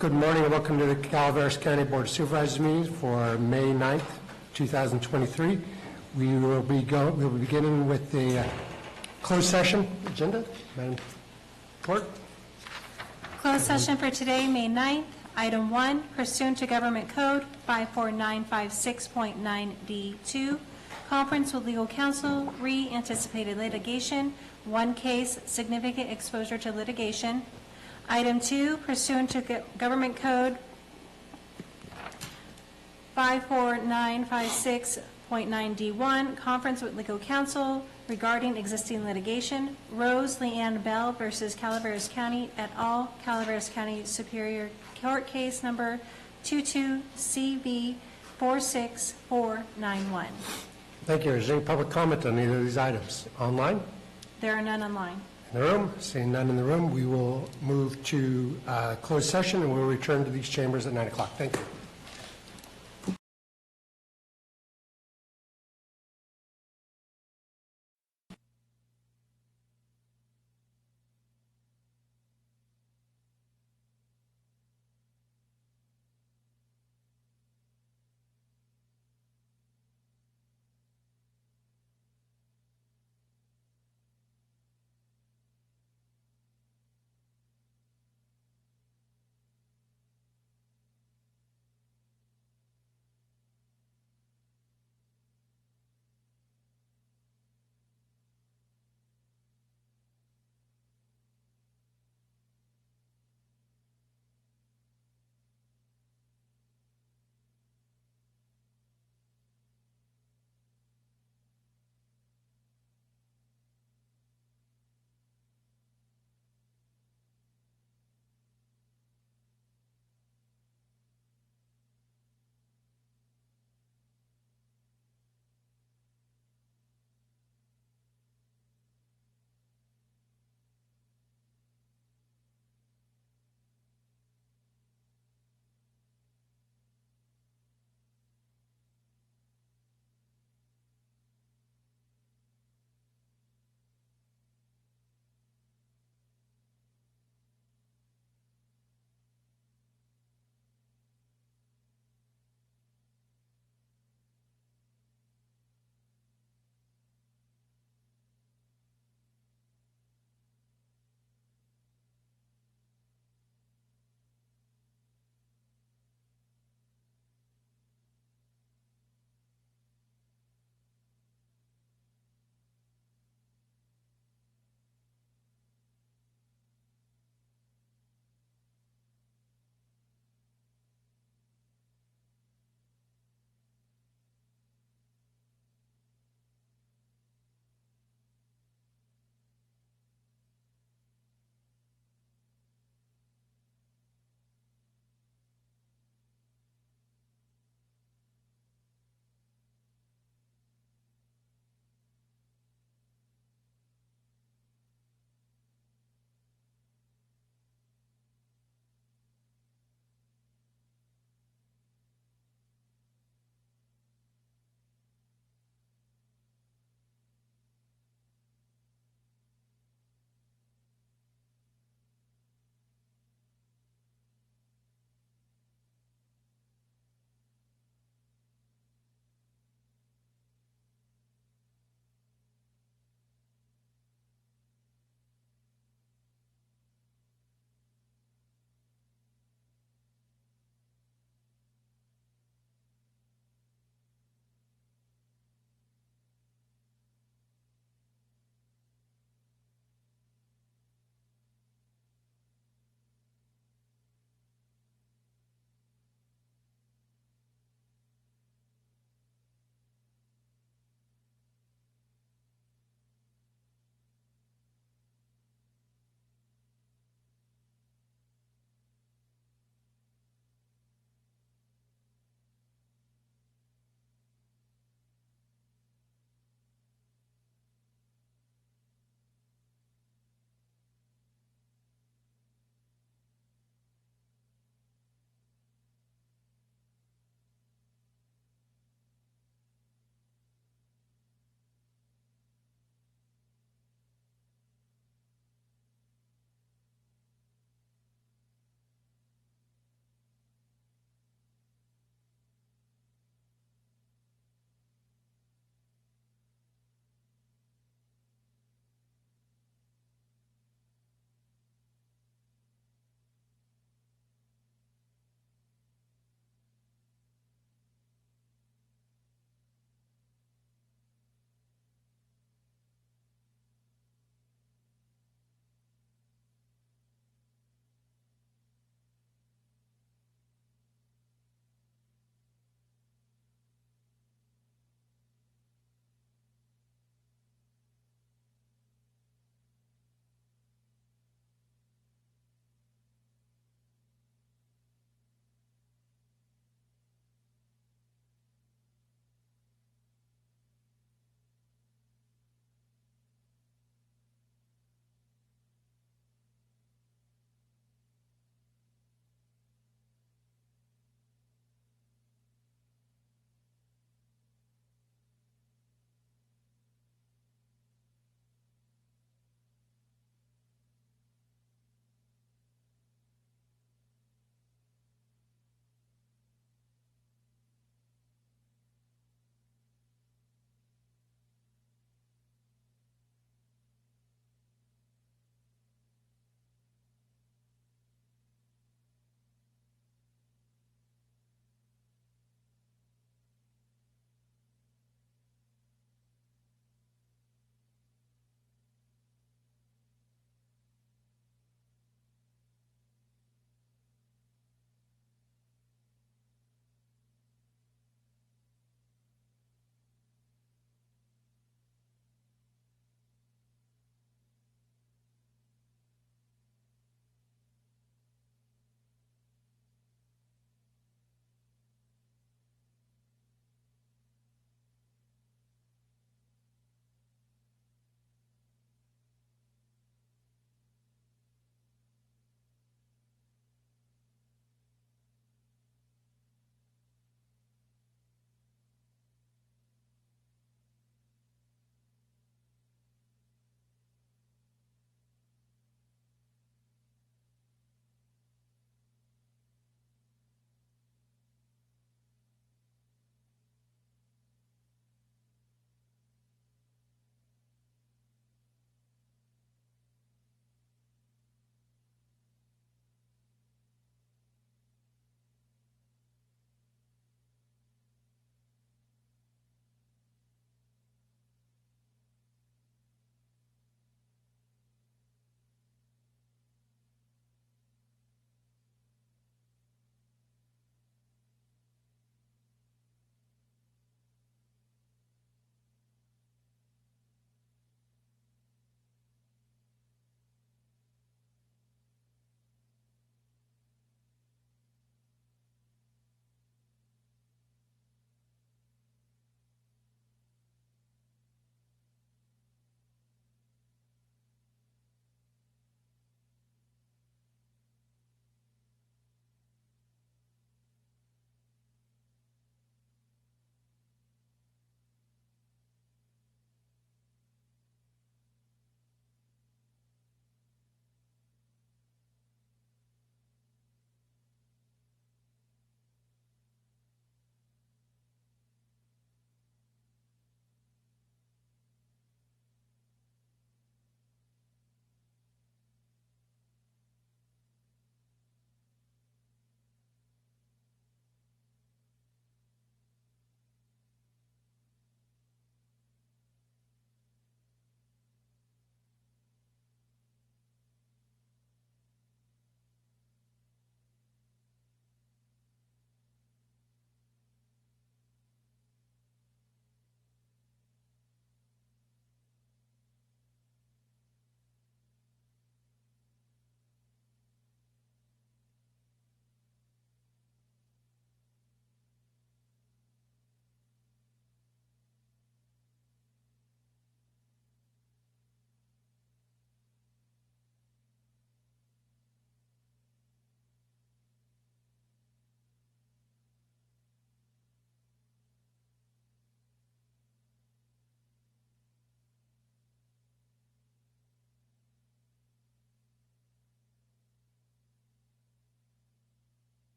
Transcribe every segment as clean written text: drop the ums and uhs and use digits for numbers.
Good morning and welcome to the Calaveras County Board of Supervisors meeting for May 9th, 2023. We will be beginning with the closed session agenda. Madam Clerk. Closed session for today, May 9th. Item 1, pursuant to Government Code 54956.9D2, conference with legal counsel, re-anticipated litigation, one case, significant exposure to litigation. Item 2, pursuant to Government Code 54956.9D1, conference with legal counsel regarding existing litigation, Rose Leanne Bell versus Calaveras County et al., Calaveras County Superior Court Case Number 22CV46491. Thank you. Is there any public comment on either of these items? Online? There are none online. In the room? Seeing none in the room, we will move to closed session and we'll return to these chambers at 9 o'clock. Thank you.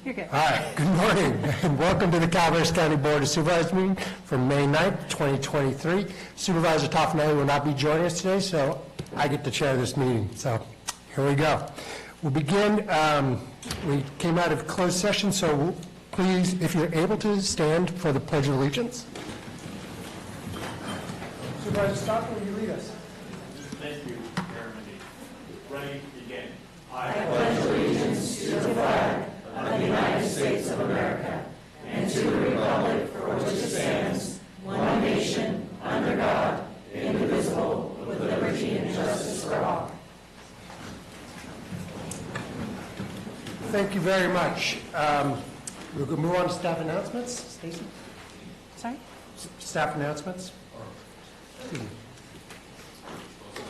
You're good. All right, good morning, and welcome to the Calaveras County Board of Supervisors meeting for May 9th, 2023. Supervisor Toffenelli will not be joining us today, so I get to chair this meeting. So here we go. We'll begin. We came out of closed session, so please, if you're able to, stand for the Pledge of Allegiance. Supervisor Stockton, will you lead us? Thank you, Chairman. Ready, begin. I pledge allegiance to the flag of the United States of America and to the republic for which it stands, one nation, under God, indivisible, with liberty and justice for all. Thank you very much. We'll move on to staff announcements. Stacy? Sorry? Staff announcements?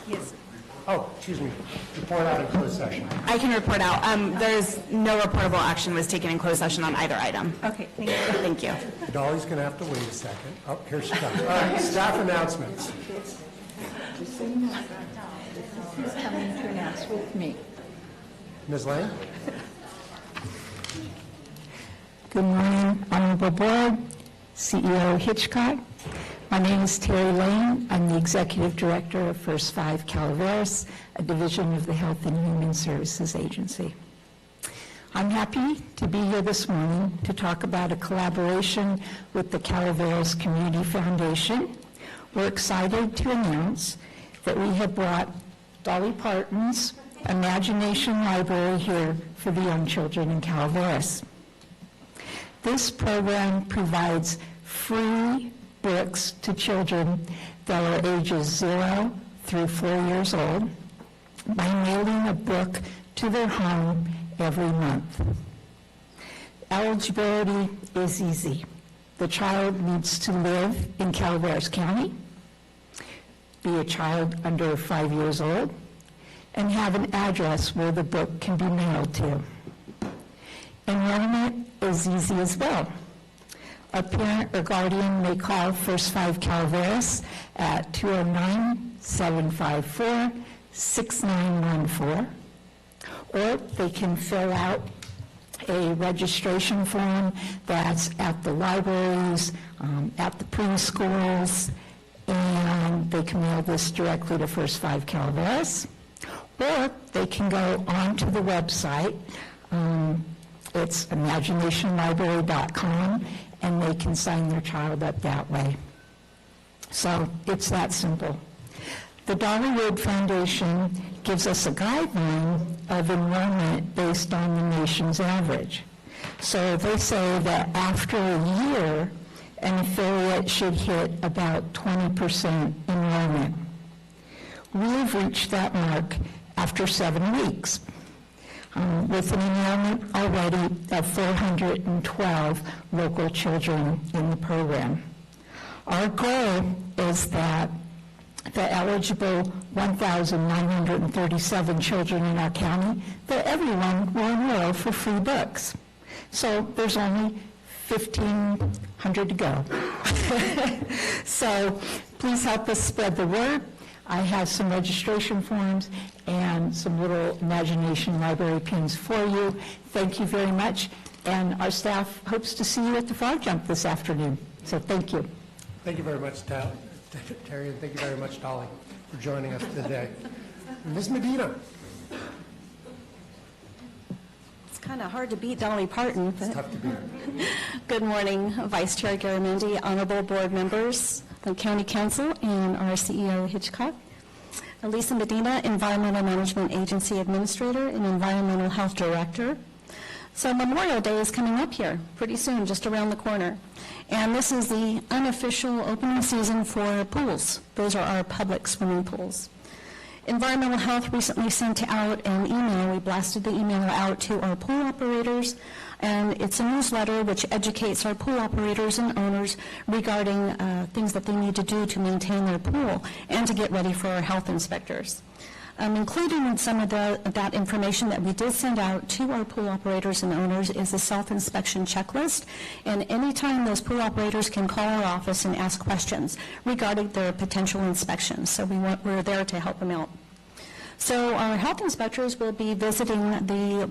Yes. Oh, excuse me. Report out in closed session. I can report out. There's no reportable action was taken in closed session on either item. Okay, thank you. Thank you. Dolly's going to have to wait a second. Oh, here she comes. All right, staff announcements. Just so you know, this is coming to announce with me. Ms. Lane? Good morning, Honorable Board, CEO Hitchcock. My name is Terry Lane. I'm the Executive Director of First 5 Calaveras, a division of the Health and Human Services Agency. I'm happy to be here this morning to talk about a collaboration with the Calaveras Community Foundation. We're excited to announce that we have brought Dolly Parton's Imagination Library here for the young children in Calaveras. This program provides free books to children that are ages 0 through 4 years old by mailing a book to their home every month. Eligibility is easy. The child needs to live in Calaveras County, be a child under 5 years old, and have an address where the book can be mailed to. Enrollment is easy as well. A parent or guardian may call First 5 Calaveras at 209-754-6914, or they can fill out a registration form that's at the libraries, at the preschools, and they can mail this directly to First 5 Calaveras, or they can go onto the website. It's imaginationlibrary.com, and they can sign their child up that way. So it's that simple. The Dollywood Foundation gives us a guideline of enrollment based on the nation's average. So they say that after a year, an affiliate should hit about 20% enrollment. We have reached that mark after 7 weeks. With an enrollment already of 412 local children in the program. Our goal is that the eligible 1,937 children in our county, that everyone will enroll for free books. So there's only 1,500 to go. So please help us spread the word. I have some registration forms and some little Imagination Library pins for you. Thank you very much. And our staff hopes to see you at the Frog Jump this afternoon. So thank you. Thank you very much, Terry, and thank you very much, Dolly, for joining us today. Ms. Medina. It's kind of hard to beat Dolly Parton. But It's tough to beat. Good morning, Vice Chair Garamendi, honorable board members, the County Council, and our CEO Hitchcock. Elisa Medina, Environmental Management Agency Administrator and Environmental Health Director. So Memorial Day is coming up here pretty soon, just around the corner. And this is the unofficial opening season for pools. Those are our public swimming pools. Environmental Health recently sent out an email. We blasted the email out to our pool operators, and it's a newsletter which educates our pool operators and owners regarding things that they need to do to maintain their pool and to get ready for our health inspectors. Included in some of that information that we did send out to our pool operators and owners is a self-inspection checklist, and anytime those pool operators can call our office and ask questions regarding their potential inspections. So we're there to help them out. So our health inspectors will be visiting the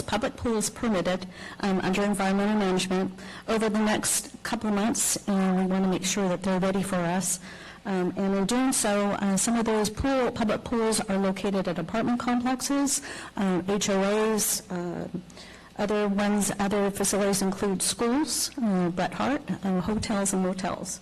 public pools permitted under environmental management over the next couple of months, and we want to make sure that they're ready for us. And in doing so, some of those public pools are located at apartment complexes, HOAs, other facilities include schools, Bret Harte, hotels and motels.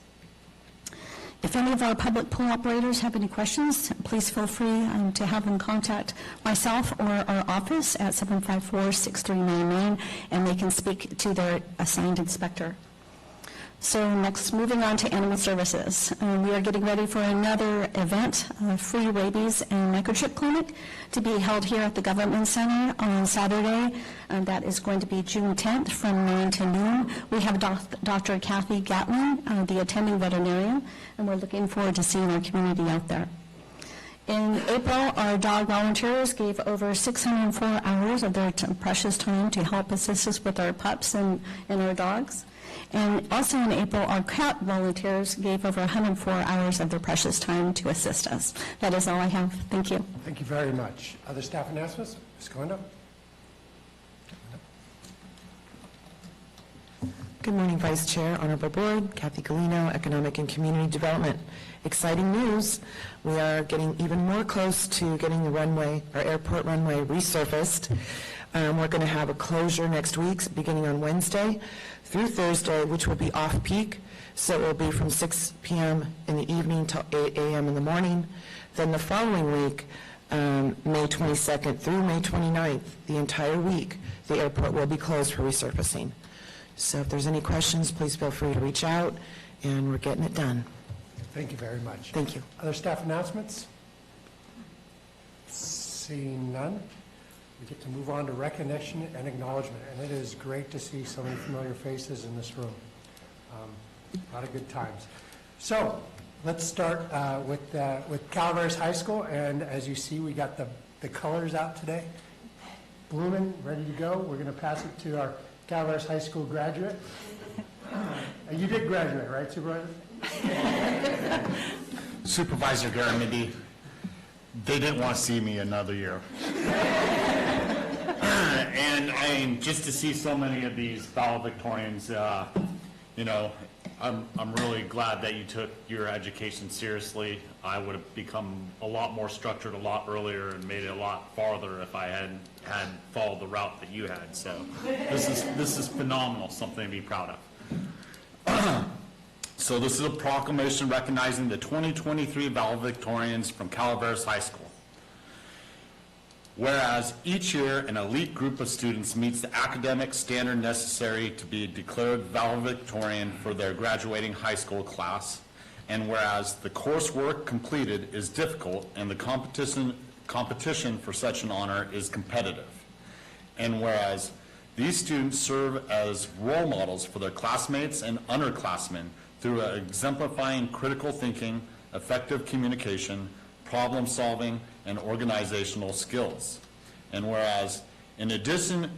If any of our public pool operators have any questions, please feel free to have them contact myself or our office at 754-6399, and they can speak to their assigned inspector. So next, moving on to animal services. We are getting ready for another event, a free rabies and microchip clinic, to be held here at the Government Center on Saturday. That is going to be June 10th from 9 to noon. We have Dr. Kathy Gatlin, the attending veterinarian, and we're looking forward to seeing our community out there. In April, our dog volunteers gave over 604 hours of their precious time to help assist us with our pups and our dogs. And also in April, our cat volunteers gave over 104 hours of their precious time to assist us. That is all I have. Thank you. Thank you very much. Other staff announcements? Ms. Glenda? Good morning, Vice Chair, Honorable Board, Kathy Galino, Economic and Community Development. Exciting news. We are getting even more close to getting the runway, our airport runway, resurfaced. We're going to have a closure next week, beginning on Wednesday through Thursday, which will be off-peak. So it will be from 6 p.m. in the evening till 8 a.m. in the morning. Then the following week, May 22nd through May 29th, the entire week, the airport will be closed for resurfacing. So if there's any questions, please feel free to reach out, and we're getting it done. Thank you very much. Thank you. Other staff announcements? Seeing none, we get to move on to recognition and acknowledgement, and it is great to see so many familiar faces in this room. A lot of good times. So let's start with Calaveras High School, and as you see, we got the colors out today. Blooming, ready to go. We're going to pass it to our Calaveras High School graduate. And you did graduate, right, Supervisor? Supervisor Garamendi, they didn't want to see me another year. And just to see so many of these valedictorians, I'm really glad that you took your education seriously. I would have become a lot more structured a lot earlier and made it a lot farther if I had followed the route that you had. So this is phenomenal, something to be proud of. So this is a proclamation recognizing the 2023 valedictorians from Calaveras High School. Whereas each year an elite group of students meets the academic standard necessary to be declared valedictorian for their graduating high school class, and whereas the coursework completed is difficult and the competition for such an honor is competitive, and whereas these students serve as role models for their classmates and underclassmen through exemplifying critical thinking, effective communication, problem solving, and organizational skills. And whereas in addition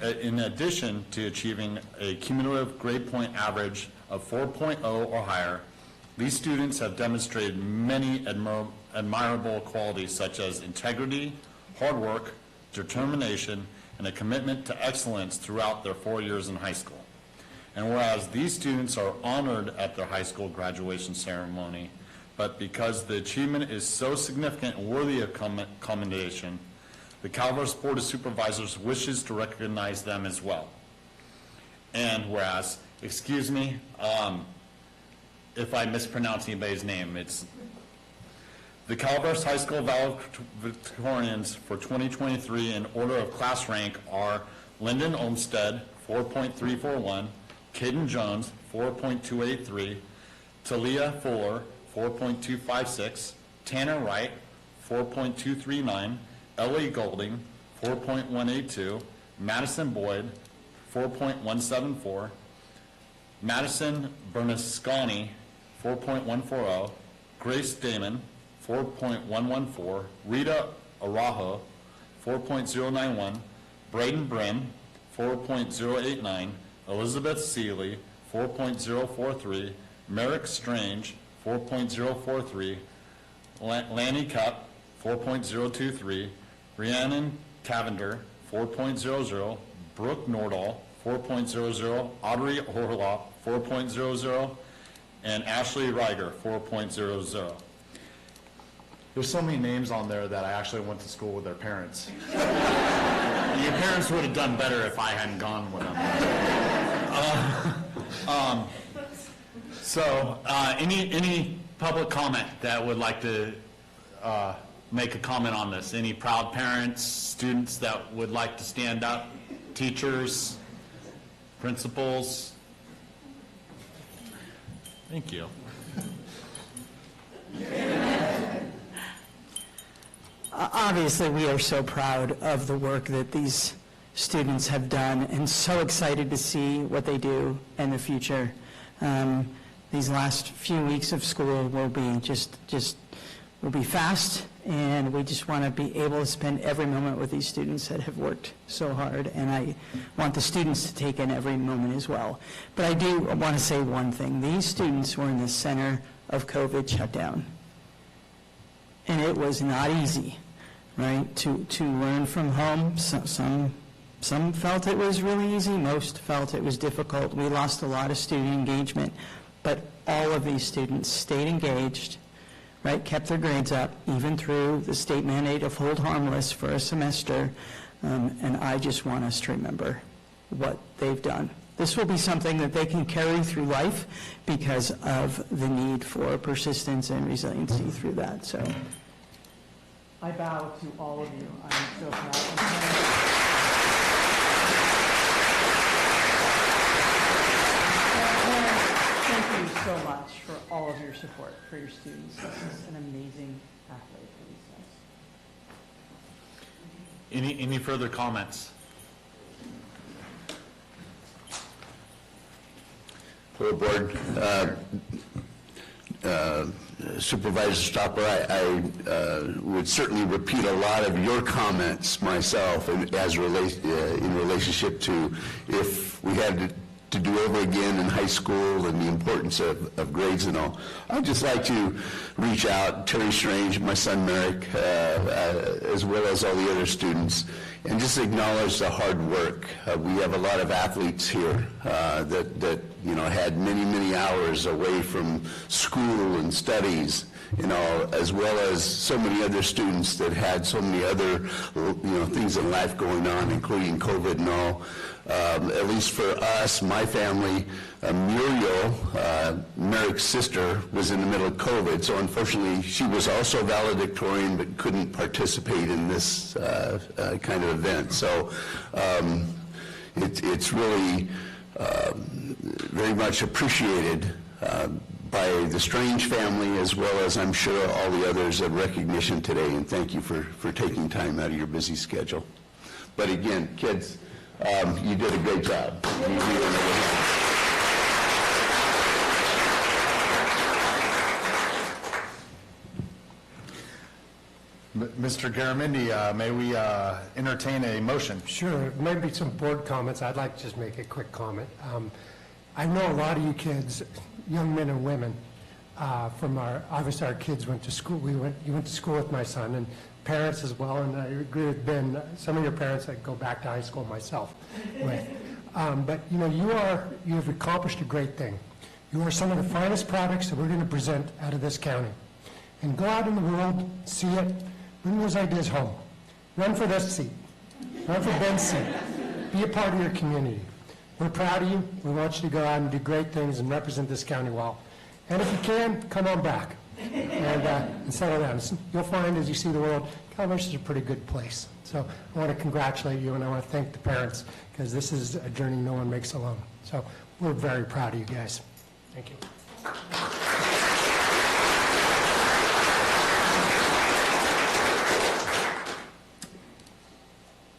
to achieving a cumulative grade point average of 4.0 or higher, these students have demonstrated many admirable qualities such as integrity, hard work, determination, and a commitment to excellence throughout their 4 years in high school. And whereas these students are honored at their high school graduation ceremony, but because the achievement is so significant and worthy of commendation, the Calaveras Board of Supervisors wishes to recognize them as well. And whereas, excuse me, if I mispronounce anybody's name, it's the Calaveras High School valedictorians for 2023 in order of class rank are Lyndon Olmstead, 4.341, Caden Jones, 4.283, Talia Fuller, 4.256, Tanner Wright, 4.239, Ellie Golding, 4.182, Madison Boyd, 4.174, Madison Bernasconi, 4.140, Grace Damon, 4.114, Rita Araujo, 4.091, Braden Brin, 4.089, Elizabeth Seeley, 4.043, Merrick Strange, 4.043, Lanny Cup, 4.023, Rhiannon Cavender, 4.00, Brooke Nordahl, 4.00, Audrey Horlock, 4.00, and Ashley Reiger, 4.00. There's so many names on there that I actually went to school with their parents. Your parents would have done better if I hadn't gone with them. So, any public comment that would like to make a comment on this? Any proud parents, students that would like to stand up? Teachers, principals? Thank you. Obviously, we are so proud of the work that these students have done and so excited to see what they do in the future. These last few weeks of school will be will be fast, and we just want to be able to spend every moment with these students that have worked so hard, and I want the students to take in every moment as well. But I do want to say one thing. These students were in the center of COVID shutdown, and it was not easy, right, to learn from home. Some felt it was really easy. Most felt it was difficult. We lost a lot of student engagement, but all of these students stayed engaged, right, kept their grades up, even through the state mandate of hold harmless for a semester, and I just want us to remember what they've done. This will be something that they can carry through life because of the need for persistence and resiliency through that. So I bow to all of you. I'm so proud. Thank you so much for all of your support for your students. This is an amazing pathway for these guys. Any further comments? Hello, Board. Supervisor Stopper, I would certainly repeat a lot of your comments myself in relationship to if we had to do over again in high school and the importance of grades and all. I'd just like to reach out, Terry Strange, my son Merrick, as well as all the other students, and just acknowledge the hard work. We have a lot of athletes here that had many hours away from school and studies, as well as so many other students that had so many other things in life going on, including COVID and all. At least for us, my family, Muriel, Merrick's sister, was in the middle of COVID, so unfortunately she was also valedictorian but couldn't participate in this kind of event. So it's really very much appreciated by the Strange family, as well as I'm sure all the others of recognition today, and thank you for taking time out of your busy schedule. But again, kids, you did a great job. Mr. Garamendi, may we entertain a motion? Sure, maybe some board comments. I'd like to just make a quick comment. I know a lot of you kids, young men and women, obviously our kids went to school. You went to school with my son, and parents as well, and I agree with Ben, some of your parents that go back to high school myself with. But you have accomplished a great thing. You are some of the finest products that we're going to present out of this county. And go out in the world, see it, bring those ideas home. Run for this seat. Run for Ben's seat. Be a part of your community. We're proud of you. We want you to go out and do great things and represent this county well. And if you can, come on back and settle down. You'll find as you see the world, Calaveras is a pretty good place. So I want to congratulate you, and I want to thank the parents, because this is a journey no one makes alone. So we're very proud of you guys. Thank you.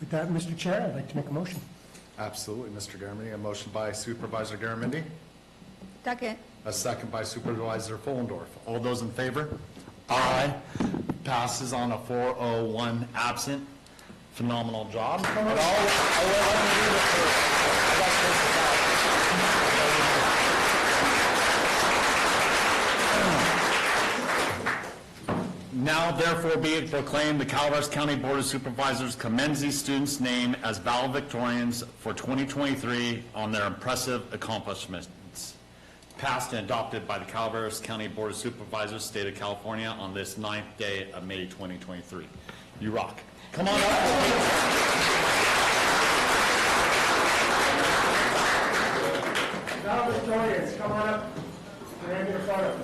With that, Mr. Chair, I'd like to make a motion. Absolutely, Mr. Garamendi. A motion by Supervisor Garamendi. Second. A second by Supervisor Fullendorf. All those in favor? Aye. Passes on a 401 absent. Phenomenal job. Now therefore be it proclaimed, the Calaveras County Board of Supervisors commends these students named as valedictorians for 2023 on their impressive accomplishments. Passed and adopted by the Calaveras County Board of Supervisors, State of California, on this 9th day of May 2023. You rock. Come on up. Valedictorians, come on up. Grab your photo.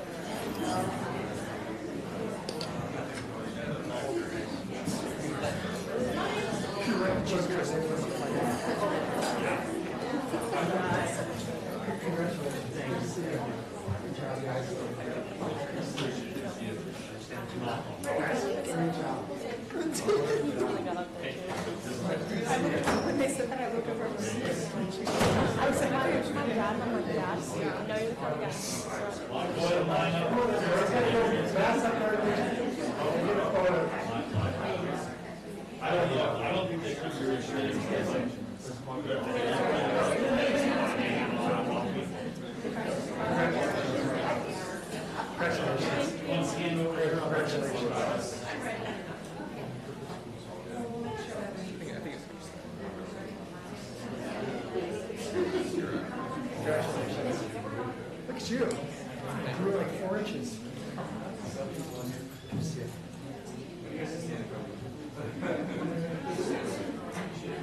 I don't think they Look at you. You grew like 4 inches.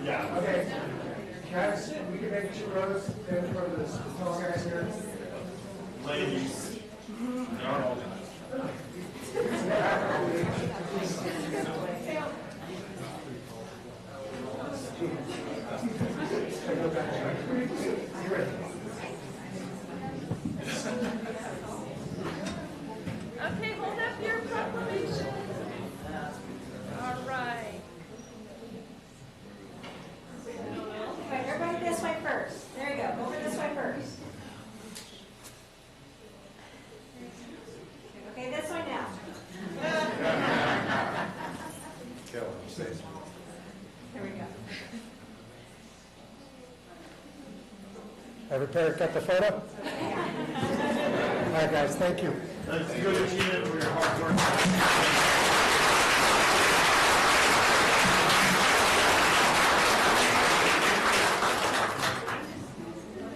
Yeah. Okay. Guys, we can make 2 rows in front of this tall guys here. Ladies. Okay, hold up your proclamation. All right. Okay, everybody this way first. There you go. Over this way first. Okay, this way now. There we go. Everybody got the photo? All right, guys, thank you. Thanks, good achievement for your hard work.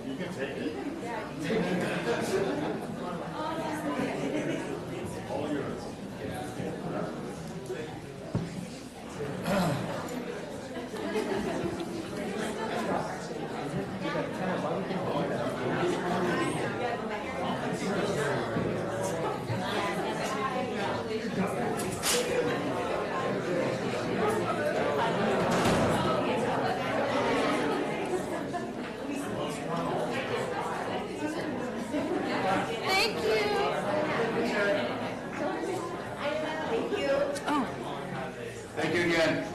You can take it. All yours. Thank you. Thank you again.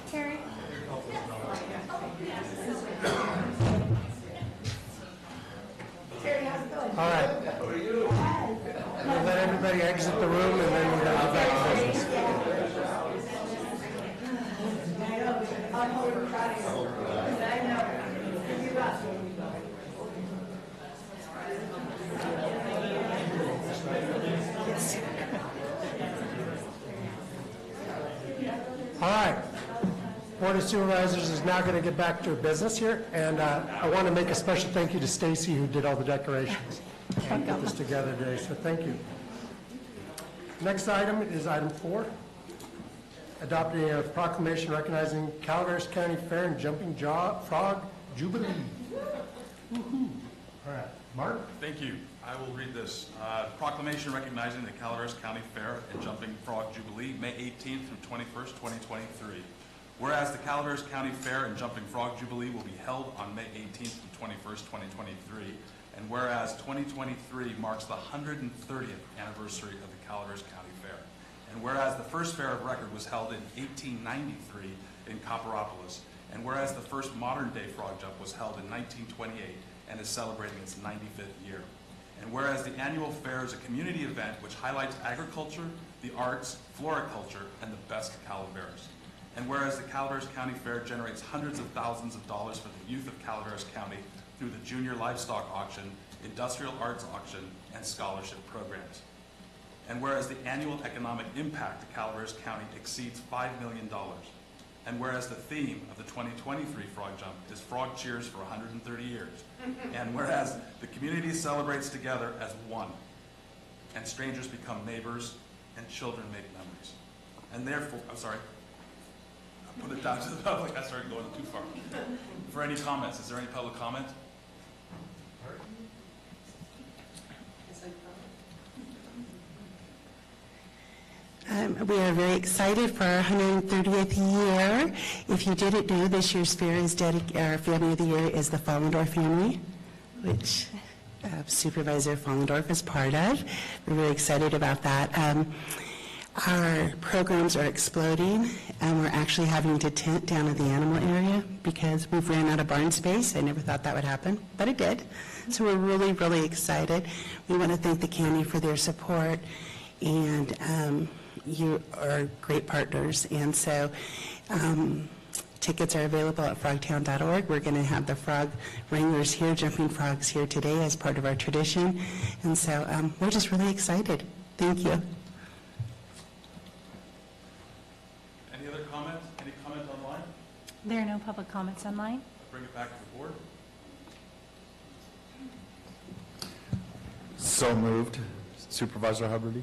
Carrie? All right. We'll let everybody exit the room, and then we're going to get back to business. All right. Board of Supervisors is now going to get back to business here, and I want to make a special thank you to Stacy, who did all the decorations and put this together today, so thank you. Next item is item 4, adopting a proclamation recognizing Calaveras County Fair and Jumping Frog Jubilee. Woo-hoo. All right, Mark? Thank you. I will read this. Proclamation recognizing the Calaveras County Fair and Jumping Frog Jubilee, May 18th through 21st, 2023. Whereas the Calaveras County Fair and Jumping Frog Jubilee will be held on May 18th through 21st, 2023. And whereas 2023 marks the 130th anniversary of the Calaveras County Fair. And whereas the first fair of record was held in 1893 in Copperopolis. And whereas the first modern-day frog jump was held in 1928 and is celebrating its 95th year. And whereas the annual fair is a community event which highlights agriculture, the arts, floriculture, and the best Calaveras. And whereas the Calaveras County Fair generates hundreds of thousands of dollars for the youth of Calaveras County through the Junior Livestock Auction, Industrial Arts Auction, and scholarship programs. And whereas the annual economic impact to Calaveras County exceeds $5 million, and whereas the theme of the 2023 Frog Jump is Frog Cheers for 130 years, and whereas the community celebrates together as one, and strangers become neighbors, and children make memories. And therefore, I'm sorry, I put it down to the public, I started going too far. For any comments, is there any public comment? We are very excited for our 130th year. If you didn't know, this year's fair is our family of the year is the Fallendorf family, which Supervisor Fallendorf is part of. We're really excited about that. Our programs are exploding, and we're actually having to tent down at the animal area because we've ran out of barn space. I never thought that would happen, but it did. So we're really, really excited. We want to thank the county for their support, and you are great partners. And so tickets are available at frogtown.org. We're going to have the frog wranglers here, jumping frogs here today as part of our tradition. And so we're just really excited. Thank you. Any other comments? Any comment online? There are no public comments online. Bring it back to the board. So moved. Supervisor Hubbard?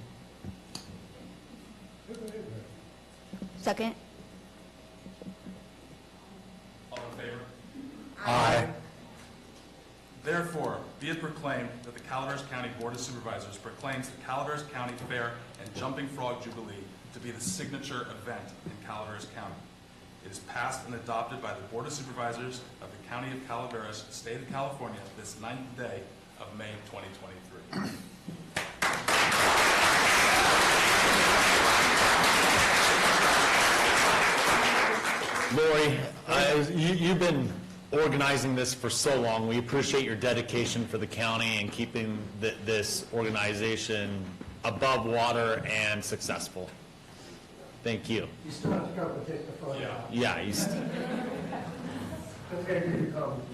Second. All in favor? Aye. Therefore, be it proclaimed that the Calaveras County Board of Supervisors proclaims the Calaveras County Fair and Jumping Frog Jubilee to be the signature event in Calaveras County. It is passed and adopted by the Board of Supervisors of the County of Calaveras, State of California, this 9th day of May 2023. Lori, you've been organizing this for so long. We appreciate your dedication for the county and keeping this organization above water and successful. Thank you. You still have to come and take the photo. Yeah, you That's going to give you comments.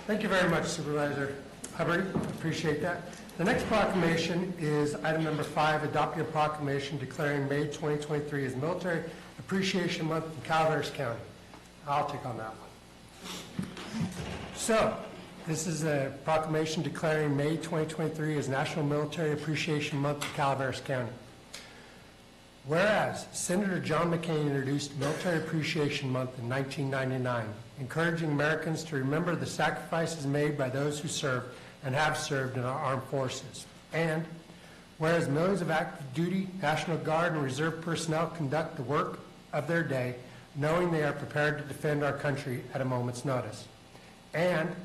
Thank you very much, Supervisor Hubbard. Appreciate that. The next proclamation is item number 5, adopting a proclamation declaring May 2023 as Military Appreciation Month in Calaveras County. I'll take on that one. So, this is a proclamation declaring May 2023 as National Military Appreciation Month in Calaveras County. Whereas Senator John McCain introduced Military Appreciation Month in 1999, encouraging Americans to remember the sacrifices made by those who served and have served in our armed forces. And whereas millions of active duty, National Guard, and Reserve personnel conduct the work of their day, knowing they are prepared to defend our country at a moment's notice. And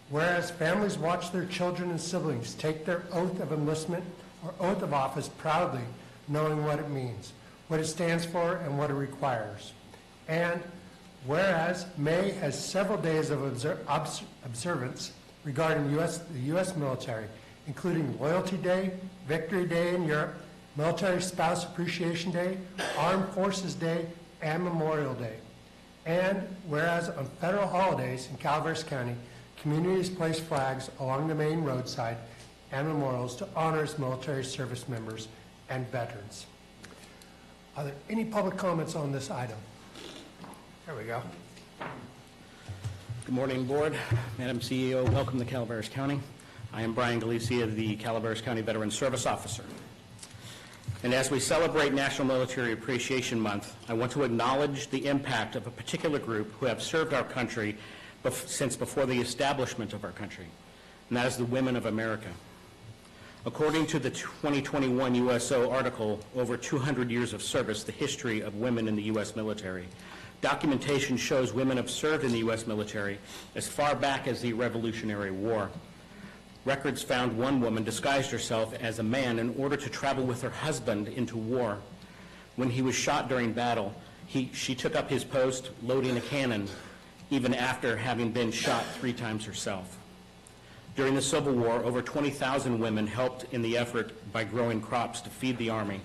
whereas families watch their children and siblings take their oath of enlistment or oath of office proudly, knowing what it means, what it stands for, and what it requires. And whereas May has several days of observance regarding the U.S. military, including Loyalty Day, Victory Day in Europe, Military Spouse Appreciation Day, Armed Forces Day, and Memorial Day. And whereas on federal holidays in Calaveras County, communities place flags along the main roadside and memorials to honor its military service members and veterans. Are there any public comments on this item? There we go. Good morning, Board. Madam CEO, welcome to Calaveras County. I am Brian Galicia, the Calaveras County Veteran Service Officer. And as we celebrate National Military Appreciation Month, I want to acknowledge the impact of a particular group who have served our country since before the establishment of our country. and that is the women of America. According to the 2021 USO article, Over 200 Years of Service, the History of Women in the U.S. Military, documentation shows women have served in the U.S. military as far back as the Revolutionary War. Records found one woman disguised herself as a man in order to travel with her husband into war. When he was shot during battle, she took up his post loading a cannon, even after having been shot 3 times herself. During the Civil War, over 20,000 women helped in the effort by growing crops to feed the Army,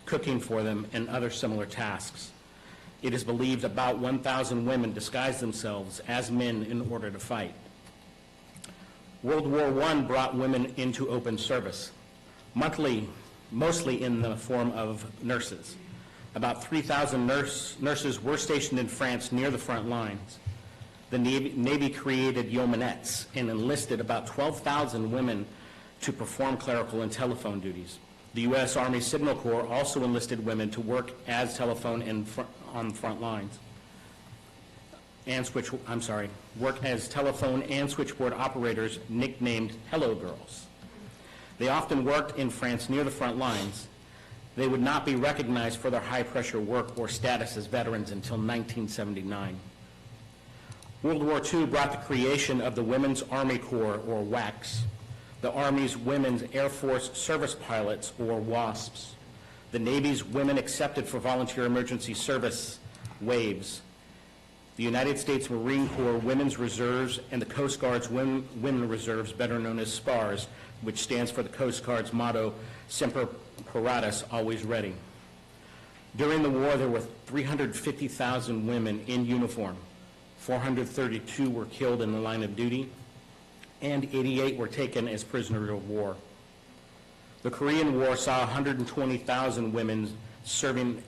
cooking for them, and other similar tasks. It is believed about 1,000 women disguised themselves as men in order to fight. World War I brought women into open service, mostly in the form of nurses. About 3,000 nurses were stationed in France near the front lines. The Navy created yeomanettes and enlisted about 12,000 women to perform clerical and telephone duties. The U.S. Army Signal Corps also enlisted women to work as telephone and on the front lines. Work as telephone and switchboard operators nicknamed Hello Girls. They often worked in France near the front lines. They would not be recognized for their high-pressure work or status as veterans until 1979. World War II brought the creation of the Women's Army Corps, or WACs, the Army's Women's Air Force Service Pilots, or WASPs, the Navy's Women Accepted for Volunteer Emergency Service, WAVES, the United States Marine Corps Women's Reserves, and the Coast Guard's Women Reserves, better known as SPARS, which stands for the Coast Guard's motto, Semper Paratus, always ready. During the war, there were 350,000 women in uniform. 432 were killed in the line of duty, and 88 were taken as prisoners of war. The Korean War saw 120,000 women serving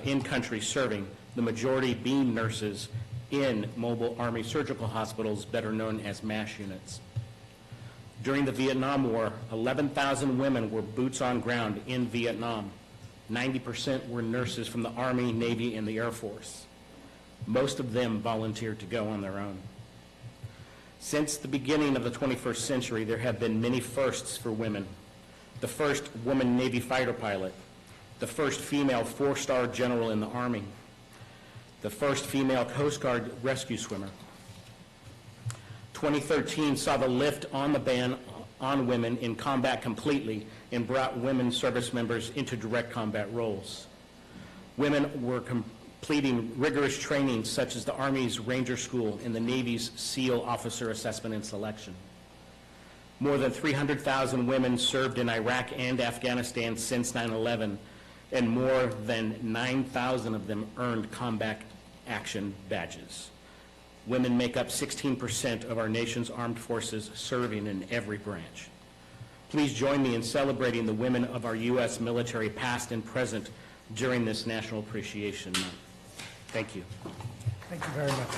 in-country serving, the majority being nurses in mobile Army surgical hospitals, better known as MASH units. During the Vietnam War, 11,000 women were boots on ground in Vietnam. 90% were nurses from the Army, Navy, and the Air Force. Most of them volunteered to go on their own. Since the beginning of the 21st century, there have been many firsts for women. The first woman Navy fighter pilot, the first female 4-star general in the Army, the first female Coast Guard rescue swimmer. 2013 saw the lift on the ban on women in combat completely and brought women service members into direct combat roles. Women were completing rigorous training such as the Army's Ranger School and the Navy's SEAL Officer Assessment and Selection. More than 300,000 women served in Iraq and Afghanistan since 9/11, and more than 9,000 of them earned combat action badges. Women make up 16% of our nation's armed forces, serving in every branch. Please join me in celebrating the women of our U.S. military, past and present, during this National Appreciation Month. Thank you. Thank you very much.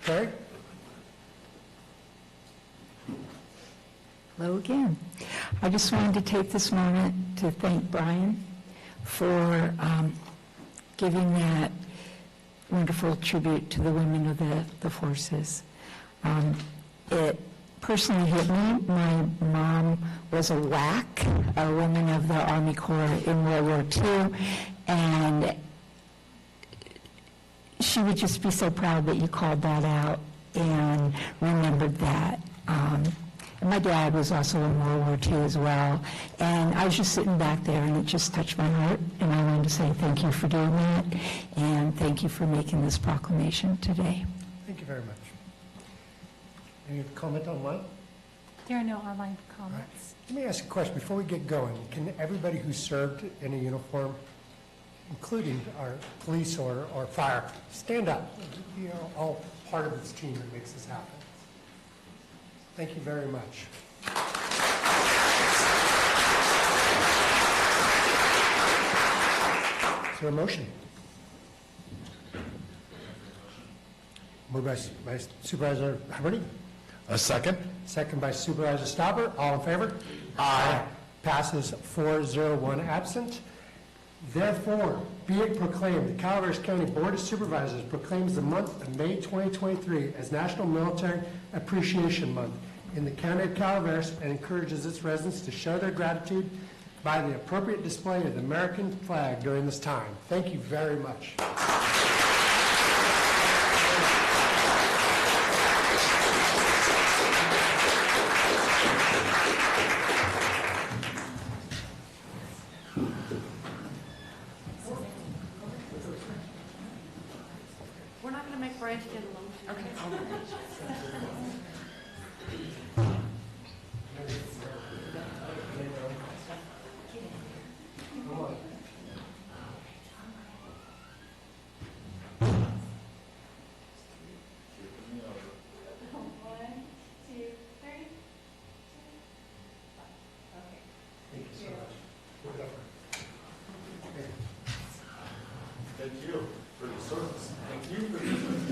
Carrie? Hello again. I just wanted to take this moment to thank Brian for giving that wonderful tribute to the women of the forces. It personally hit me. My mom was a WAC, a woman of the Army Corps in World War II, and she would just be so proud that you called that out and remembered that. And my dad was also in World War II as well, and I was just sitting back there, and it just touched my heart, and I wanted to say thank you for doing that, and thank you for making this proclamation today. Thank you very much. Any comment online? There are no online comments. Let me ask a question before we get going. Can everybody who served in a uniform, including our police or fire, stand up? You know, all part of this team that makes this happen. Thank you very much. Is there a motion? Moved by Supervisor Hubbard. A second. Second by Supervisor Stauber. All in favor? Aye. Passes 4-0, 1 absent. Therefore, be it proclaimed, the Calaveras County Board of Supervisors proclaims the month of May 2023 as National Military Appreciation Month in the County of Calaveras and encourages its residents to show their gratitude by the appropriate display of the American flag during this time. Thank you very much. We're not going to make Brian get alone. Okay. Thank you for the service. Thank you for the service.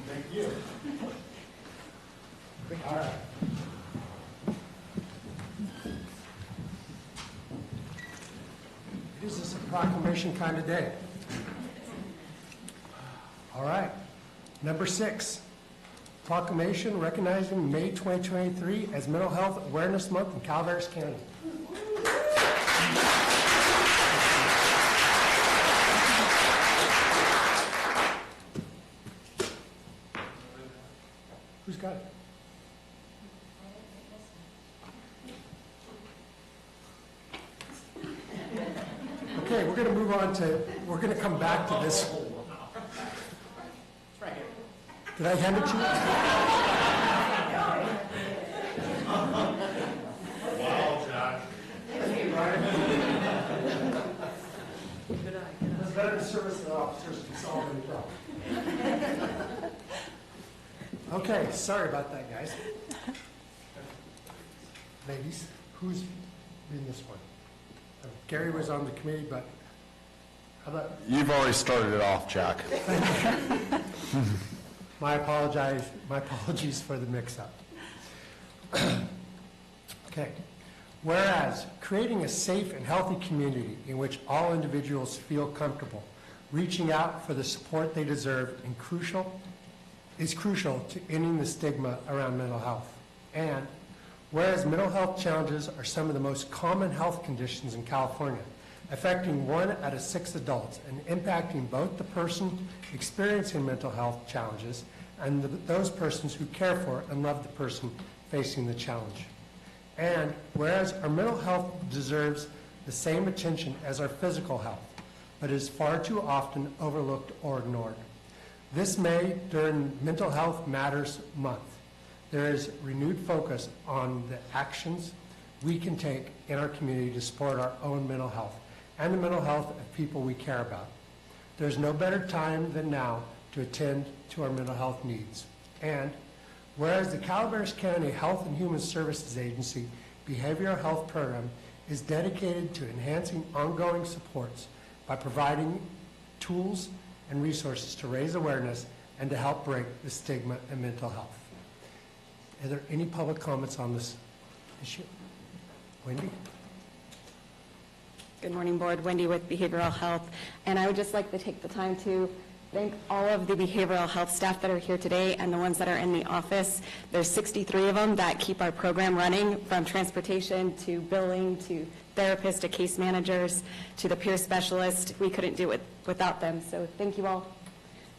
Thank you. All right. This is a proclamation kind of day. All right. Number 6, proclamation recognizing May 2023 as Mental Health Awareness Month in Calaveras County. Who's got it? Okay, we're going to move on to, we're going to come back to this. Did I hand it to you? Wow, Jack. It's better to service than officers can solve any problem. Okay, sorry about that, guys. Ladies, who's in this one? Gary was on the committee, but how about? You've already started it off, Jack. My apologies for the mix-up. Okay. Whereas creating a safe and healthy community in which all individuals feel comfortable reaching out for the support they deserve is crucial to ending the stigma around mental health. And whereas mental health challenges are some of the most common health conditions in California, affecting 1 out of 6 adults and impacting both the person experiencing mental health challenges and those persons who care for and love the person facing the challenge. And whereas our mental health deserves the same attention as our physical health, but is far too often overlooked or ignored. This May, during Mental Health Matters Month, there is renewed focus on the actions we can take in our community to support our own mental health and the mental health of people we care about. There's no better time than now to attend to our mental health needs. And whereas the Calaveras County Health and Human Services Agency Behavioral Health Program is dedicated to enhancing ongoing supports by providing tools and resources to raise awareness and to help break the stigma in mental health. Are there any public comments on this issue? Wendy? Good morning, Board. Wendy with Behavioral Health. And I would just like to take the time to thank all of the behavioral health staff that are here today and the ones that are in the office. There's 63 of them that keep our program running, from transportation to billing to therapists to case managers to the peer specialist. We couldn't do it without them. So thank you all.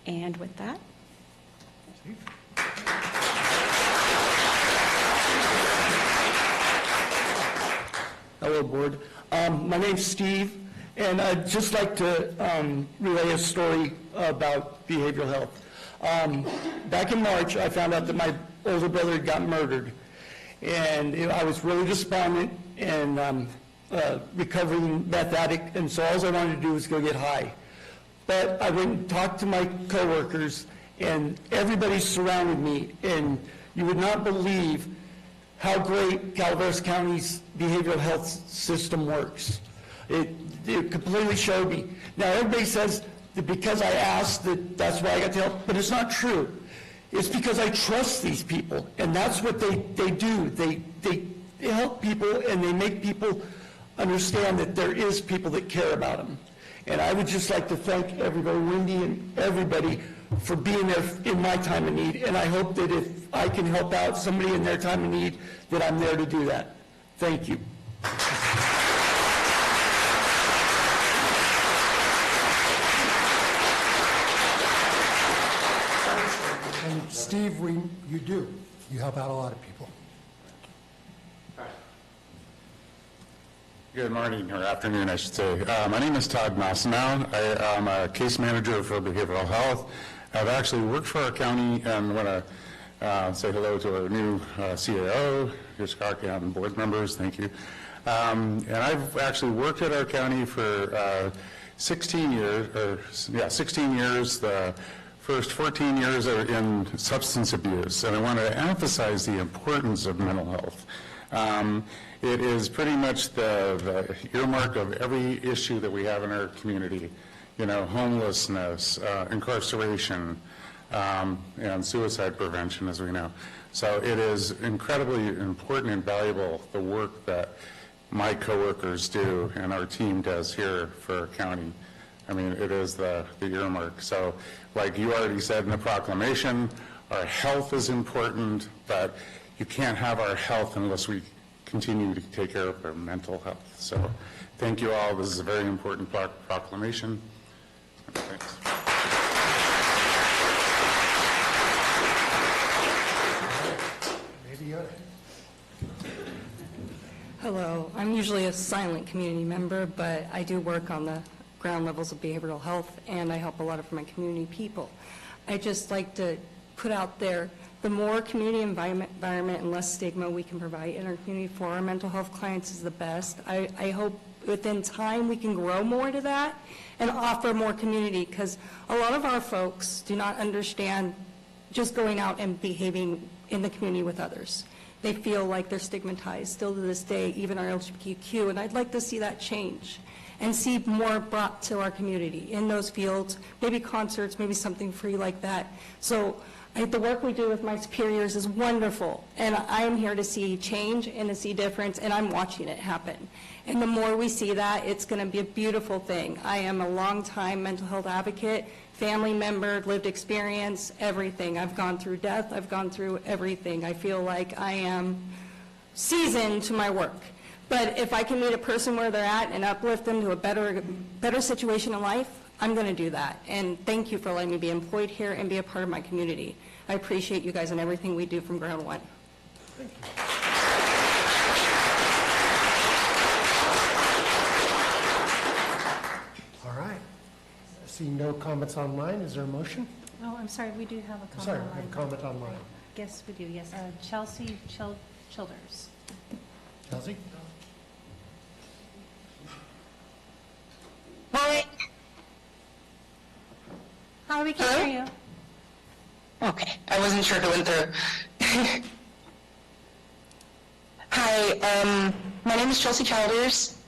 And with that. Hello, Board. My name's Steve, and I'd just like to relay a story about behavioral health. Back in March, I found out that my older brother had got murdered, and I was really despondent and recovering meth addict, and so all I wanted to do was go get high. But I went and talked to my coworkers, and everybody surrounded me, and you would not believe how great Calaveras County's behavioral health system works. It completely showed me. Now, everybody says that because I asked that's why I got the help, but it's not true. It's because I trust these people, and that's what they do. They help people, and they make people understand that there is people that care about them. And I would just like to thank everybody, Wendy and everybody, for being there in my time of need. And I hope that if I can help out somebody in their time of need, that I'm there to do that. Thank you. And Steve, you help out a lot of people. Good morning, or afternoon, I should say. My name is Todd Massenau. I am a case manager for behavioral health. I've actually worked for our county, and want to say hello to our new CAO, Hitchcock, and board members. Thank you. And I've actually worked at our county for 16 years, 16 years. The first 14 years are in substance abuse, and I want to emphasize the importance of mental health. It is pretty much the earmark of every issue that we have in our community, you know, homelessness, incarceration, and suicide prevention, as we know. So it is incredibly important and valuable, the work that my coworkers do and our team does here for our county. I mean, it is the earmark. So like you already said in the proclamation, our health is important, but you can't have our health unless we continue to take care of our mental health. So thank you all. This is a very important proclamation. Thanks. Maybe you're... Hello. I'm usually a silent community member, but I do work on the ground levels of behavioral health, and I help a lot of my community people. I just like to put out there, the more community environment and less stigma we can provide in our community for our mental health clients is the best. I hope within time we can grow more to that and offer more community, because a lot of our folks do not understand just going out and behaving in the community with others. They feel like they're stigmatized still to this day, even our LGBTQ, and I'd like to see that change and see more brought to our community in those fields, maybe concerts, maybe something free like that. So the work we do with my superiors is wonderful, and I am here to see change and to see difference, and I'm watching it happen. And the more we see that, it's going to be a beautiful thing. I am a longtime mental health advocate, family member, lived experience, everything. I've gone through death. I've gone through everything. I feel like I am seasoned to my work. But if I can meet a person where they're at and uplift them to a better situation in life, I'm going to do that. And thank you for letting me be employed here and be a part of my community. I appreciate you guys and everything we do from Ground One. Thank you. All right. I see no comments online. Is there a motion? Oh, I'm sorry, we do have a comment Sorry, online. I have a comment online. Yes, we do, yes. Chelsea Childers. Chelsea? Hi. Hi, we can hear you. Okay, I wasn't sure who went through. Hi, my name is Chelsea Childers.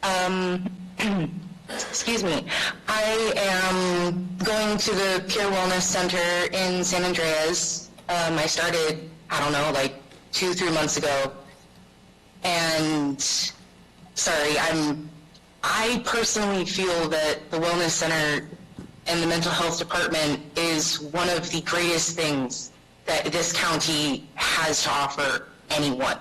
Excuse me. I am going to the Peer Wellness Center in San Andreas. I started, I don't know, like 2-3 months ago. And sorry, I personally feel that the Wellness Center and the Mental Health Department is one of the greatest things that this county has to offer anyone.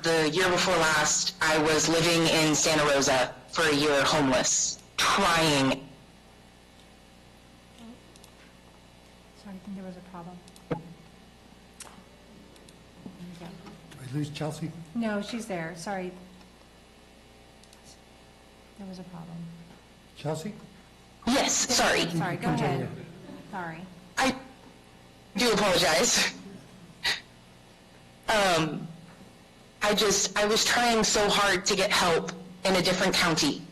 The year before last, I was living in Santa Rosa for a year homeless, trying. Sorry, I think there was a problem. Did we lose Chelsea? No, she's there, sorry. There was a problem. Chelsea? Yes, sorry. Sorry, go ahead. Sorry. I do apologize. I was trying so hard to get help in a different county.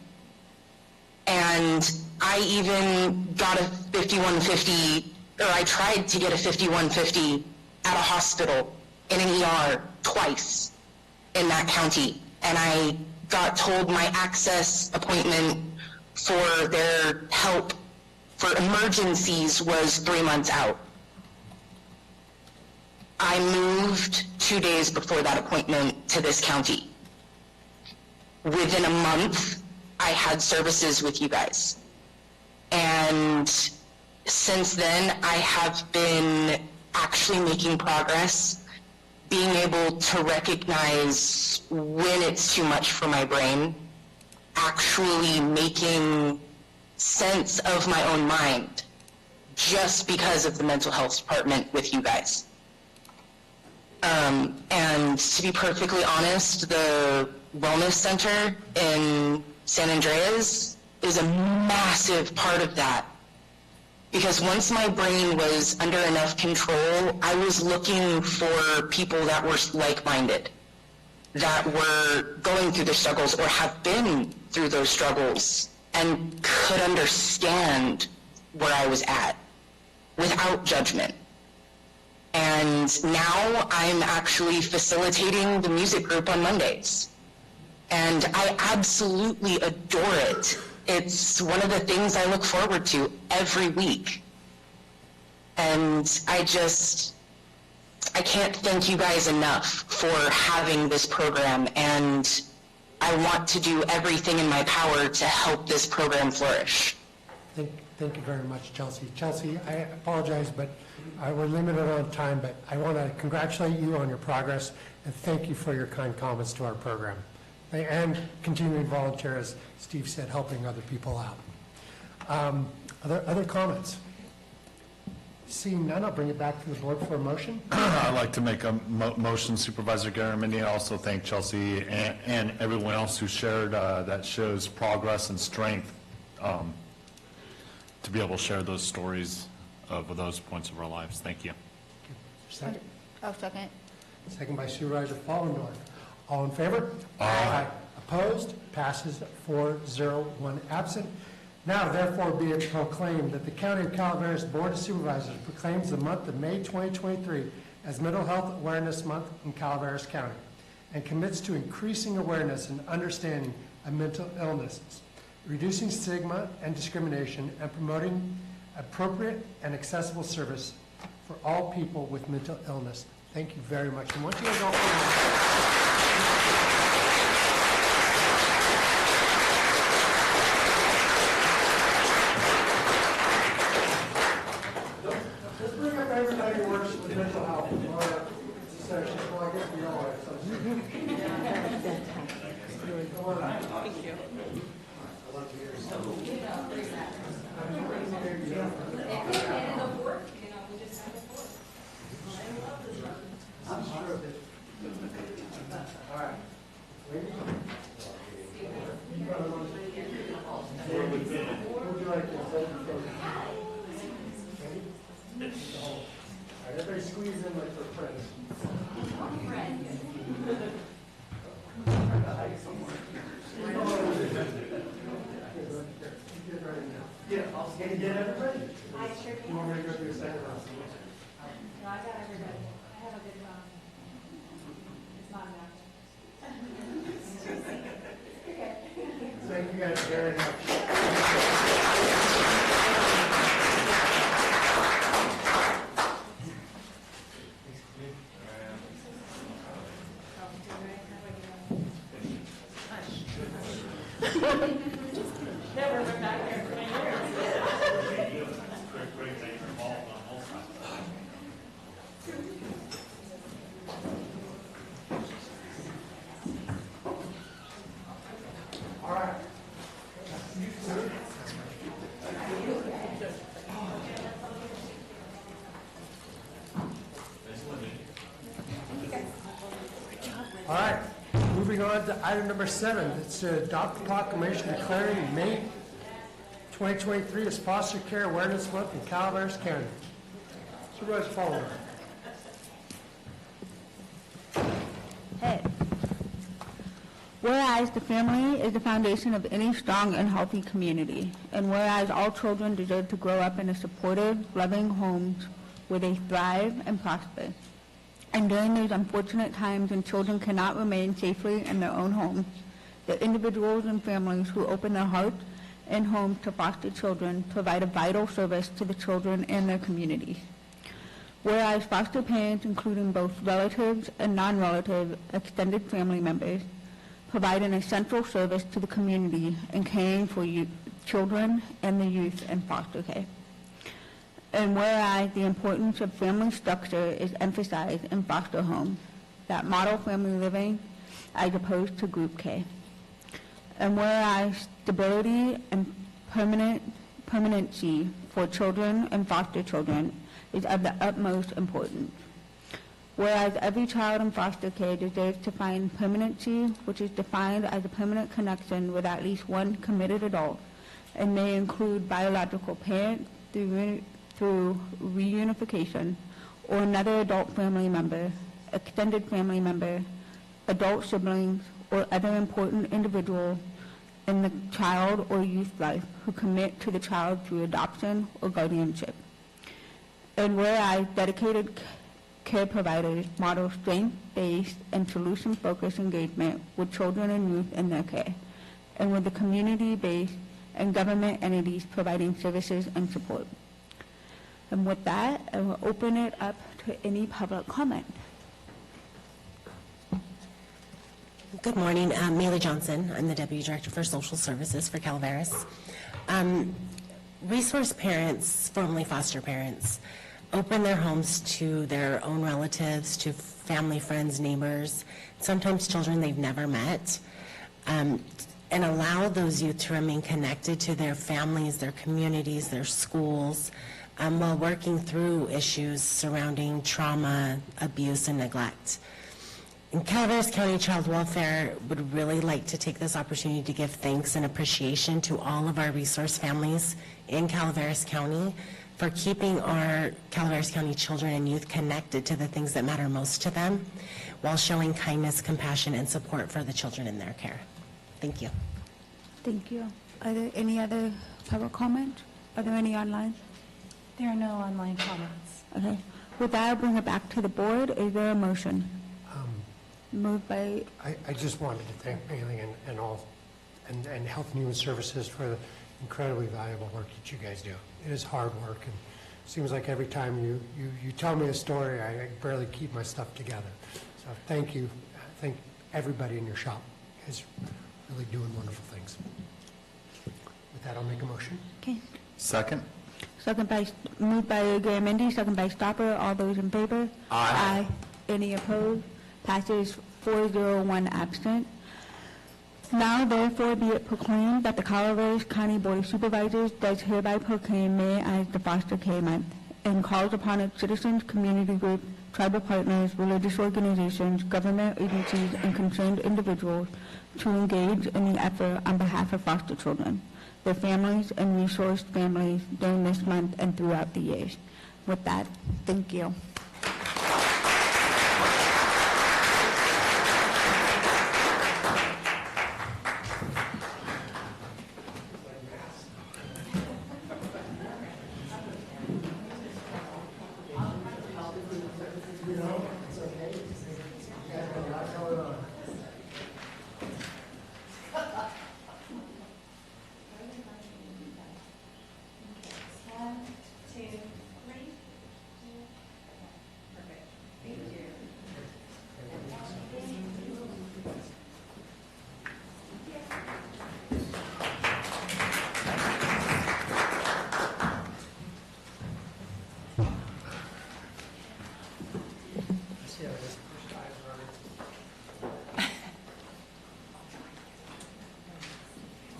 And I even got a 5150, or I tried to get a 5150 at a hospital in an ER twice in that county. And I got told my access appointment for their help for emergencies was 3 months out. I moved 2 days before that appointment to this county. within a month, I had services with you guys. And since then, I have been actually making progress, being able to recognize when it's too much for my brain, actually making sense of my own mind just because of the mental health department with you guys. And to be perfectly honest, the wellness center in San Andreas is a massive part of that. Because once my brain was under enough control, I was looking for people that were like-minded, that were going through the struggles or have been through those struggles and could understand where I was at without judgment. And now I'm actually facilitating the music group on Mondays. And I absolutely adore it. It's one of the things I look forward to every week. And I can't thank you guys enough for having this program, and I want to do everything in my power to help this program flourish. Thank you very much, Chelsea. Chelsea, I apologize, but we're limited on time, but I want to congratulate you on your progress and thank you for your kind comments to our program. And continuing to volunteer, as Steve said, helping other people out. Other comments? Seeing none, I'll bring it back to the board for a motion. I'd like to make a motion, Supervisor Garamendi, and also thank Chelsea and everyone else who shared. That shows progress and strength to be able to share those stories of those points of our lives. Thank you. Second. I'll second. Second by Supervisor Fallendorf. All in favor? Aye. Opposed? Passes 4-0, 1 absent. Now, therefore, be it proclaimed that the County of Calaveras Board of Supervisors proclaims the month of May 2023 as Mental Health Awareness Month in Calaveras County and commits to increasing awareness and understanding of mental illnesses, reducing stigma and discrimination, and promoting appropriate and accessible service for all people with mental illness. Thank you very much. And once you guys all let's bring up everybody who works with mental health. Session. Well, I guess we all have some. Thank you. All right. What would you like to say? All right, everybody squeeze in like for friends. Yeah, I'll get everybody. You want me to go through a second round? No, I got everybody. I have a good time. It's not enough. Thank you guys very much. Never been back here for 20 years. All right. All right, moving on to item number 7. It's to adopt the proclamation declaring May 2023 as Foster Care Awareness Month in Calaveras County. Supervisor Fallon. Hey. Whereas the family is the foundation of any strong and healthy community, and whereas all children deserve to grow up in a supportive, loving homes where they thrive and prosper. And during these unfortunate times when children cannot remain safely in their own homes, the individuals and families who open their hearts and homes to foster children provide a vital service to the children and their communities. Whereas foster parents, including both relatives and non-relative extended family members, providing a central service to the community and caring for children and the youth in foster care. And whereas the importance of family structure is emphasized in foster homes that model family living as opposed to group care. And whereas stability and permanency for children and foster children is of the utmost importance. Whereas every child in foster care deserves to find permanency, which is defined as a permanent connection with at least one committed adult, and may include biological parent through reunification, or another adult family member, extended family member, adult siblings, or other important individual in the child or youth life who commit to the child through adoption or guardianship. And whereas dedicated care providers model strength-based and solution-focused engagement with children and youth in their care, and with the community-based and government entities providing services and support. And with that, I will open it up to any public comment. Good morning, Maylee Johnson. I'm the Deputy Director for Social Services for Calaveras. Resource parents, formerly foster parents, open their homes to their own relatives, to family, friends, neighbors, sometimes children they've never met, and allow those youth to remain connected to their families, their communities, their schools, while working through issues surrounding trauma, abuse, and neglect. And Calaveras County Child Welfare would really like to take this opportunity to give thanks and appreciation to all of our resource families in Calaveras County for keeping our Calaveras County children and youth connected to the things that matter most to them, while showing kindness, compassion, and support for the children in their care. Thank you. Thank you. Are there any other public comments? Are there any online? There are no online comments. Okay. With that, I'll bring it back to the board. Is there a motion? Moved by... I just wanted to thank Bailey and all, and Health and Human Services for the incredibly valuable work that you guys do. It is hard work, and it seems like every time you tell me a story, I barely keep my stuff together. So thank you. Thank everybody in your shop. You guys are really doing wonderful things. With that, I'll make a motion. Okay. Second. Moved by Garamendi, second by Stopper. All those in favor? Aye. Any opposed? Passes 4-0, absent. Now therefore be it proclaimed that the Calaveras County Board of Supervisors does hereby proclaim May as the Foster Care Month, and calls upon its citizens, community groups, tribal partners, religious organizations, government agencies, and concerned individuals to engage in the effort on behalf of foster children, their families, and resourced families during this month and throughout the years. With that, thank you.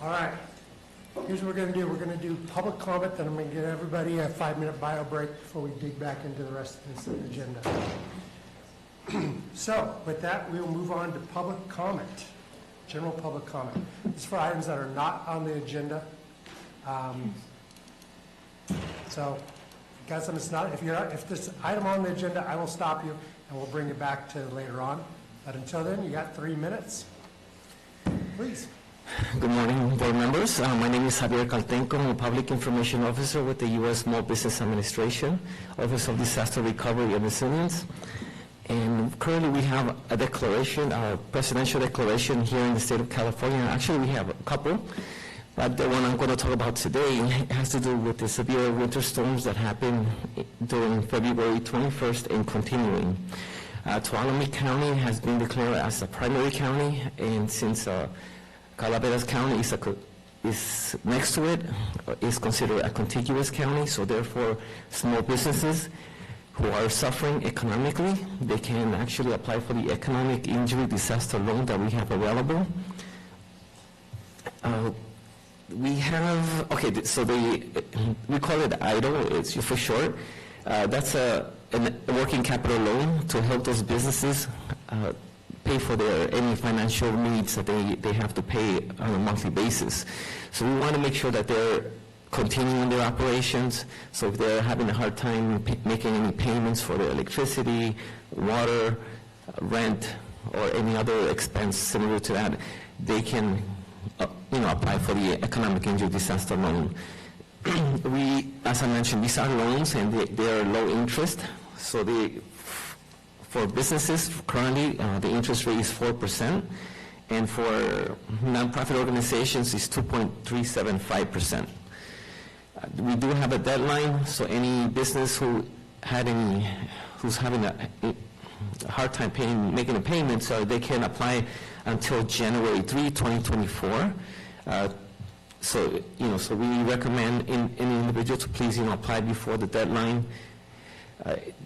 All right. Here's what we're going to do. We're going to do public comment, then I'm going to give everybody a 5-minute bio break before we dig back into the rest of this agenda. So, with that, we'll move on to public comment, general public comment. This is for items that are not on the agenda. So, got something that's not, if this item on the agenda, I will stop you and we'll bring it back to later on. But until then, you got 3 minutes. Please. Good morning, board members. My name is Javier Caltenco. I'm a Public Information Officer with the U.S. Small Business Administration, Office of Disaster Recovery and Resilience. And currently we have a declaration, our presidential declaration here in the state of California. Actually, we have a couple, but the one I'm going to talk about today has to do with the severe winter storms that happened during February 21st and continuing. Tuolumne County has been declared as a primary county, and since Calaveras County is next to it, is considered a contiguous county, so therefore small businesses who are suffering economically, they can actually apply for the economic injury disaster loan that we have available. We have, okay, so we call it EIDL, it's for short. That's a working capital loan to help those businesses pay for any financial needs that they have to pay on a monthly basis. So we want to make sure that they're continuing their operations. So if they're having a hard time making any payments for their electricity, water, rent, or any other expense similar to that, they can apply for the economic injury disaster loan. As I mentioned, these are loans and they are low interest. So for businesses, currently the interest rate is 4%, and for nonprofit organizations is 2.375%. We do have a deadline, so any business who's having a hard time making a payment, so they can apply until January 3, 2024. So we recommend any individual to please, apply before the deadline.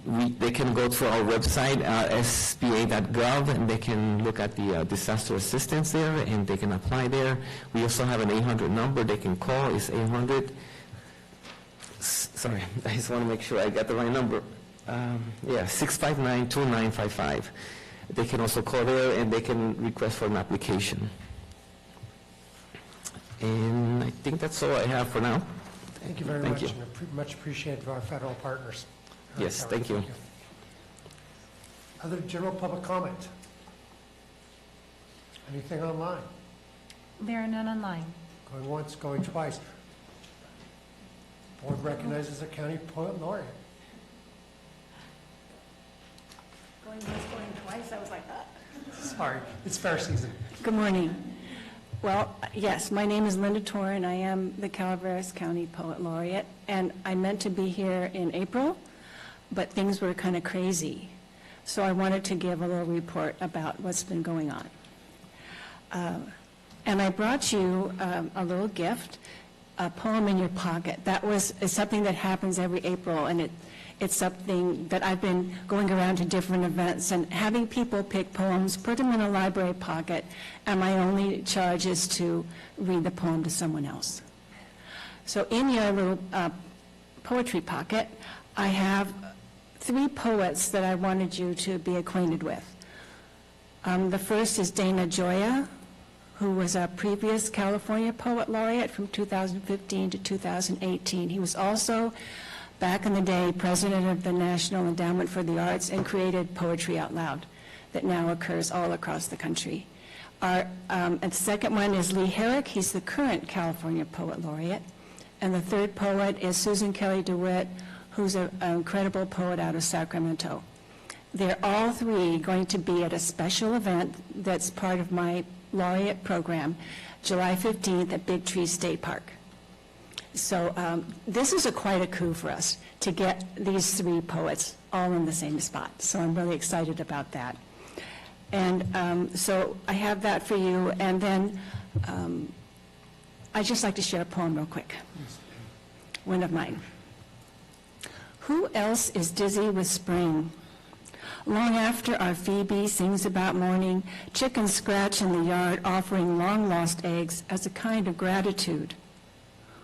They can go to our website, sba.gov, and they can look at the disaster assistance there, and they can apply there. We also have an 800 number they can call. It's 800. Sorry, I just want to make sure I got the right number. 659-2955. They can also call there, and they can request for an application. And I think that's all I have for now. Thank you very much. And much appreciated to our federal partners. Yes, thank you. Other general public comment? Anything online? There are none online. Going once, going twice. Board recognizes a county poet laureate. Going once, going twice, I was like, Sorry, it's fair season. Good morning. Well, yes, my name is Linda Torr, and I am the Calaveras County Poet Laureate, and I meant to be here in April, but things were kind of crazy. So I wanted to give a little report about what's been going on. And I brought you a little gift, a poem in your pocket. It's something that happens every April, and it's something that I've been going around to different events and having people pick poems, put them in a library pocket, and my only charge is to read the poem to someone else. So in your little poetry pocket, I have 3 poets that I wanted you to be acquainted with. The first is Dana Gioia, who was a previous California Poet Laureate from 2015 to 2018. He was also, back in the day, president of the National Endowment for the Arts and created Poetry Out Loud that now occurs all across the country. And the second one is Lee Herrick. He's the current California Poet Laureate. And the third poet is Susan Kelly DeWitt, who's an incredible poet out of Sacramento. They're all 3 going to be at a special event that's part of my laureate program, July 15th at Big Tree State Park. So this is quite a coup for us to get these 3 poets all in the same spot. So I'm really excited about that. And so I have that for you. And then I'd just like to share a poem real quick. One of mine. Who else is dizzy with spring? Long after our Phoebe sings about morning, chickens scratch in the yard offering long-lost eggs as a kind of gratitude.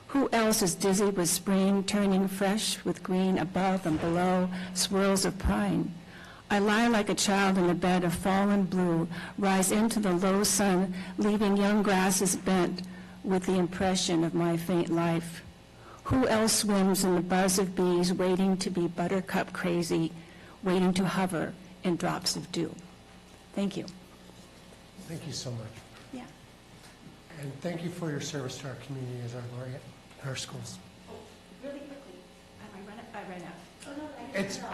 Who else is dizzy with spring, turning fresh with green above and below, swirls of pine? I lie like a child in a bed of fallen blue, rise into the low sun, leaving young grasses bent with the impression of my faint life. Who else swims in the buzz of bees, waiting to be buttercup crazy, waiting to hover in drops of dew? Thank you. Thank you so much. Yeah. And thank you for your service to our community as our laureate in our schools. Really quickly, I ran out. Oh, no, It's, okay.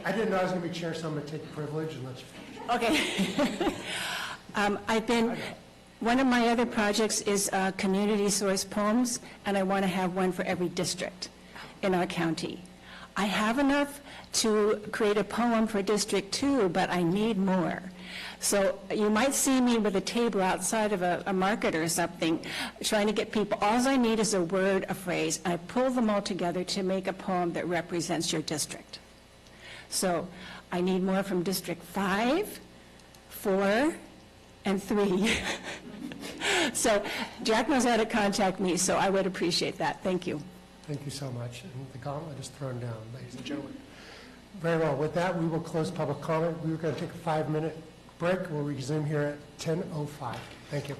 I didn't know I was going to be chair, so I'm going to take privilege and let you finish. Okay. One of my other projects is community source poems, and I want to have one for every district in our county. I have enough to create a poem for District 2, but I need more. So you might see me with a table outside of a market or something, trying to get people, all I need is a word, a phrase, and I pull them all together to make a poem that represents your district. So I need more from District 5, 4, and 3. So Jack knows how to contact me, so I would appreciate that. Thank you. Thank you so much. And the gauntlet is thrown down, ladies and gentlemen. Very well. With that, we will close public comment. We were going to take a 5-minute break. We'll resume here at 10:05. Thank you.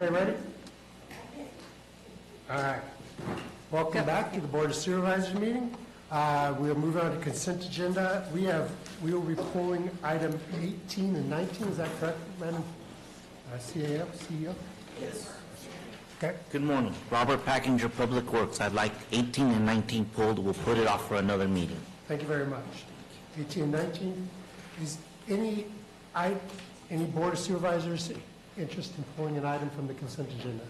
Ready? All right. Welcome back to the Board of Supervisors meeting. We'll move on to consent agenda. We will be pulling item 18 and 19. Is that correct, Madam CEO? Yes. Okay. Good morning. Robert Packinger, Public Works. I'd like 18 and 19 pulled. We'll put it off for another meeting. Thank you very much. 18 and 19. Is any Board of Supervisors interested in pulling an item from the consent agenda?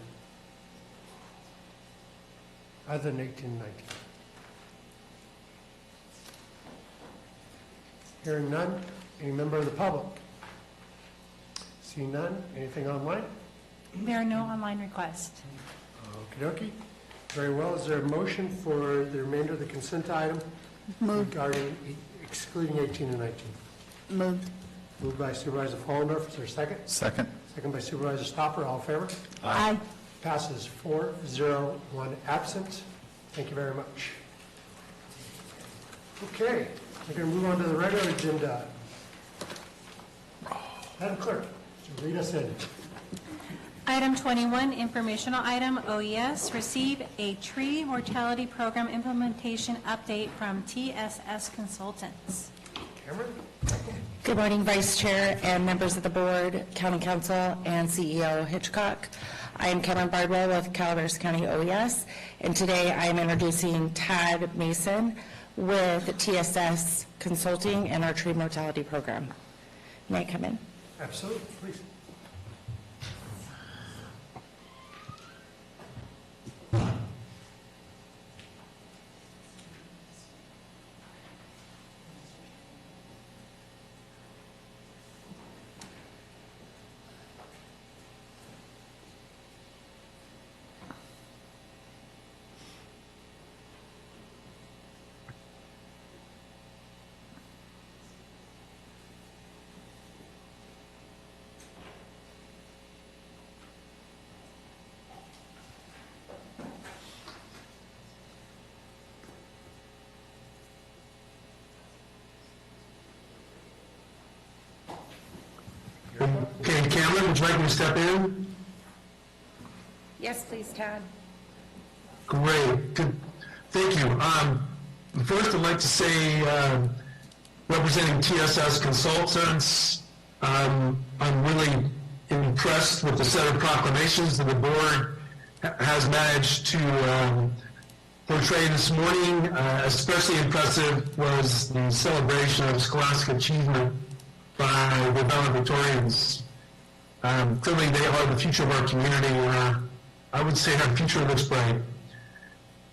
Other than 18 and 19. Hearing none. Any member of the public? Seeing none. Anything online? There are no online requests. Okey dokey. Very well. Is there a motion for the remainder of the consent item regarding excluding 18 and 19? Moved. Moved by Supervisor Follendorf. Is there a second? Second. Second by Supervisor Stopper. All in favor? Aye. Passes 4-0, 1 absent. Thank you very much. Okay, we're going to move on to the regular agenda. Madam Clerk, lead us in. Item 21, informational item, OES, receive a tree mortality program implementation update from TSS Consultants. Cameron? Good morning, Vice Chair and members of the Board, County Council, and CEO Hitchcock. I am Cameron Bardwell with Calaveras County OES, and today I am introducing Tad Mason with TSS Consulting and our tree mortality program. May I come in? Absolutely, please. Okay, Cameron, would you like me to step in? Yes, please, Tad. Great. Good. Thank you. First, I'd like to say, representing TSS Consultants, I'm really impressed with the set of proclamations that the board has managed to portray this morning. Especially impressive was the celebration of scholastic achievement by the valedictorians. Clearly, they are the future of our community. I would say our future looks bright.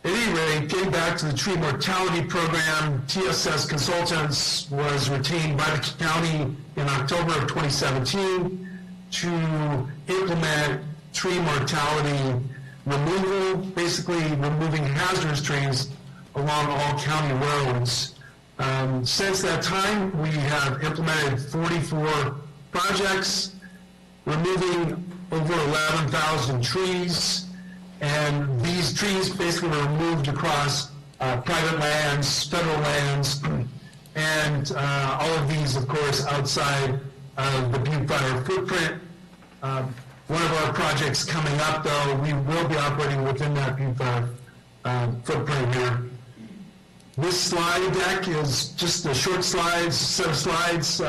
At any rate, getting back to the tree mortality program, TSS Consultants was retained by the county in October of 2017 to implement tree mortality removal, basically removing hazardous trees along all county roads. Since that time, we have implemented 44 projects, removing over 11,000 trees, and these trees basically were removed across private lands, federal lands, and all of these, of course, outside of the Butte Fire footprint. One of our projects coming up, though, we will be operating within that Butte Fire footprint here. This slide deck is just a short set of slides,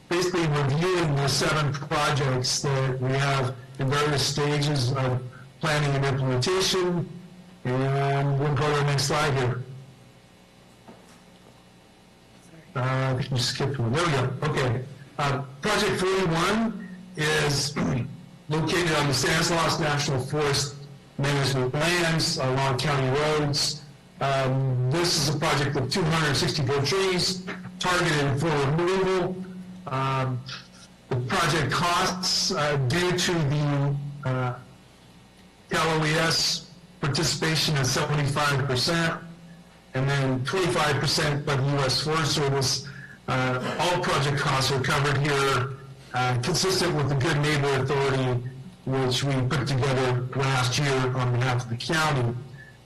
basically reviewing the 7 projects that we have in various stages of planning and implementation. And we'll go to the next slide here. We can skip one. There we go. Okay. Project 41 is located on the Stanislaus National Forest management lands along county roads. This is a project of 264 trees targeted for removal. The project costs due to the CalOES participation is 75%, and then 25% by the U.S. Forest Service. All project costs are covered here, consistent with the Good Neighbor Authority, which we put together last year on behalf of the county.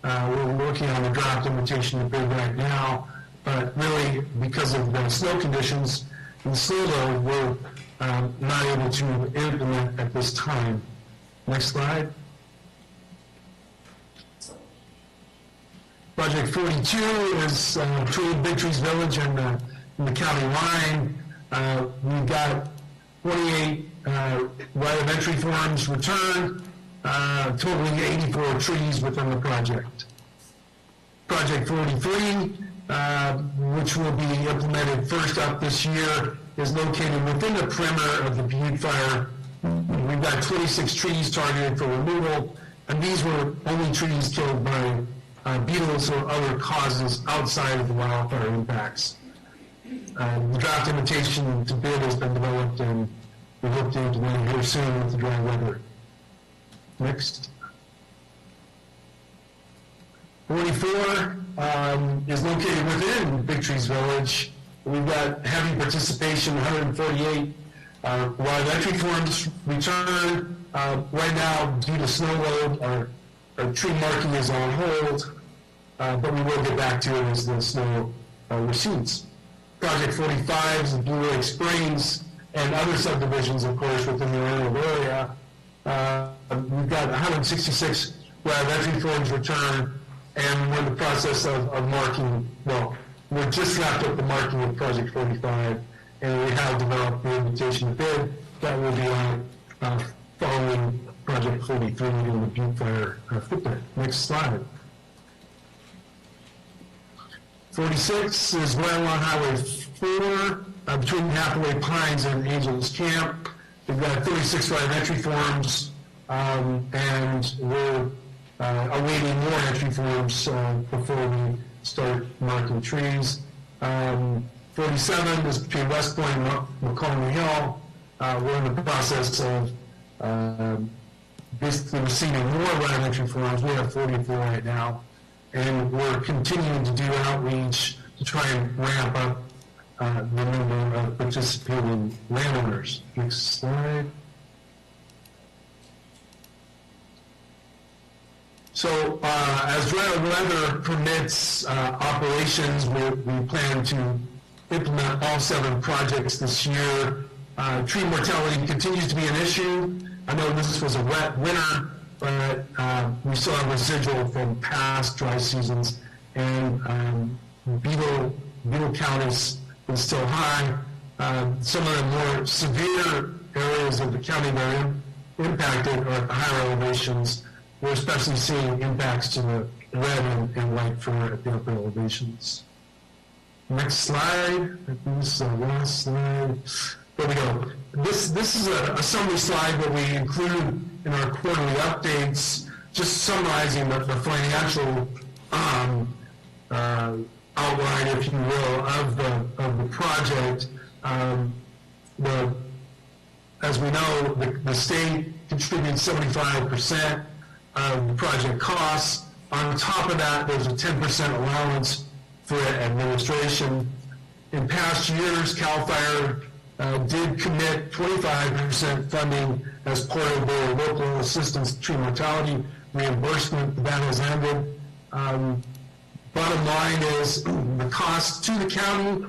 We're working on the draft invitation to bid right now, but really, because of the snow conditions and the snow load, we're not able to implement at this time. Next slide. Project 42 is between Big Trees Village and the county line. We've got 28 right of entry forms returned, totaling 84 trees within the project. Project 43, which will be implemented first up this year, is located within the perimeter of the Butte Fire. We've got 26 trees targeted for removal, and these were only trees killed by beetles or other causes outside of the wildfire impacts. The draft invitation to bid has been developed, and we hope to implement it here soon with the dry weather. Next. 44 is located within Big Trees Village. We've got heavy participation, 148 right of entry forms returned. Right now, due to snow load, our tree marking is on hold, but we will get back to it as the snow recedes. Project 45 is in Blue Lake Springs and other subdivisions, of course, within the Orlando area. We've got 166 right of entry forms returned, and we're in the process of marking, well, we're just wrapped up the marking of Project 45, and we have developed the invitation to bid that will be on following Project 43 in the Butte Fire footprint. Next slide. 46 is right along Highway 4, between Hathaway Pines and Angels Camp. We've got 36 right of entry forms, and we're awaiting more entry forms before we start marking trees. 47 is between West Point and McCollum Hill. We're in the process of basically receiving more right of entry forms. We have 44 right now, and we're continuing to do outreach to try and ramp up the number of participating landowners. Next slide. So as dry weather permits operations, we plan to implement all 7 projects this year. Tree mortality continues to be an issue. I know this was a wet winter, but we still have residual from past dry seasons, and beetle count is still high. Some of the more severe areas of the county that are impacted are at the higher elevations. We're especially seeing impacts to the red and white fir at the upper elevations. Next slide. I think this is the last slide. There we go. This is a summary slide that we include in our quarterly updates, just summarizing the financial outline, if you will, of the project. As we know, the state contributes 75% of the project costs. On top of that, there's a 10% allowance for administration. In past years, CAL FIRE did commit 25% funding as part of their local assistance tree mortality reimbursement. That has ended. Bottom line is the cost to the county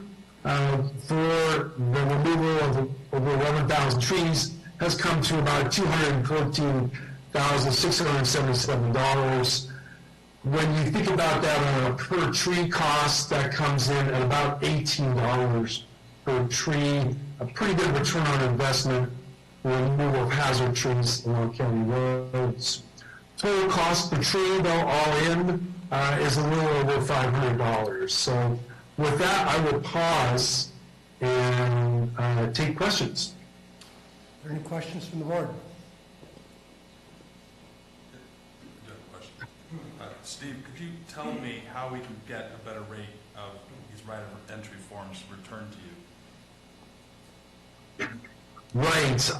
for the removal of over 11,000 trees has come to about $214,677. When you think about that on a per tree cost, that comes in at about $18 per tree, a pretty good return on investment for removal of hazard trees along county roads. Total cost per tree, though, all in, is a little over $500. So with that, I will pause and take questions. Are there any questions from the board? Steve, could you tell me how we can get a better rate of these right of entry forms returned to you? Right.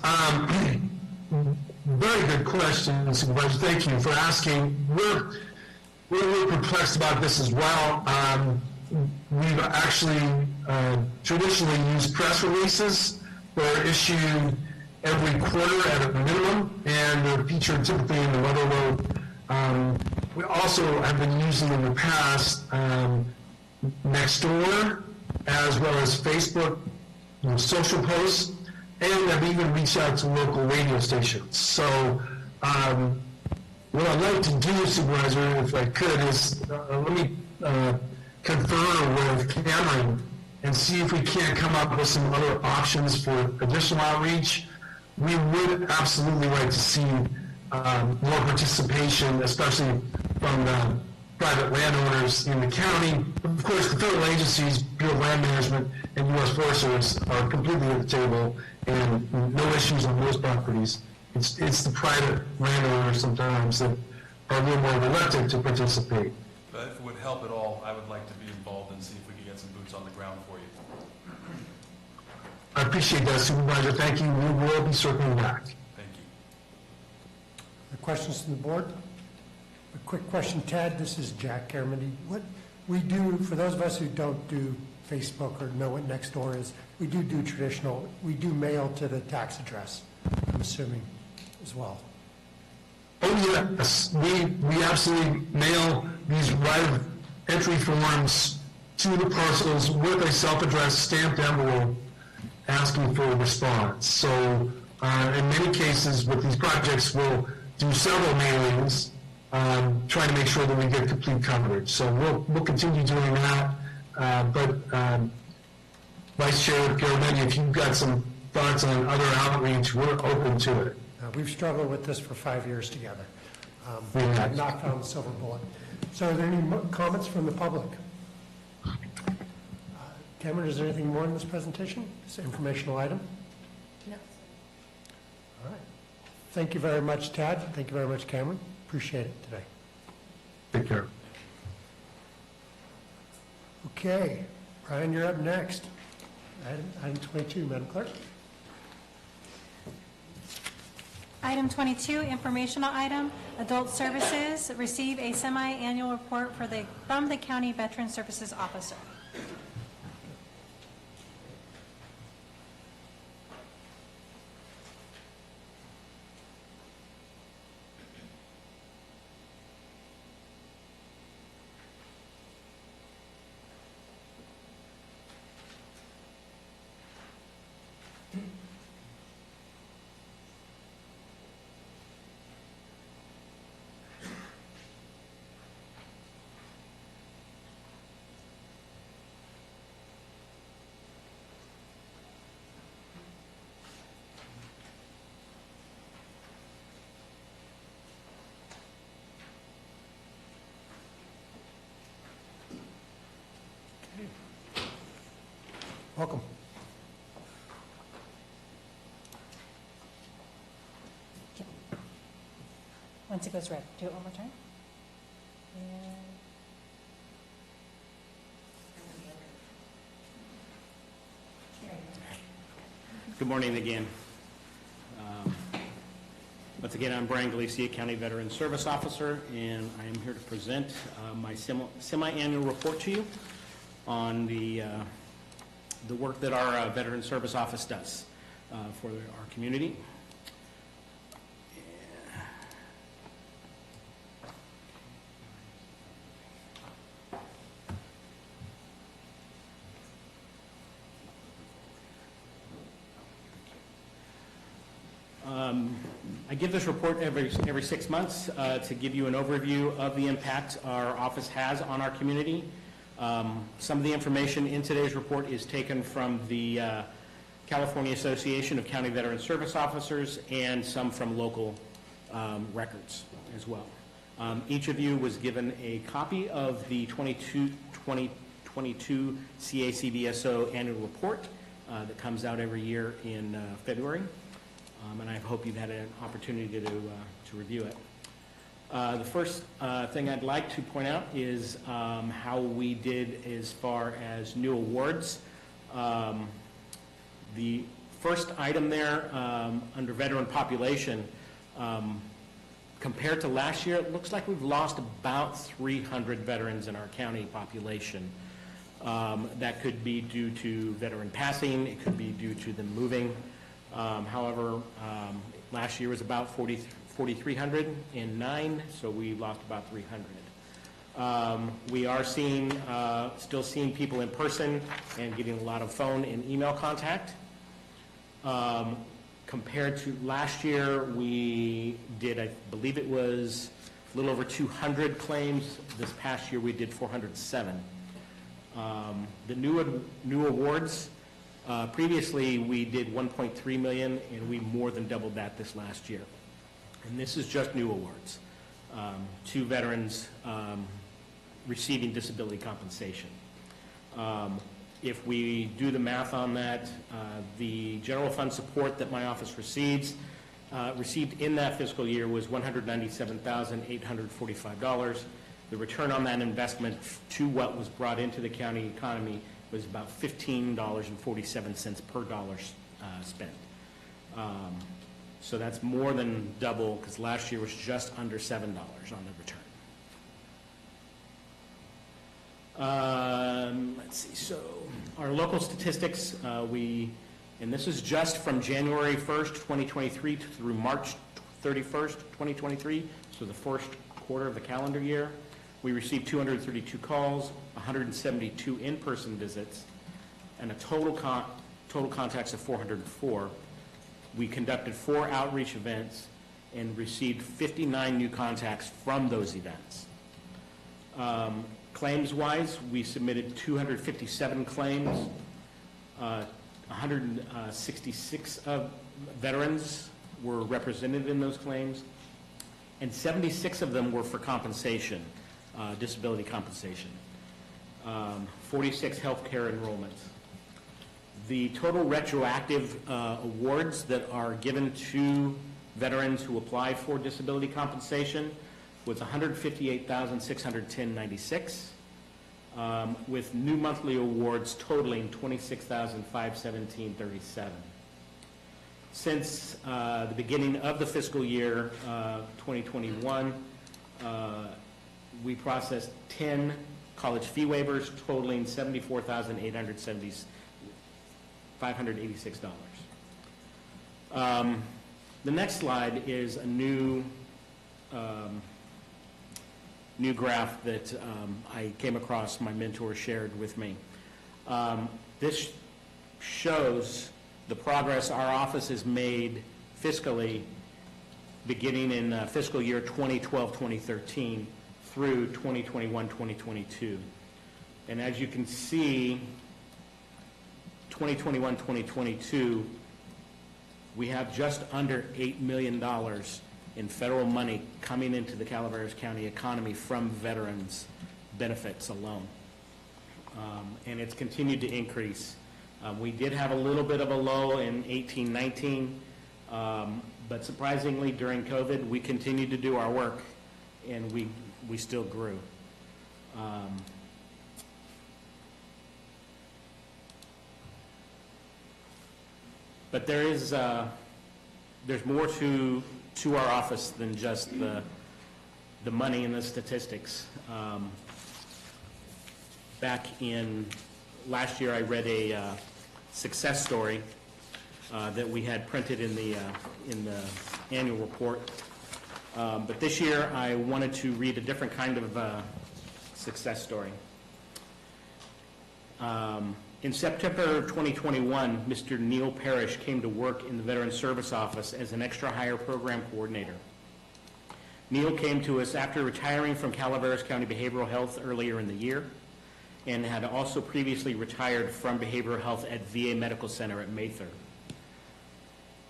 Very good question, Supervisor. Thank you for asking. We're perplexed about this as well. We've actually traditionally used press releases that are issued every quarter at a minimum, and they're featured typically in the weather load. We also have been using in the past Nextdoor, as well as Facebook, social posts, and have even reached out to local radio stations. So What I'd like to do, Supervisor, if I could, is let me confer with Cameron and see if we can't come up with some other options for additional outreach. We would absolutely like to see more participation, especially from the private landowners in the county. Of course, the federal agencies, Bureau of Land Management and U.S. Forest Service are completely at the table and no issues on those properties. It's the private landowners sometimes that are a little more reluctant to participate. But if it would help at all, I would like to be involved and see if we can get some boots on the ground for you. I appreciate that, Supervisor. Thank you. We will be circling back. Thank you. The questions from the board? A quick question, Ted. This is Jack Carmody. What we do, for those of us who don't do Facebook or know what Nextdoor is, we do traditional, we do mail to the tax address, I'm assuming, as well. Oh, yes. We absolutely mail these right of entry forms to the parcels with a self-addressed stamped envelope asking for a response. So in many cases with these projects, we'll do several mailings trying to make sure that we get complete coverage. So we'll continue doing that. But Vice Chair Garamendi, if you've got some thoughts on other outreach, we're open to it. We've struggled with this for 5 years together. I've not found the silver bullet. So are there any comments from the public? Cameron, is there anything more in this presentation? This informational item? No. All right. Thank you very much, Tad. Thank you very much, Cameron. Appreciate it today. Take care. Okay. Brian, you're up next. Item 22, Madam Clerk. Item 22, informational item, Adult Services, receive a semi-annual report from the County Veteran Services Officer. Welcome. Once it goes red, do it one more time. And Good morning again. Once again, I'm Brian Galicia, County Veteran Service Officer, and I am here to present my semi-annual report to you on the work that our Veteran Service Office does for our community. I give this report every 6 months to give you an overview of the impact our office has on our community. Some of the information in today's report is taken from the California Association of County Veteran Service Officers and some from local records as well. Each of you was given a copy of the 2022 CACVSO annual report that comes out every year in February. And I hope you've had an opportunity to review it. The first thing I'd like to point out is how we did as far as new awards. The first item there under veteran population, compared to last year, it looks like we've lost about 300 veterans in our county population. That could be due to veteran passing, it could be due to them moving. However, last year was about 4,309, so we lost about 300. We are still seeing people in person and getting a lot of phone and email contact. Compared to last year, we did, I believe it was a little over 200 claims. This past year, we did 407. The new awards, previously we did 1.3 million, and we more than doubled that this last year. And this is just new awards to veterans receiving disability compensation. If we do the math on that, the general fund support that my office received in that fiscal year was $197,845. The return on that investment to what was brought into the county economy was about $15.47 per dollar spent. So that's more than double, because last year was just under $7 on the return. Let's see, so our local statistics, and this is just from January 1st, 2023 through March 31st, 2023, so the first quarter of the calendar year. We received 232 calls, 172 in-person visits, and a total contacts of 404. We conducted 4 outreach events and received 59 new contacts from those events. Claims-wise, we submitted 257 claims. 166 veterans were represented in those claims, and 76 of them were for compensation, disability compensation. 46 healthcare enrollments. The total retroactive awards that are given to veterans who apply for disability compensation was $158,610.96, with new monthly awards totaling $26,517.37. Since the beginning of the fiscal year 2021, we processed 10 college fee waivers totaling $74,586. The next slide is a new graph that I came across, my mentor shared with me. This shows the progress our office has made fiscally beginning in fiscal year 2012-2013 through 2021-2022. And as you can see, 2021-2022, we have just under $8 million in federal money coming into the Calaveras County economy from veterans benefits alone. And it's continued to increase. We did have a little bit of a lull in 18-19, but surprisingly during COVID, we continued to do our work, and we still grew. But there's more to our office than just the money and the statistics. Back in last year, I read a success story that we had printed in the annual report. But this year, I wanted to read a different kind of success story. In September 2021, Mr. Neil Parrish came to work in the Veteran Service Office as an extra hire program coordinator. Neil came to us after retiring from Calaveras County Behavioral Health earlier in the year, and had also previously retired from behavioral health at VA Medical Center at Mather.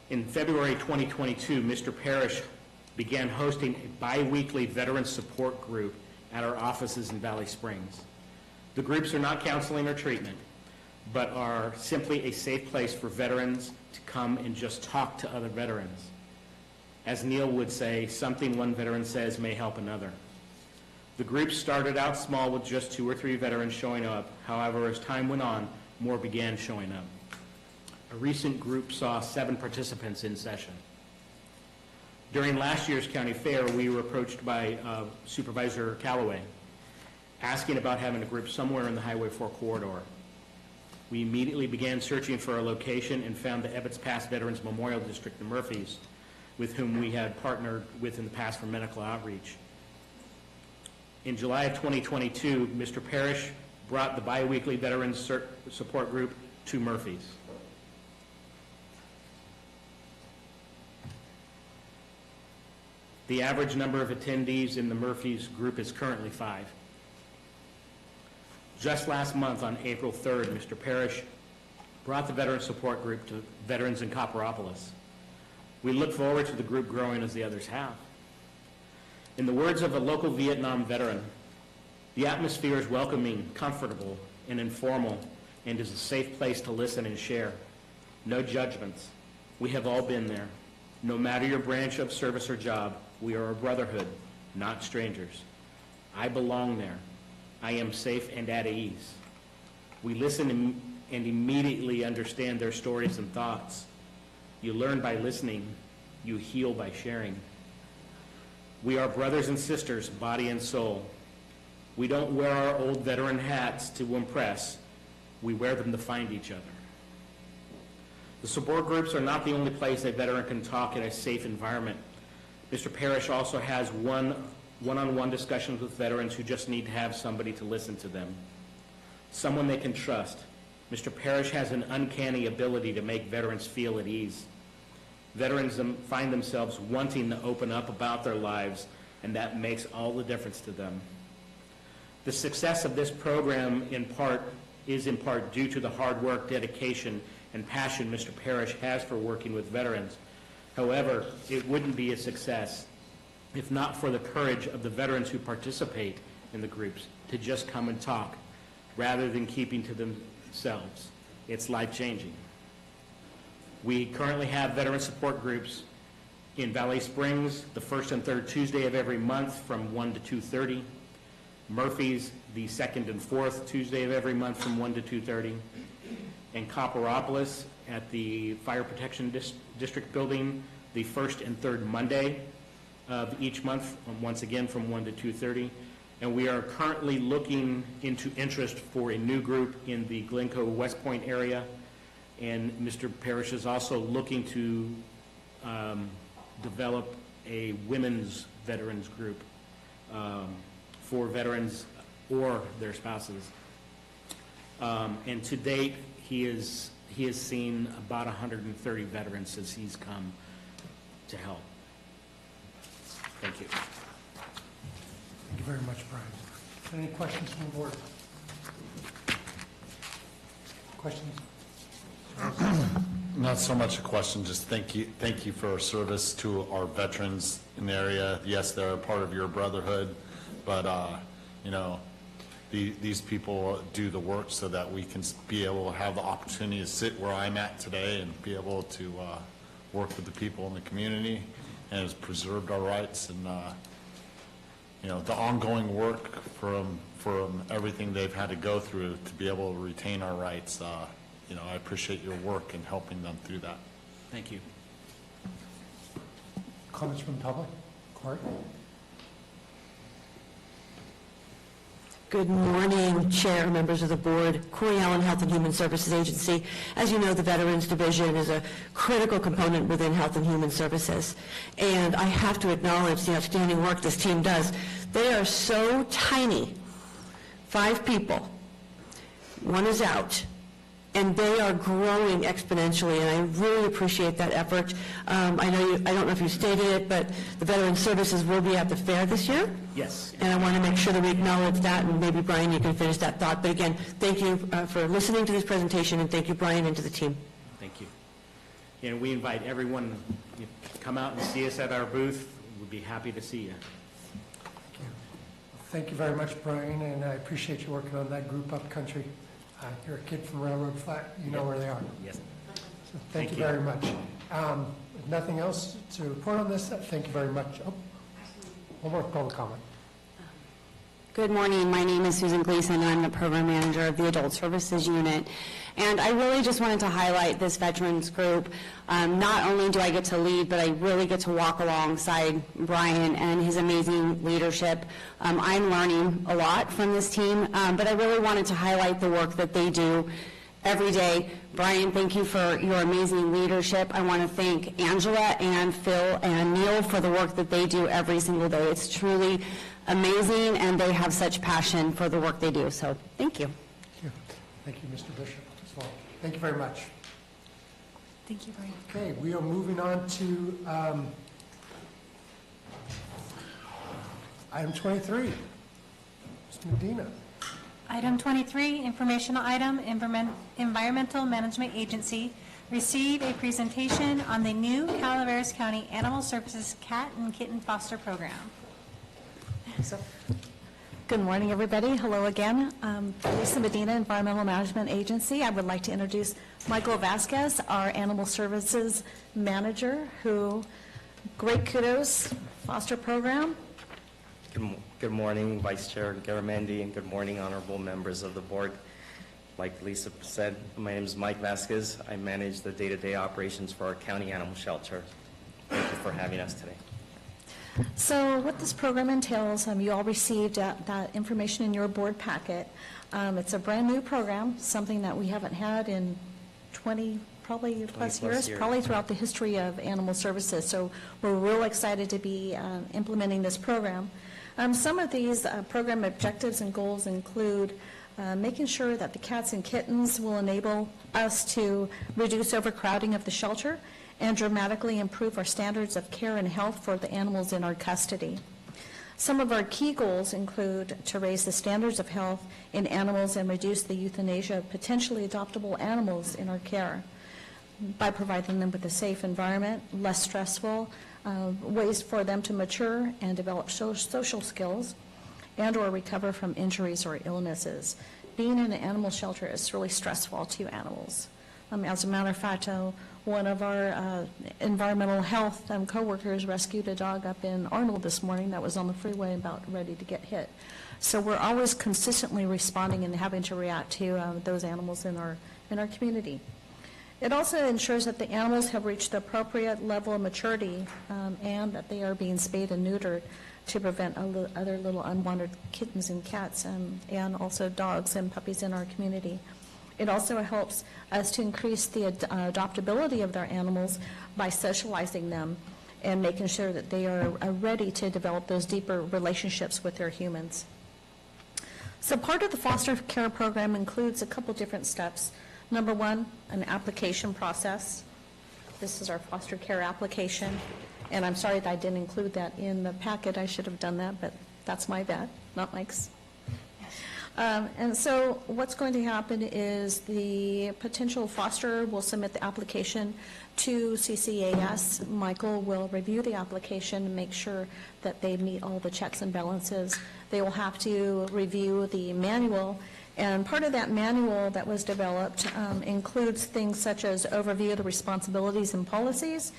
In February 2022, Mr. Parrish began hosting a bi-weekly veteran support group at our offices in Valley Springs. The groups are not counseling or treatment, but are simply a safe place for veterans to come and just talk to other veterans. As Neil would say, something one veteran says may help another. The group started out small with just 2 or 3 veterans showing up. However, as time went on, more began showing up. A recent group saw 7 participants in session. During last year's county fair, we were approached by Supervisor Callaway, asking about having a group somewhere in the Highway 4 corridor. We immediately began searching for a location and found the Ebbets Pass Veterans Memorial District in Murphys, with whom we had partnered with in the past for medical outreach. In July of 2022, Mr. Parrish brought the bi-weekly Veterans Support Group to Murphys. The average number of attendees in the Murphy's group is currently 5. Just last month, on April 3rd, Mr. Parrish brought the Veteran Support Group to veterans in Copperopolis. We look forward to the group growing as the others have. In the words of a local Vietnam veteran, the atmosphere is welcoming, comfortable, and informal, and is a safe place to listen and share. No judgments. We have all been there. No matter your branch of service or job, we are a brotherhood, not strangers. I belong there. I am safe and at ease. We listen and immediately understand their stories and thoughts. You learn by listening. You heal by sharing. We are brothers and sisters, body and soul. We don't wear our old veteran hats to impress. We wear them to find each other. The support groups are not the only place a veteran can talk in a safe environment. Mr. Parrish also has one-on-one discussions with veterans who just need to have somebody to listen to them, someone they can trust. Mr. Parrish has an uncanny ability to make veterans feel at ease. Veterans find themselves wanting to open up about their lives, and that makes all the difference to them. The success of this program is in part due to the hard work, dedication, and passion Mr. Parrish has for working with veterans. However, it wouldn't be a success if not for the courage of the veterans who participate in the groups to just come and talk rather than keeping to themselves. It's life-changing. We currently have veteran support groups in Valley Springs the first and third Tuesday of every month from 1 to 2:30. Murphy's the second and fourth Tuesday of every month from 1 to 2:30. And Copperopolis at the Fire Protection District Building the first and third Monday of each month, once again from 1 to 2:30. And we are currently looking into interest for a new group in the Glencoe West Point area. And Mr. Parrish is also looking to develop a women's veterans group for veterans or their spouses. And to date, he has seen about 130 veterans since he's come to help. Thank you. Thank you very much, Brian. Any questions from the board? Questions? Not so much a question, just thank you for our service to our veterans in the area. Yes, they're a part of your brotherhood, but you know, these people do the work so that we can be able to have the opportunity to sit where I'm at today and be able to work with the people in the community, and has preserved our rights. And you know, the ongoing work from everything they've had to go through to be able to retain our rights. You know, I appreciate your work in helping them through that. Thank you. Comments from the public? Court? Good morning, Chair, members of the board. Corey Allen, Health and Human Services Agency. As you know, the Veterans Division is a critical component within Health and Human Services. And I have to acknowledge the outstanding work this team does. They are so tiny. 5 people. One is out. And they are growing exponentially, and I really appreciate that effort. I don't know if you stated it, but the Veterans Services will be at the fair this year. Yes. And I want to make sure that we acknowledge that, and maybe, Brian, you can finish that thought. But again, thank you for listening to this presentation, and thank you, Brian, and to the team. Thank you. And we invite everyone to come out and see us at our booth. We'd be happy to see you. Thank you. Thank you very much, Brian, and I appreciate you working on that group up country. You're a kid from Railroad Flat. You know where they are. Yes. So thank you very much. If nothing else to report on this, thank you very much. Oh, one more public comment. Good morning. My name is Susan Gleason, and I'm the program manager of the Adult Services Unit. And I really just wanted to highlight this veterans group. Not only do I get to lead, but I really get to walk alongside Brian and his amazing leadership. I'm learning a lot from this team, but I really wanted to highlight the work that they do every day. Brian, thank you for your amazing leadership. I want to thank Angela and Phil and Neil for the work that they do every single day. It's truly amazing, and they have such passion for the work they do. So thank you. Thank you. Thank you, Mr. Bishop, as well. Thank you very much. Thank you, Brian. Okay, we are moving on to Item 23, Ms. Medina. Item 23, informational item, Environmental Management Agency, receive a presentation on the new Calaveras County Animal Services Cat and Kitten Foster Program. Good morning, everybody. Hello again. Lisa Medina, Environmental Management Agency. I would like to introduce Michael Vasquez, our Animal Services Manager, who, great kudos, foster program. Good morning, Vice Chair Garamendi, and good morning, honorable members of the board. Like Lisa said, my name is Mike Vasquez. I manage the day-to-day operations for our county animal shelter. Thank you for having us today. So what this program entails, you all received that information in your board packet. It's a brand-new program, something that we haven't had in 20 plus years, probably throughout the history of animal services. So we're real excited to be implementing this program. Some of these program objectives and goals include making sure that the cats and kittens will enable us to reduce overcrowding of the shelter and dramatically improve our standards of care and health for the animals in our custody. Some of our key goals include to raise the standards of health in animals and reduce the euthanasia of potentially adoptable animals in our care by providing them with a safe environment, less stressful, ways for them to mature and develop social skills and or recover from injuries or illnesses. Being in an animal shelter is really stressful to animals. As a matter of fact, one of our environmental health coworkers rescued a dog up in Arnold this morning that was on the freeway about ready to get hit. So we're always consistently responding and having to react to those animals in our community. It also ensures that the animals have reached the appropriate level of maturity and that they are being spayed and neutered to prevent other little unwanted kittens and cats and also dogs and puppies in our community. It also helps us to increase the adoptability of their animals by socializing them and making sure that they are ready to develop those deeper relationships with their humans. So part of the foster care program includes a couple different steps. Number one, an application process. This is our foster care application. And I'm sorry that I didn't include that in the packet. I should have done that, but that's my bad, not Mike's. And so what's going to happen is the potential foster will submit the application to CCAS. Michael will review the application and make sure that they meet all the checks and balances. They will have to review the manual, and part of that manual that was developed includes things such as overview of the responsibilities and policies,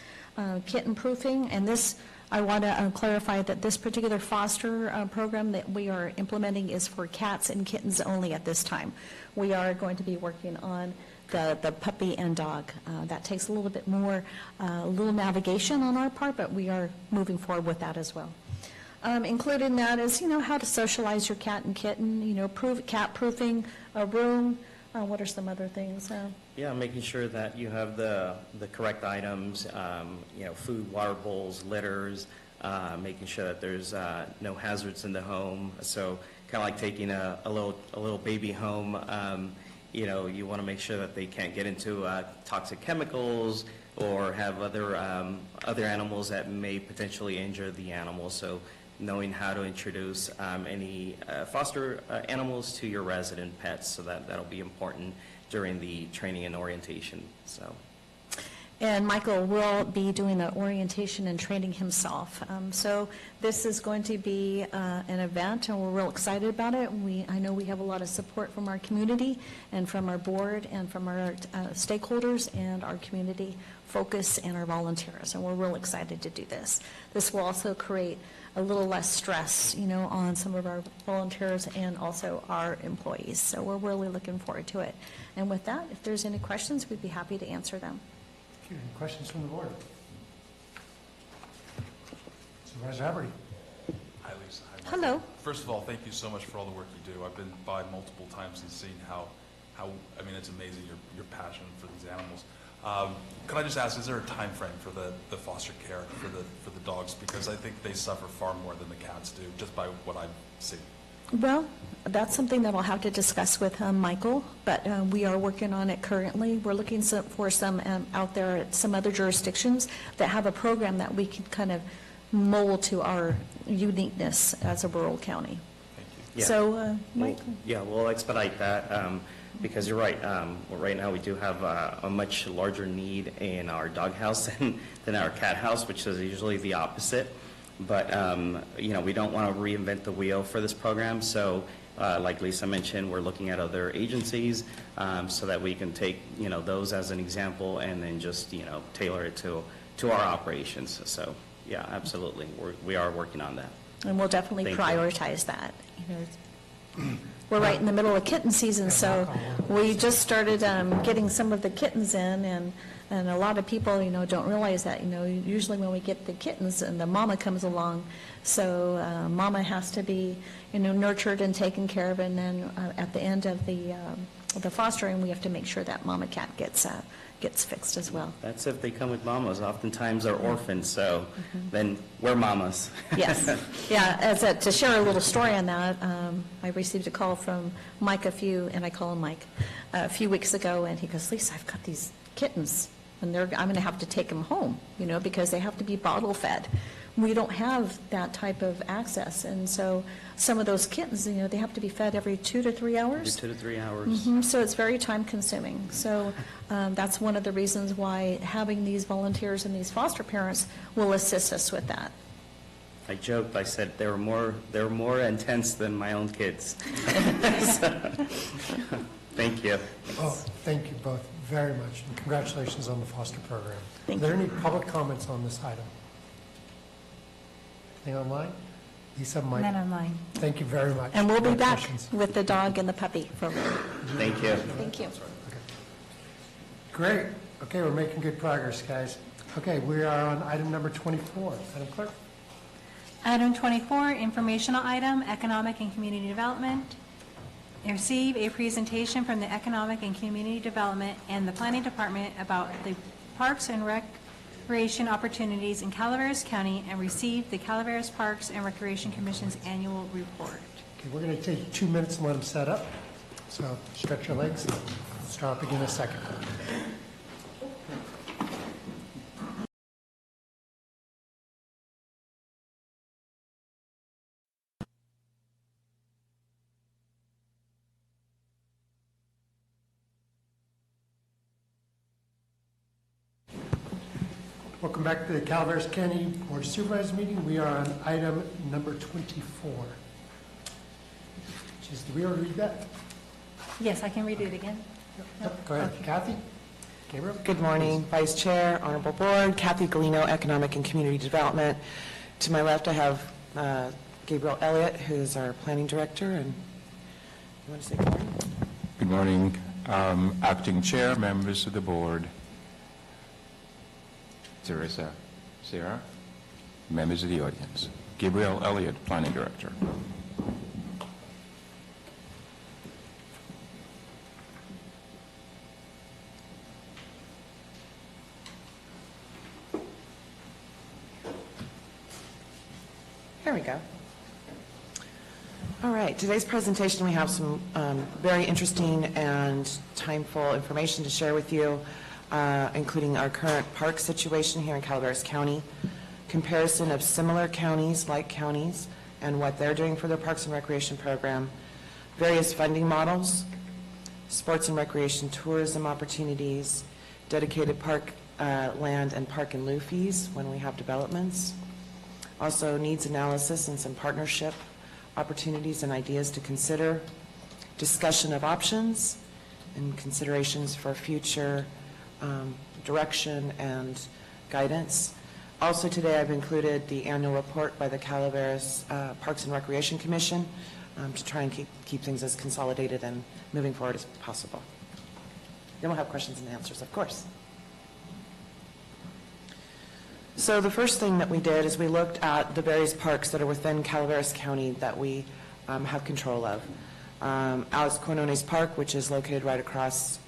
kitten proofing, and this I want to clarify that this particular foster program that we are implementing is for cats and kittens only at this time. We are going to be working on the puppy and dog. That takes a little bit more, a little navigation on our part, but we are moving forward with that as well. Included in that is, how to socialize your cat and kitten, cat proofing a room. What are some other things? Yeah, making sure that you have the correct items, food, water bowls, litters, making sure that there's no hazards in the home. So kind of like taking a little baby home, you want to make sure that they can't get into toxic chemicals or have other animals that may potentially injure the animal. So knowing how to introduce any foster animals to your resident pets, so that'll be important during the training and orientation. And Michael will be doing the orientation and training himself. So this is going to be an event, and we're real excited about it. I know we have a lot of support from our community and from our board and from our stakeholders and our community focus and our volunteers, and we're real excited to do this. This will also create a little less stress, on some of our volunteers and also our employees. So we're really looking forward to it. And with that, if there's any questions, we'd be happy to answer them. Thank you. Any questions from the board? Supervisor Haverty. Hi, Lisa. Hi, Michael. Hello. First of all, thank you so much for all the work you do. I've been by multiple times and seen how it's amazing your passion for these animals. Could I just ask, is there a time frame for the foster care for the dogs? Because I think they suffer far more than the cats do, just by what I've seen. Well, that's something that I'll have to discuss with Michael, but we are working on it currently. We're looking for some out there at some other jurisdictions that have a program that we can kind of mold to our uniqueness as a rural county. Yeah. So, Mike? Yeah, we'll expedite that, because you're right. Well, right now, we do have a much larger need in our doghouse than our cat house, which is usually the opposite. But, we don't want to reinvent the wheel for this program, so like Lisa mentioned, we're looking at other agencies so that we can take, those as an example and then just, tailor it to our operations. So, yeah, absolutely. We are working on that. And we'll definitely Thank you. prioritize that. We're right in the middle of kitten season, so we just started getting some of the kittens in, and a lot of people, don't realize that, usually when we get the kittens and the mama comes along, so mama has to be, nurtured and taken care of, and then at the end of the fostering, we have to make sure that mama cat gets fixed as well. That's if they come with mamas. Oftentimes they're orphans, so then we're mamas. Yes. Yeah, to share a little story on that, I received a call from Mike and I call him Mike, a few weeks ago, and he goes, Lisa, I've got these kittens, and I'm going to have to take them home, because they have to be bottle fed. We don't have that type of access, and so some of those kittens, they have to be fed every 2 to 3 hours. Every 2 to 3 hours. So it's very time consuming. So that's one of the reasons why having these volunteers and these foster parents will assist us with that. I joked, I said they're more intense than my own kids. Thank you. Oh, thank you both very much, and congratulations on the foster program. Thank Are there you. any public comments on this item? Anything online? Lisa, Mike? None online. Thank you very much. And we'll be No back questions. with the dog and the puppy program. Thank you. Thank you. Great. Okay, we're making good progress, guys. Okay, we are on item number 24. Madam Clerk? Item 24, informational item, economic and community development. Receive a presentation from the Economic and Community Development and the Planning Department about the Parks and Recreation opportunities in Calaveras County, and receive the Calaveras Parks and Recreation Commission's annual report. Okay, we're going to take 2 minutes and let them set up. So stretch your legs. Start up again in a second. Welcome back to the Calaveras County Board of Supervisors meeting. We are on item number 24. Did we already read that? Yes, I can read it again. Yep, go ahead. Kathy? Gabriel? Good morning, Vice Chair, Honorable Board, Kathy Galino, Economic and Community Development. To my left, I have Gabriel Elliott, who is our Planning Director, and you want to say good morning? Good morning, Acting Chair, members of the Board, Teresa, Sarah, members of the audience. Gabriel Elliott, Planning Director. Here we go. All right, today's presentation, we have some very interesting and timeful information to share with you, including our current park situation here in Calaveras County, comparison of similar counties, like counties, and what they're doing for their Parks and Recreation program, various funding models, sports and recreation tourism opportunities, dedicated park land and park in lieu fees when we have developments, also needs analysis and some partnership opportunities and ideas to consider, discussion of options and considerations for future direction and guidance. Also today I've included the annual report by the Calaveras Parks and Recreation Commission to try and keep things as consolidated and moving forward as possible. Then we'll have questions and answers, of course. So the first thing that we did is we looked at the various parks that are within Calaveras County that we have control of. Alice Quinones Park, which is located right across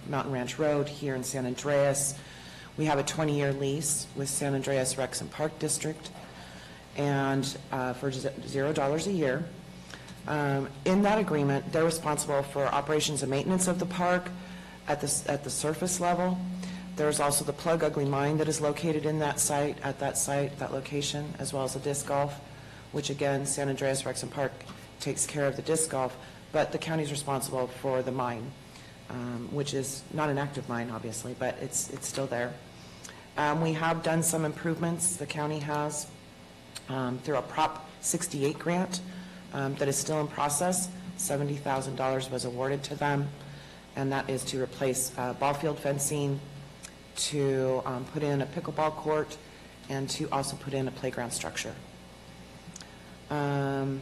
Mountain Ranch Road here in San Andreas. We have a 20-year lease with San Andreas Rex and Park District, and for $0 a year. In that agreement, they're responsible for operations and maintenance of the park at the surface level. There's also the Plug Ugly Mine that is located in that site, that location, as well as the disc golf, which again, San Andreas Rec and Park takes care of the disc golf, but the county's responsible for the mine, which is not an active mine, obviously, but it's still there. We have done some improvements, the county has, through a Prop 68 grant that is still in process. $70,000 was awarded to them, and that is to replace ball field fencing, to put in a pickleball court, and to also put in a playground structure. San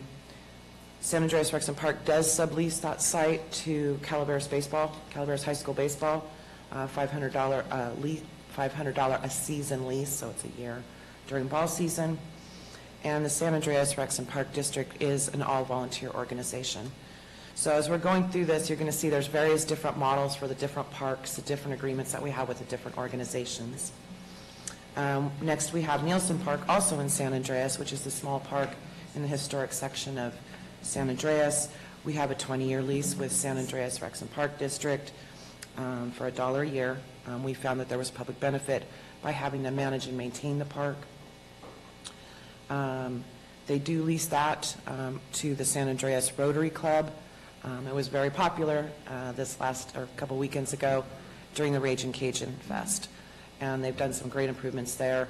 Andreas Rec and Park does sublease that site to Calaveras baseball, Calaveras High School baseball, $500 a season lease, so it's a year during ball season. And the San Andreas Rec and Park District is an all-volunteer organization. So as we're going through this, you're going to see there's various different models for the different parks, the different agreements that we have with the different organizations. Next, we have Nielsen Park, also in San Andreas, which is the small park in the historic section of San Andreas. We have a 20-year lease with San Andreas Rec and Park District for $1 a year. We found that there was public benefit by having them manage and maintain the park. They do lease that to the San Andreas Rotary Club. It was very popular a couple weekends ago during the Ragin' Cajun Fest, and they've done some great improvements there.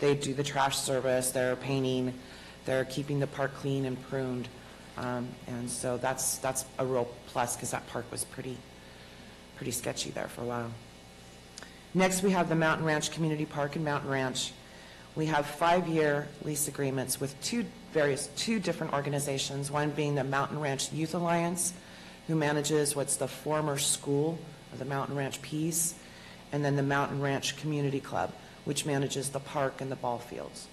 They do the trash service, they're painting, they're keeping the park clean and pruned, and so that's a real plus because that park was pretty sketchy there for a while. Next, we have the Mountain Ranch Community Park in Mountain Ranch. We have 5-year lease agreements with two different organizations, one being the Mountain Ranch Youth Alliance, who manages what's the former school of the Mountain Ranch Peace, and then the Mountain Ranch Community Club, which manages the park and the ball fields.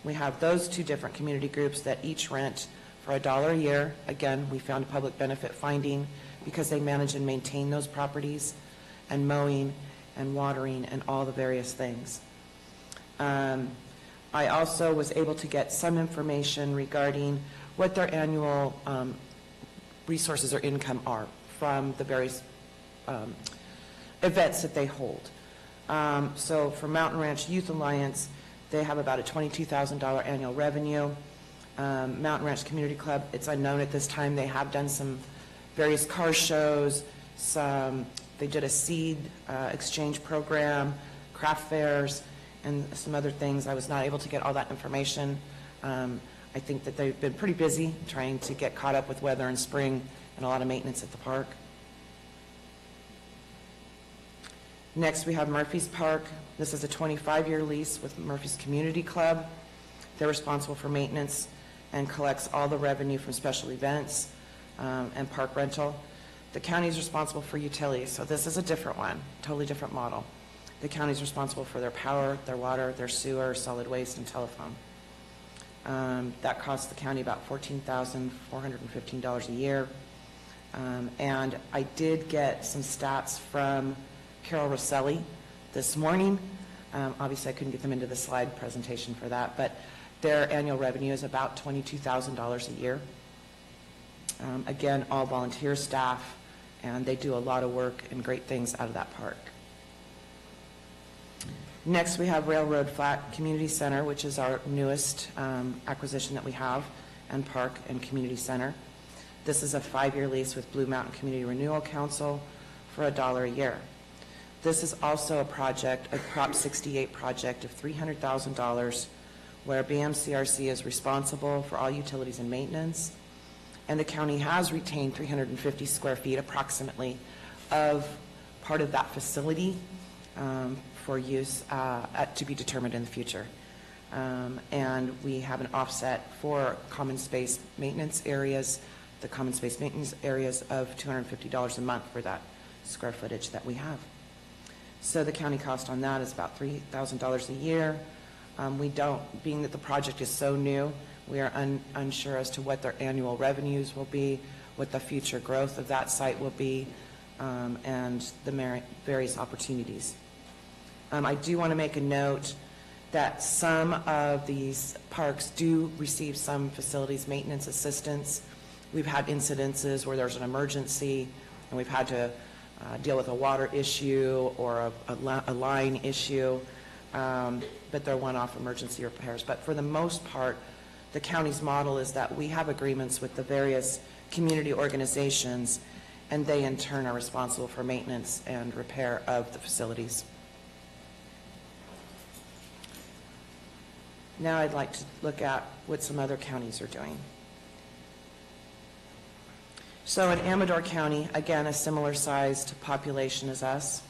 We have those two different community groups that each rent for $1 a year. Again, we found a public benefit finding because they manage and maintain those properties, and mowing and watering and all the various things. I also was able to get some information regarding what their annual resources or income are from the various events that they hold. So for Mountain Ranch Youth Alliance, they have about a $22,000 annual revenue. Mountain Ranch Community Club, it's unknown at this time. They have done some various car shows, they did a seed exchange program, craft fairs, and some other things. I was not able to get all that information. I think that they've been pretty busy trying to get caught up with weather and spring and a lot of maintenance at the park. Next, we have Murphy's Park. This is a 25-year lease with Murphy's Community Club. They're responsible for maintenance and collects all the revenue from special events and park rental. The county is responsible for utilities, so this is a different one, totally different model. The county is responsible for their power, their water, their sewer, solid waste, and telephone. That costs the county about $14,415 a year. And I did get some stats from Carol Rosselli this morning. Obviously, I couldn't get them into the slide presentation for that, but their annual revenue is about $22,000 a year. Again, all volunteer staff, and they do a lot of work and great things out of that park. Next, we have Railroad Flat Community Center, which is our newest acquisition that we have, and Park and Community Center. This is a 5-year lease with Blue Mountain Community Renewal Council for $1 a year. This is also a project, a Prop 68 project of $300,000, where BMCRC is responsible for all utilities and maintenance, and the county has retained 350 square feet approximately of part of that facility for use to be determined in the future. And we have an offset for common space maintenance areas, the common space maintenance areas of $250 a month for that square footage that we have. So the county cost on that is about $3,000 a year. We don't, being that the project is so new, we are unsure as to what their annual revenues will be, what the future growth of that site will be, and the various opportunities. I do want to make a note that some of these parks do receive some facilities maintenance assistance. We've had incidences where there's an emergency and we've had to deal with a water issue or a line issue, but they're one-off emergency repairs. But for the most part, the county's model is that we have agreements with the various community organizations, and they in turn are responsible for maintenance and repair of the facilities. Now I'd like to look at what some other counties are doing. So in Amador County, again, a similar sized population as us,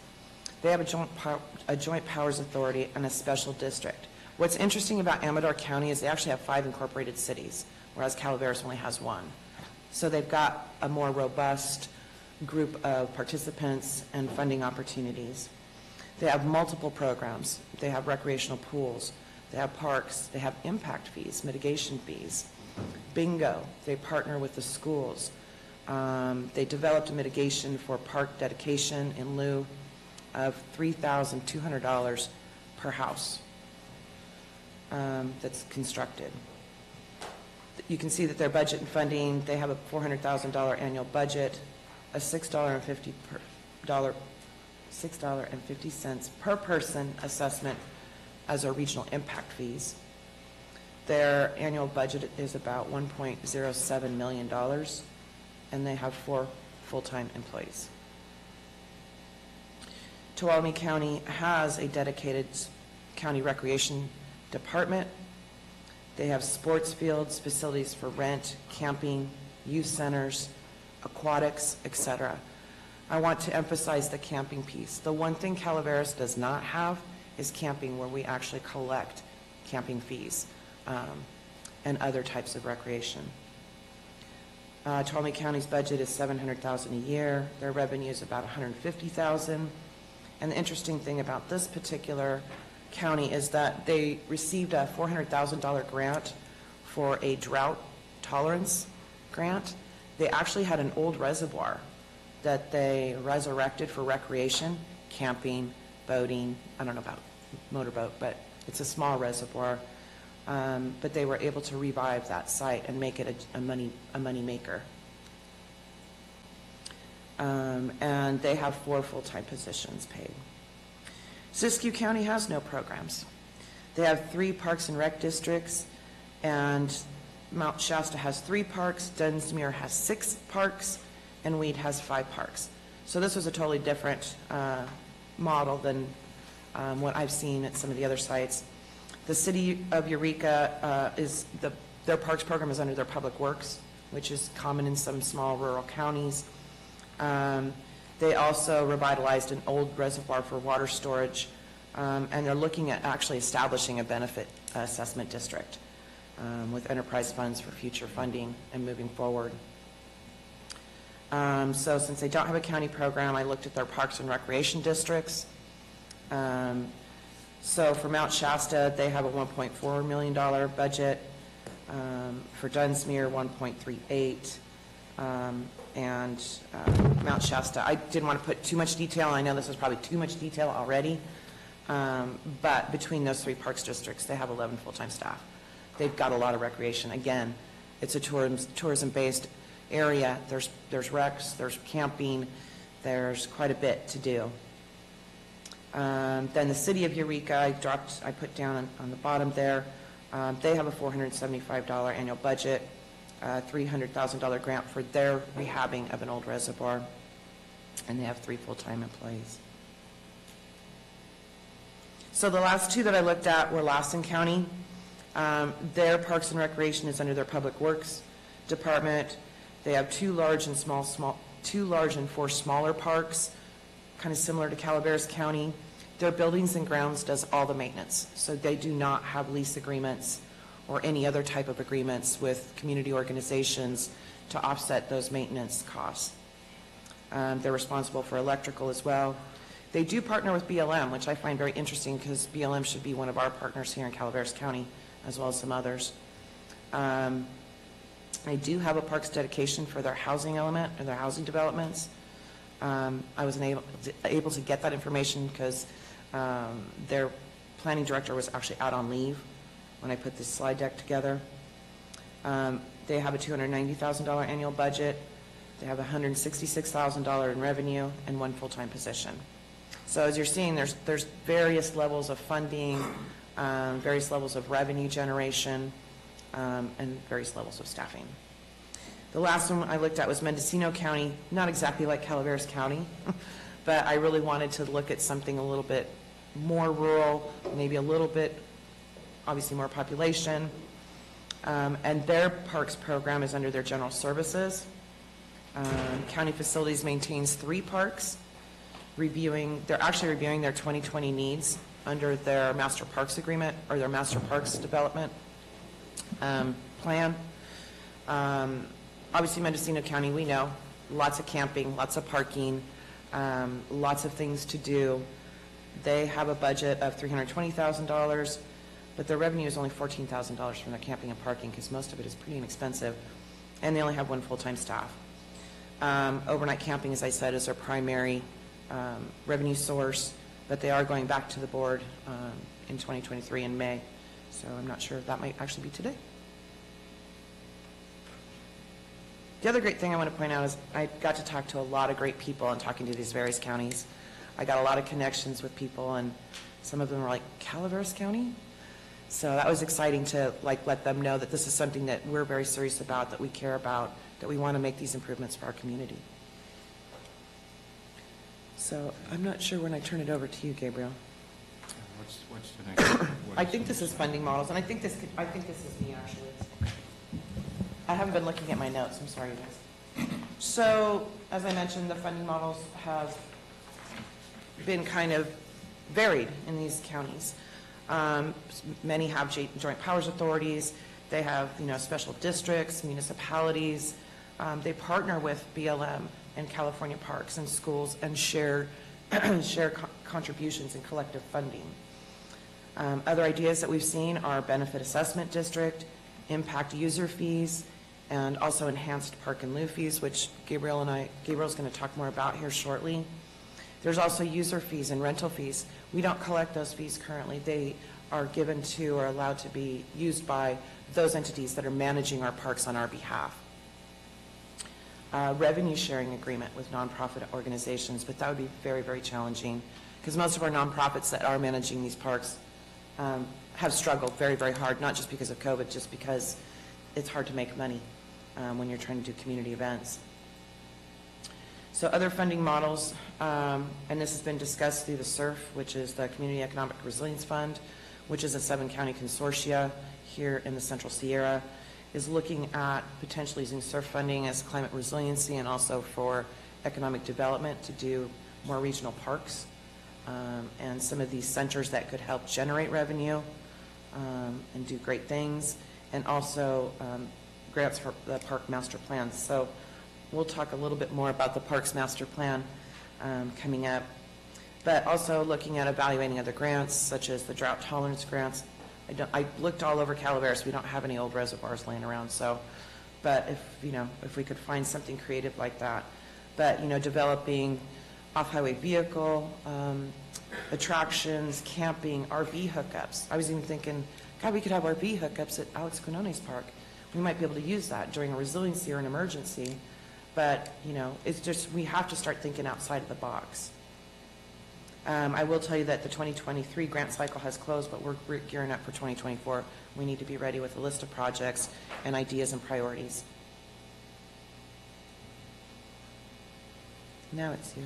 they have a joint powers authority and a special district. What's interesting about Amador County is they actually have 5 incorporated cities, whereas Calaveras only has 1. So they've got a more robust group of participants and funding opportunities. They have multiple programs. They have recreational pools. They have parks. They have impact fees, mitigation fees, bingo. They partner with the schools. They developed a mitigation for park dedication in lieu of $3,200 per house that's constructed. You can see that their budget and funding, they have a $400,000 annual budget, a $6.50 per person assessment as our regional impact fees. Their annual budget is about $1.07 million, and they have 4 full-time employees. Tuolumne County has a dedicated county recreation department. They have sports fields, facilities for rent, camping, youth centers, aquatics, etc. I want to emphasize the camping piece. The one thing Calaveras does not have is camping, where we actually collect camping fees and other types of recreation. Tuolumne County's budget is $700,000 a year. Their revenue is about $150,000. And the interesting thing about this particular county is that they received a $400,000 grant for a drought tolerance grant. They actually had an old reservoir that they resurrected for recreation, camping, boating. I don't know about motorboat, but it's a small reservoir. But they were able to revive that site and make it a money maker. And they have 4 full-time positions paid. Siskiyou County has no programs. They have 3 parks and rec districts, and Mount Shasta has 3 parks, Dunsmuir has 6 parks, and Weed has 5 parks. So this was a totally different model than what I've seen at some of the other sites. The city of Eureka their parks program is under their public works, which is common in some small rural counties. They also revitalized an old reservoir for water storage, and they're looking at actually establishing a benefit assessment district with enterprise funds for future funding and moving forward. So since they don't have a county program, I looked at their parks and recreation districts. So for Mount Shasta, they have a $1.4 million budget. For Dunsmuir, 1.38. And Mount Shasta, I didn't want to put too much detail. I know this is probably too much detail already. But between those 3 parks districts, they have 11 full-time staff. They've got a lot of recreation. Again, it's a tourism-based area. There's recs, there's camping, there's quite a bit to do. Then the city of Eureka, I put down on the bottom there. They have a $475 annual budget, $300,000 grant for their rehabbing of an old reservoir, and they have 3 full-time employees. So the last 2 that I looked at were Lassen County. Their Parks and Recreation is under their Public Works Department. They have 2 large and 4 smaller parks, kind of similar to Calaveras County. Their Buildings and Grounds does all the maintenance, so they do not have lease agreements or any other type of agreements with community organizations to offset those maintenance costs. They're responsible for electrical as well. They do partner with BLM, which I find very interesting because BLM should be one of our partners here in Calaveras County, as well as some others. They do have a parks dedication for their housing element or their housing developments. I wasn't able to get that information because their planning director was actually out on leave when I put this slide deck together. They have a $290,000 annual budget. They have $166,000 in revenue and 1 full-time position. So as you're seeing, there's various levels of funding, various levels of revenue generation, and various levels of staffing. The last one I looked at was Mendocino County, not exactly like Calaveras County, but I really wanted to look at something a little bit more rural, maybe a little bit, obviously more population. And their parks program is under their general services. County Facilities maintains 3 parks, they're actually reviewing their 2020 needs under their Master Parks Agreement, or their Master Parks Development plan. Obviously, Mendocino County, we know, lots of camping, lots of parking, lots of things to do. They have a budget of $320,000, but their revenue is only $14,000 from their camping and parking, because most of it is pretty inexpensive, and they only have 1 full-time staff. Overnight camping, as I said, is their primary revenue source, but they are going back to the board in 2023 in May, so I'm not sure if that might actually be today. The other great thing I want to point out is I got to talk to a lot of great people and talking to these various counties. I got a lot of connections with people, and some of them were like, Calaveras County? So that was exciting to let them know that this is something that we're very serious about, that we care about, that we want to make these improvements for our community. So I'm not sure when I turn it over to you, Gabriel. What's the next? I think this is funding models, and I think this is me actually. I haven't been looking at my notes. I'm sorry, guys. So, as I mentioned, the funding models have been kind of varied in these counties. Many have joint powers authorities. They have, special districts, municipalities. They partner with BLM and California Parks and schools and share contributions and collective funding. Other ideas that we've seen are benefit assessment district, impact user fees, and also enhanced park and lieu fees, which Gabriel's going to talk more about here shortly. There's also user fees and rental fees. We don't collect those fees currently. They are given to or allowed to be used by those entities that are managing our parks on our behalf. Revenue sharing agreement with nonprofit organizations, but that would be very, very challenging, because most of our nonprofits that are managing these parks have struggled very, very hard, not just because of COVID, just because it's hard to make money when you're trying to do community events. So other funding models, and this has been discussed through the SURF, which is the Community Economic Resilience Fund, which is a 7-county consortia here in the Central Sierra, is looking at potentially using SURF funding as climate resiliency and also for economic development to do more regional parks and some of these centers that could help generate revenue and do great things, and also grants for the park master plans. So we'll talk a little bit more about the Parks Master Plan coming up, but also looking at evaluating other grants, such as the drought tolerance grants. I looked all over Calaveras. We don't have any old reservoirs laying around, so, but if we could find something creative like that. But, developing off-highway vehicle, attractions, camping, RV hookups. I was even thinking, God, we could have RV hookups at Alex Quinones Park. We might be able to use that during a resiliency or an emergency. But, it's just, we have to start thinking outside of the box. I will tell you that the 2023 grant cycle has closed, but we're gearing up for 2024. We need to be ready with a list of projects and ideas and priorities. Now it's you.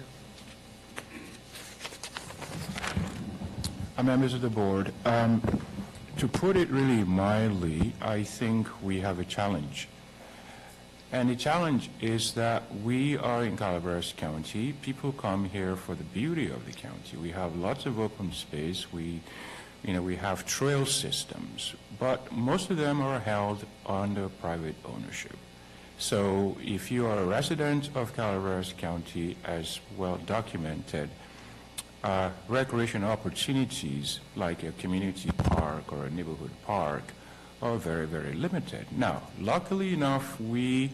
Members of the board, to put it really mildly, I think we have a challenge. And the challenge is that we are in Calaveras County. People come here for the beauty of the county. We have lots of open space. We have trail systems, but most of them are held under private ownership. So if you are a resident of Calaveras County, as well documented, recreation opportunities like a community park or a neighborhood park are very, very limited. Now, luckily enough, the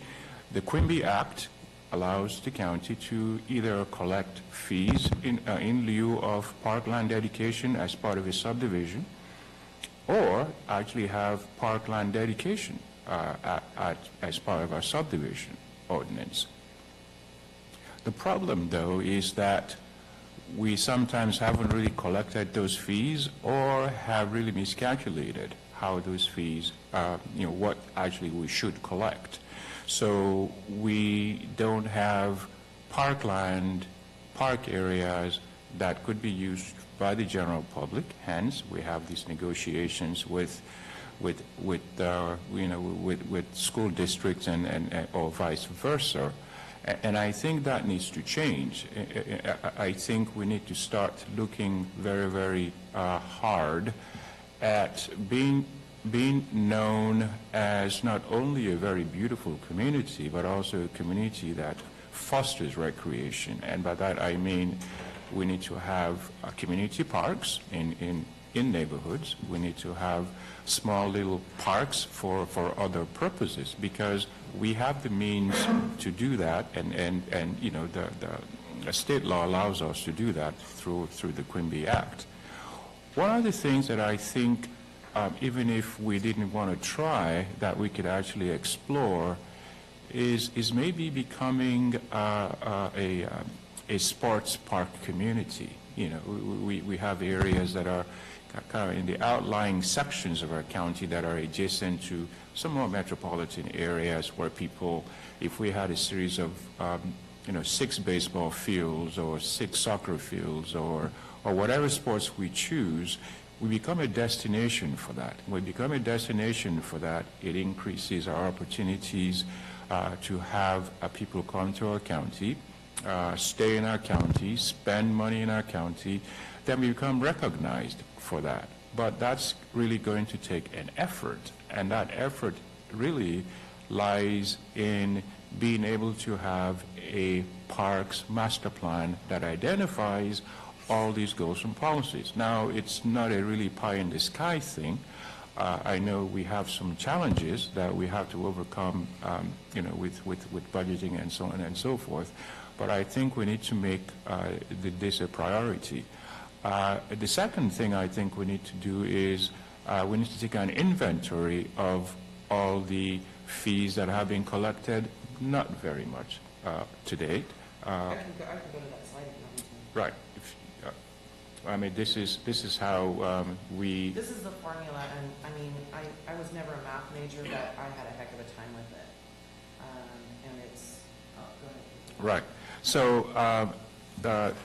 Quimby Act allows the county to either collect fees in lieu of parkland dedication as part of a subdivision, or actually have parkland dedication as part of our subdivision ordinance. The problem, though, is that we sometimes haven't really collected those fees or have really miscalculated how those fees, what actually we should collect. So we don't have parkland, park areas that could be used by the general public. Hence, we have these negotiations with school districts and or vice versa. And I think that needs to change. I think we need to start looking very, very hard at being known as not only a very beautiful community, but also a community that fosters recreation. And by that I mean we need to have community parks in neighborhoods. We need to have small little parks for other purposes, because we have the means to do that, and the state law allows us to do that through the Quimby Act. One of the things that I think, even if we didn't want to try, that we could actually explore is maybe becoming a sports park community. We have areas that are kind of in the outlying sections of our county that are adjacent to some more metropolitan areas where people, if we had a series of 6 baseball fields or 6 soccer fields or whatever sports we choose, we become a destination for that. When we become a destination for that, it increases our opportunities to have people come to our county, stay in our county, spend money in our county. Then we become recognized for that. But that's really going to take an effort, and that effort really lies in being able to have a parks master plan that identifies all these goals and policies. Now, it's not a really pie-in-the-sky thing. I know we have some challenges that we have to overcome, with budgeting and so on and so forth, but I think we need to make this a priority. The second thing I think we need to do is we need to take an inventory of all the fees that have been collected. Not very much to date. I can go to that slide if you want me to. Right. This is how we. This is the formula, and I was never a math major, but I had a heck of a time with it. And it's. Oh, go ahead. Right. So the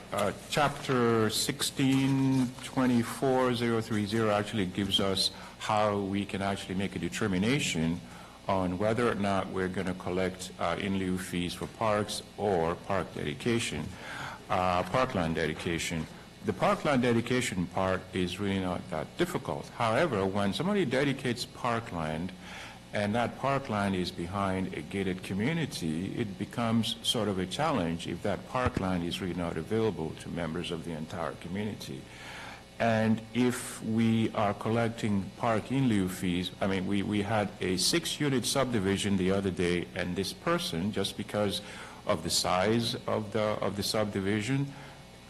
chapter 1624.030 actually gives us how we can actually make a determination on whether or not we're going to collect in lieu fees for parks or park dedication, parkland dedication. The parkland dedication part is really not that difficult. However, when somebody dedicates parkland and that parkland is behind a gated community, it becomes sort of a challenge if that parkland is really not available to members of the entire community. And if we are collecting park in lieu fees, we had a 6-unit subdivision the other day, and this person, just because of the size of the subdivision,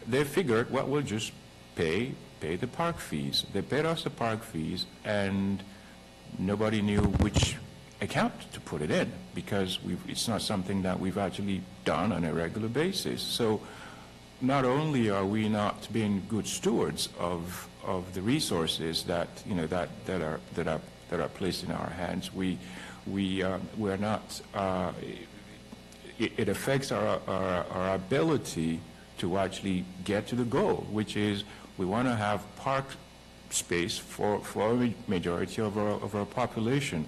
they figured, well, we'll just pay the park fees. They paid us the park fees, and nobody knew which account to put it in, because it's not something that we've actually done on a regular basis. So not only are we not being good stewards of the resources that are placed in our hands, we're not. It affects our ability to actually get to the goal, which is we want to have park space for a majority of our population.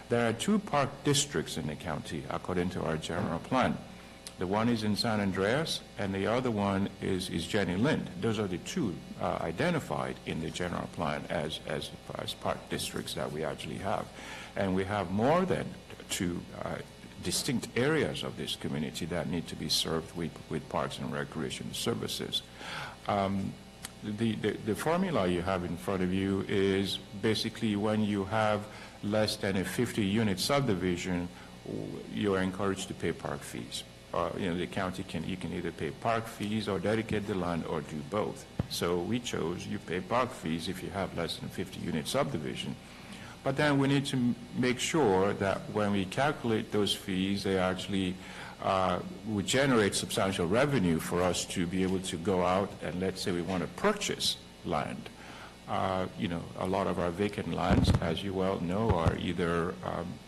There are 2 park districts in the county, according to our general plan. The one is in San Andreas, and the other one is Jenny Lind. Those are the 2 identified in the general plan as park districts that we actually have. And we have more than 2 distinct areas of this community that need to be served with parks and recreation services. The formula you have in front of you is basically when you have less than a 50-unit subdivision, you're encouraged to pay park fees. The county you can either pay park fees or dedicate the land or do both. So we chose you pay park fees if you have less than 50-unit subdivision. But then we need to make sure that when we calculate those fees, they actually would generate substantial revenue for us to be able to go out and, let's say we want to purchase land. A lot of our vacant lands, as you well know, are either,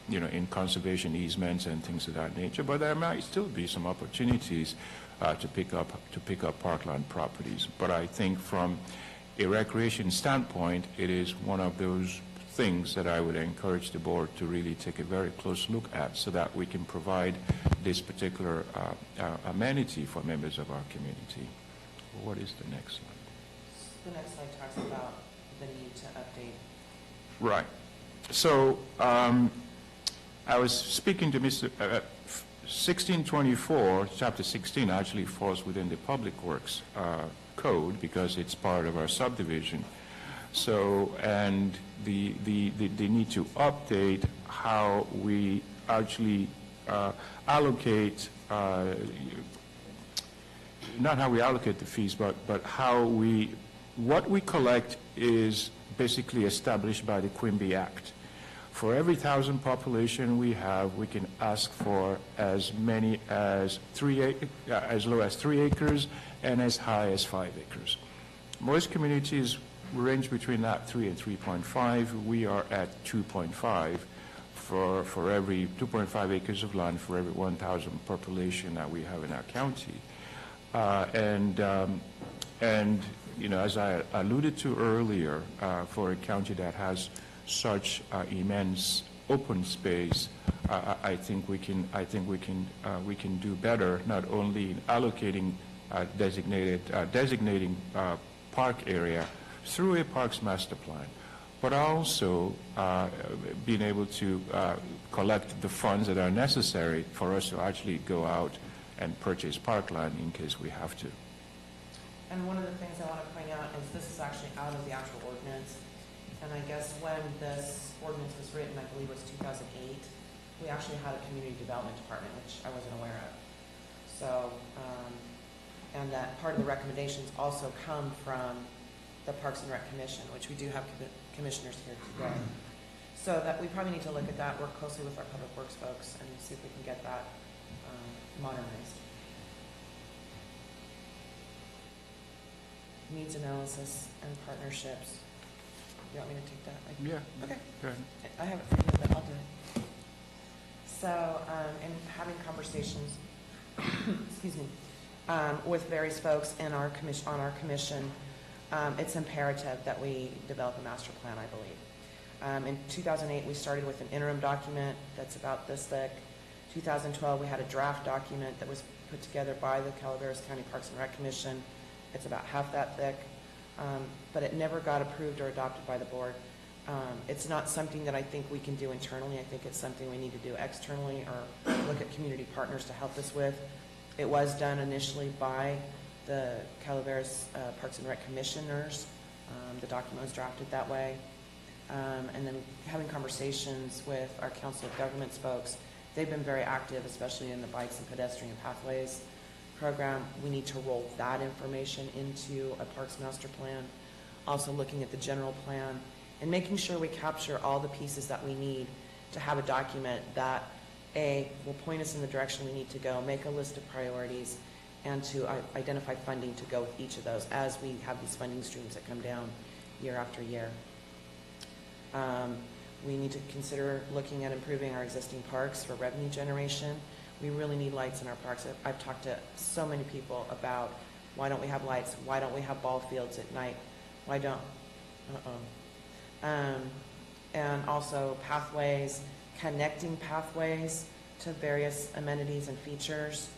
in conservation easements and things of that nature, but there might still be some opportunities to pick up parkland properties. But I think from a recreation standpoint, it is one of those things that I would encourage the board to really take a very close look at so that we can provide this particular amenity for members of our community. What is the next one? The next slide talks about the need to update. Right. So I was speaking to Mr. 1624, Chapter 16 actually falls within the Public Works Code because it's part of our subdivision. So, and the need to update how we actually allocate, not how we allocate the fees, but how what we collect is basically established by the Quimby Act. For every 1,000 population we have, we can ask for as many as as low as 3 acres and as high as 5 acres. Most communities range between that 3 and 3.5. We are at 2.5 for every 2.5 acres of land for every 1,000 population that we have in our county. As I alluded to earlier, for a county that has such immense open space, I think we can do better, not only in allocating designating park area through a parks master plan, but also being able to collect the funds that are necessary for us to actually go out and purchase parkland in case we have to. And one of the things I want to point out is this is actually out of the actual ordinance. And I guess when this ordinance was written, I believe it was 2008, we actually had a community development department, which I wasn't aware of. So, and that part of the recommendations also come from the Parks and Rec Commission, which we do have commissioners here today. So that we probably need to look at that, work closely with our public works folks, and see if we can get that modernized. Needs analysis and partnerships. You want me to take that? Yeah. Okay. Go ahead. I have it for you, but I'll do it. So, in having conversations, excuse me, with various folks in our commission, on our commission, it's imperative that we develop a master plan, I believe. In 2008, we started with an interim document that's about this thick. 2012, we had a draft document that was put together by the Calaveras County Parks and Rec Commission. It's about half that thick, but it never got approved or adopted by the board. It's not something that I think we can do internally. I think it's something we need to do externally or look at community partners to help us with. It was done initially by the Calaveras Parks and Rec Commissioners. The document was drafted that way. And then having conversations with our Council of Governments folks, they've been very active, especially in the bikes and pedestrian pathways program. We need to roll that information into a Parks Master Plan. Also looking at the general plan and making sure we capture all the pieces that we need to have a document that, A, will point us in the direction we need to go, make a list of priorities, and to identify funding to go with each of those as we have these funding streams that come down year after year. We need to consider looking at improving our existing parks for revenue generation. We really need lights in our parks. I've talked to so many people about why don't we have lights? Why don't we have ball fields at night? Why don't? And also pathways, connecting pathways to various amenities and features.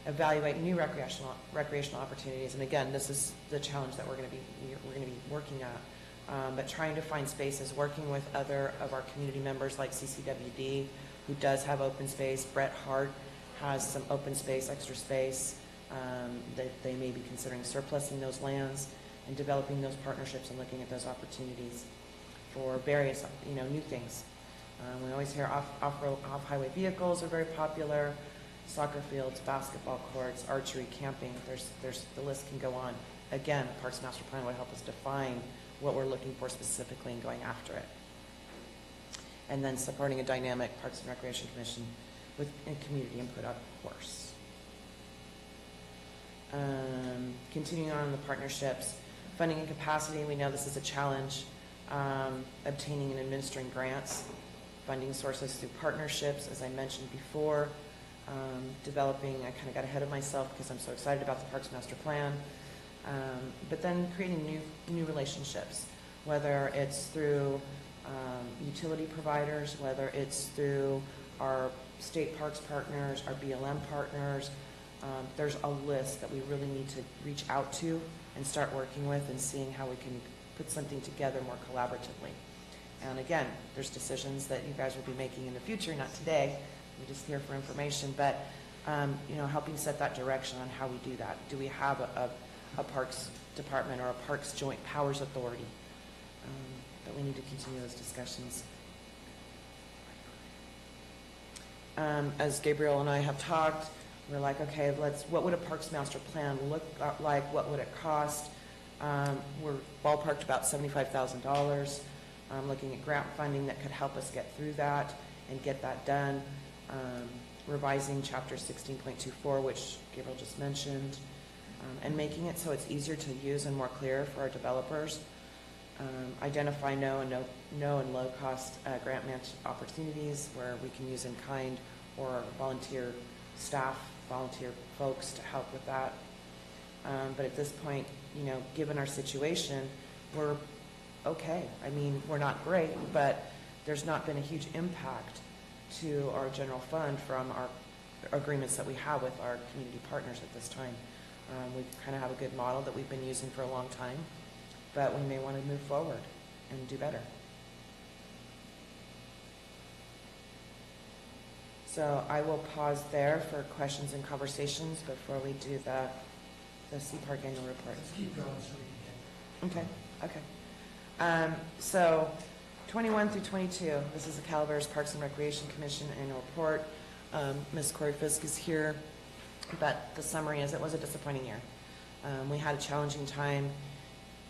Evaluate new recreational opportunities. And again, this is the challenge that we're going to be working at. But trying to find spaces, working with other of our community members like CCWD, who does have open space. Brett Hart has some open space, extra space. They may be considering surplusing those lands and developing those partnerships and looking at those opportunities for various, new things. We always hear off-highway vehicles are very popular, soccer fields, basketball courts, archery, camping. The list can go on. Again, Parks Master Plan would help us define what we're looking for specifically and going after it. And then supporting a dynamic Parks and Recreation Commission with community input, of course. Continuing on the partnerships, funding and capacity, we know this is a challenge. Obtaining and administering grants, funding sources through partnerships, as I mentioned before. Developing, I kind of got ahead of myself because I'm so excited about the Parks Master Plan. But then creating new relationships, whether it's through utility providers, whether it's through our state parks partners, our BLM partners. There's a list that we really need to reach out to and start working with and seeing how we can put something together more collaboratively. And again, there's decisions that you guys will be making in the future, not today. We're just here for information, but helping set that direction on how we do that. Do we have a Parks Department or a Parks Joint Powers Authority? But we need to continue those discussions. As Gabriel and I have talked, we're like, okay, what would a Parks Master Plan look like? What would it cost? We're ballparked about $75,000. Looking at grant funding that could help us get through that and get that done. Revising Chapter 16.24, which Gabriel just mentioned, and making it so it's easier to use and more clear for our developers. Identify no and low cost grant match opportunities where we can use in kind or volunteer staff, volunteer folks to help with that. But at this point, given our situation, we're okay. I mean, we're not great, but there's not been a huge impact to our general fund from our agreements that we have with our community partners at this time. We kind of have a good model that we've been using for a long time, but we may want to move forward and do better. So I will pause there for questions and conversations before we do the CPARC annual report. Let's keep going so we can. Okay. So 21 through 22, this is the Calaveras Parks and Recreation Commission annual report. Ms. Corey Fisk is here, but the summary is it was a disappointing year. We had a challenging time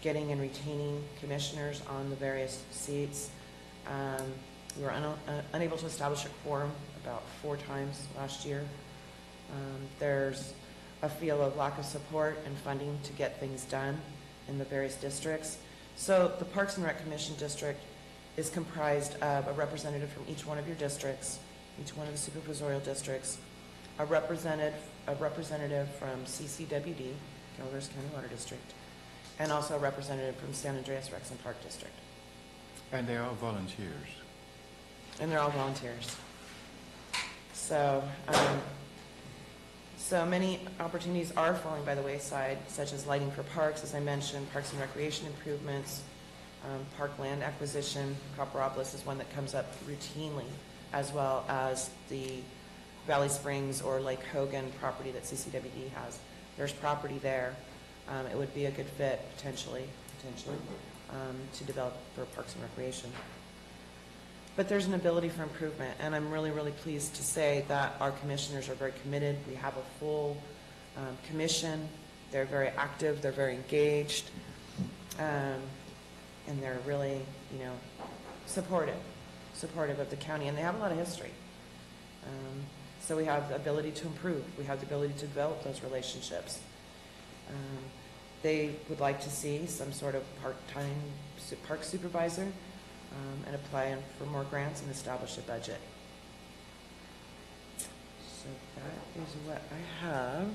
getting and retaining commissioners on the various seats. We were unable to establish a quorum about 4 times last year. There's a feel of lack of support and funding to get things done in the various districts. So the Parks and Rec Commission district is comprised of a representative from each one of your districts, each one of the supervisorial districts, a representative from CCWD, Calaveras County Water District, and also a representative from San Andreas Rexon Park District. And they are volunteers. And they're all volunteers. So, so many opportunities are falling by the wayside, such as lighting for parks, as I mentioned, parks and recreation improvements, park land acquisition. Copperopolis is one that comes up routinely, as well as the Valley Springs or Lake Hogan property that CCWD has. There's property there. It would be a good fit, potentially, to develop for parks and recreation. But there's an ability for improvement, and I'm really, really pleased to say that our commissioners are very committed. We have a full commission. They're very active. They're very engaged. And they're really, supportive of the county, and they have a lot of history. So we have the ability to improve. We have the ability to develop those relationships. They would like to see some sort of part-time park supervisor and apply for more grants and establish a budget. So that is what I have.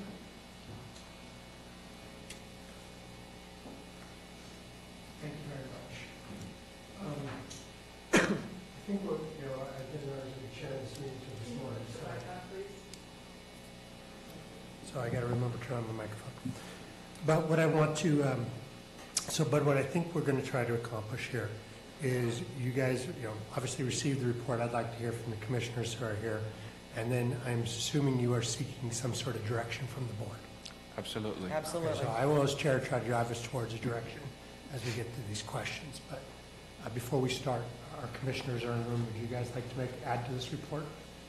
Thank you very much. I think what, I didn't realize we chair this meeting until this morning, so I got to remember to turn on the microphone. But what I want to, but what I think we're going to try to accomplish here is you guys, obviously received the report. I'd like to hear from the commissioners who are here, and then I'm assuming you are seeking some sort of direction from the board. Absolutely. Absolutely. Okay, so I will, as chair, try to drive us towards a direction as we get to these questions. But before we start, our commissioners are in the room. Would you guys like to add to this report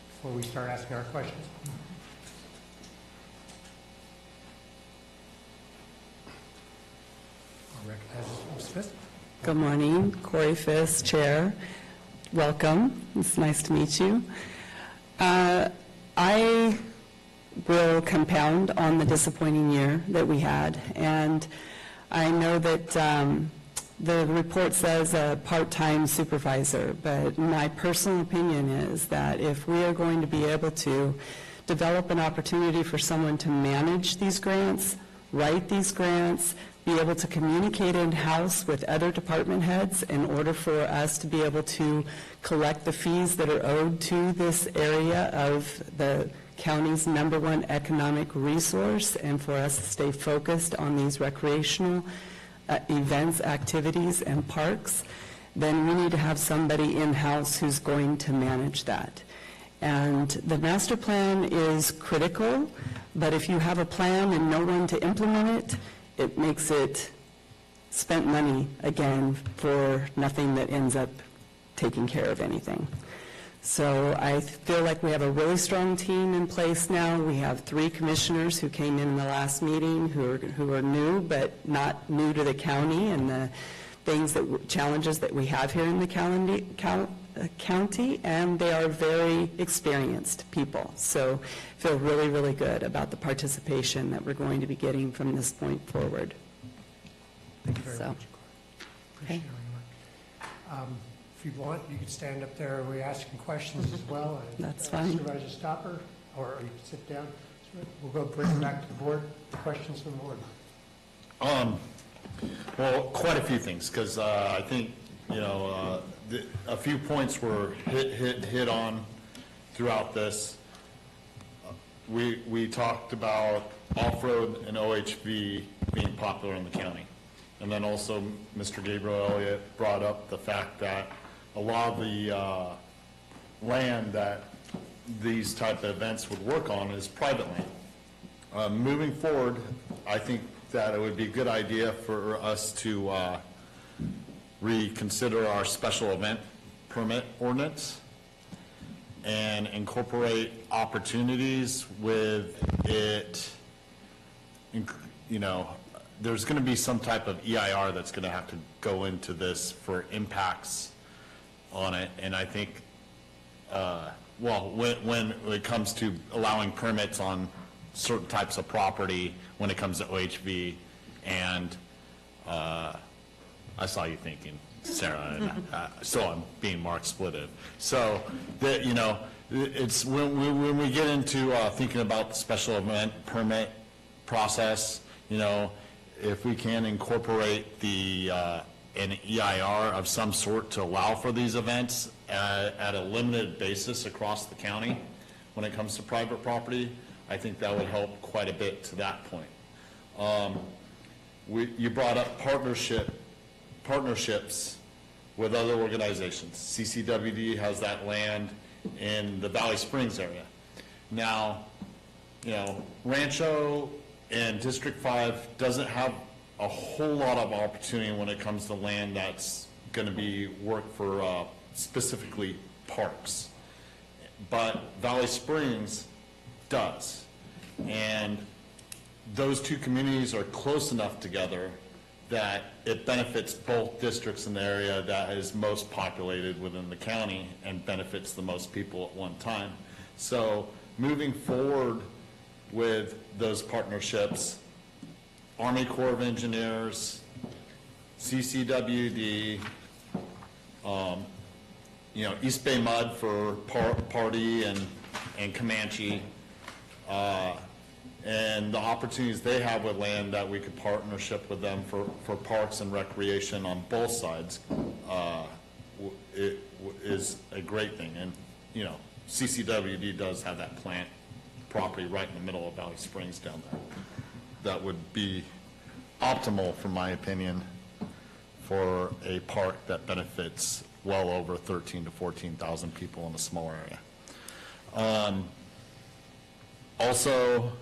before we start asking our questions? I'll recognize Ms. Smith. Good morning, Corey Fisk, Chair. Welcome. It's nice to meet you. I will compound on the disappointing year that we had, and I know that the report says a part-time supervisor, but my personal opinion is that if we are going to be able to develop an opportunity for someone to manage these grants, write these grants, be able to communicate in-house with other department heads in order for us to be able to collect the fees that are owed to this area of the county's #1 economic resource, and for us to stay focused on these recreational events, activities, and parks, then we need to have somebody in-house who's going to manage that. And the master plan is critical, but if you have a plan and no one to implement it, it makes it spent money again for nothing that ends up taking care of anything. So I feel like we have a really strong team in place now. We have 3 commissioners who came in the last meeting who are new, but not new to the county and the things challenges that we have here in the county, and they are very experienced people. So I feel really, really good about the participation that we're going to be getting from this point forward. Thank you very much. Okay. Appreciate it. If you want, you could stand up there. We're asking questions as well. That's fine. Supervisor Stopper, or you can sit down. We'll go bring it back to the board. Questions from the board. Well, quite a few things, because I think, a few points were hit on throughout this. We talked about off-road and OHV being popular in the county. And then also, Mr. Gabriel Elliott brought up the fact that a lot of the land that these type of events would work on is private land. Moving forward, I think that it would be a good idea for us to reconsider our special event permit ordinance and incorporate opportunities with it. There's going to be some type of EIR that's going to have to go into this for impacts on it, and I think, when it comes to allowing permits on certain types of property, when it comes to OHV, and I saw you thinking, Sarah, and so I'm being more expletive. So, it's when we get into thinking about the special event permit process, if we can incorporate an EIR of some sort to allow for these events at a limited basis across the county when it comes to private property, I think that would help quite a bit to that point. You brought up partnerships with other organizations. CCWD has that land in the Valley Springs area. Now, Rancho and District 5 doesn't have a whole lot of opportunity when it comes to land that's going to be worked for specifically parks. But Valley Springs does. And those two communities are close enough together that it benefits both districts in the area that is most populated within the county and benefits the most people at one time. So moving forward with those partnerships, Army Corps of Engineers, CCWD, East Bay Mud for Party and Comanche, and the opportunities they have with land that we could partnership with them for parks and recreation on both sides is a great thing. And, CCWD does have that plant property right in the middle of Valley Springs down there. That would be optimal, from my opinion, for a park that benefits well over 13,000 to 14,000 people in a small area. Also,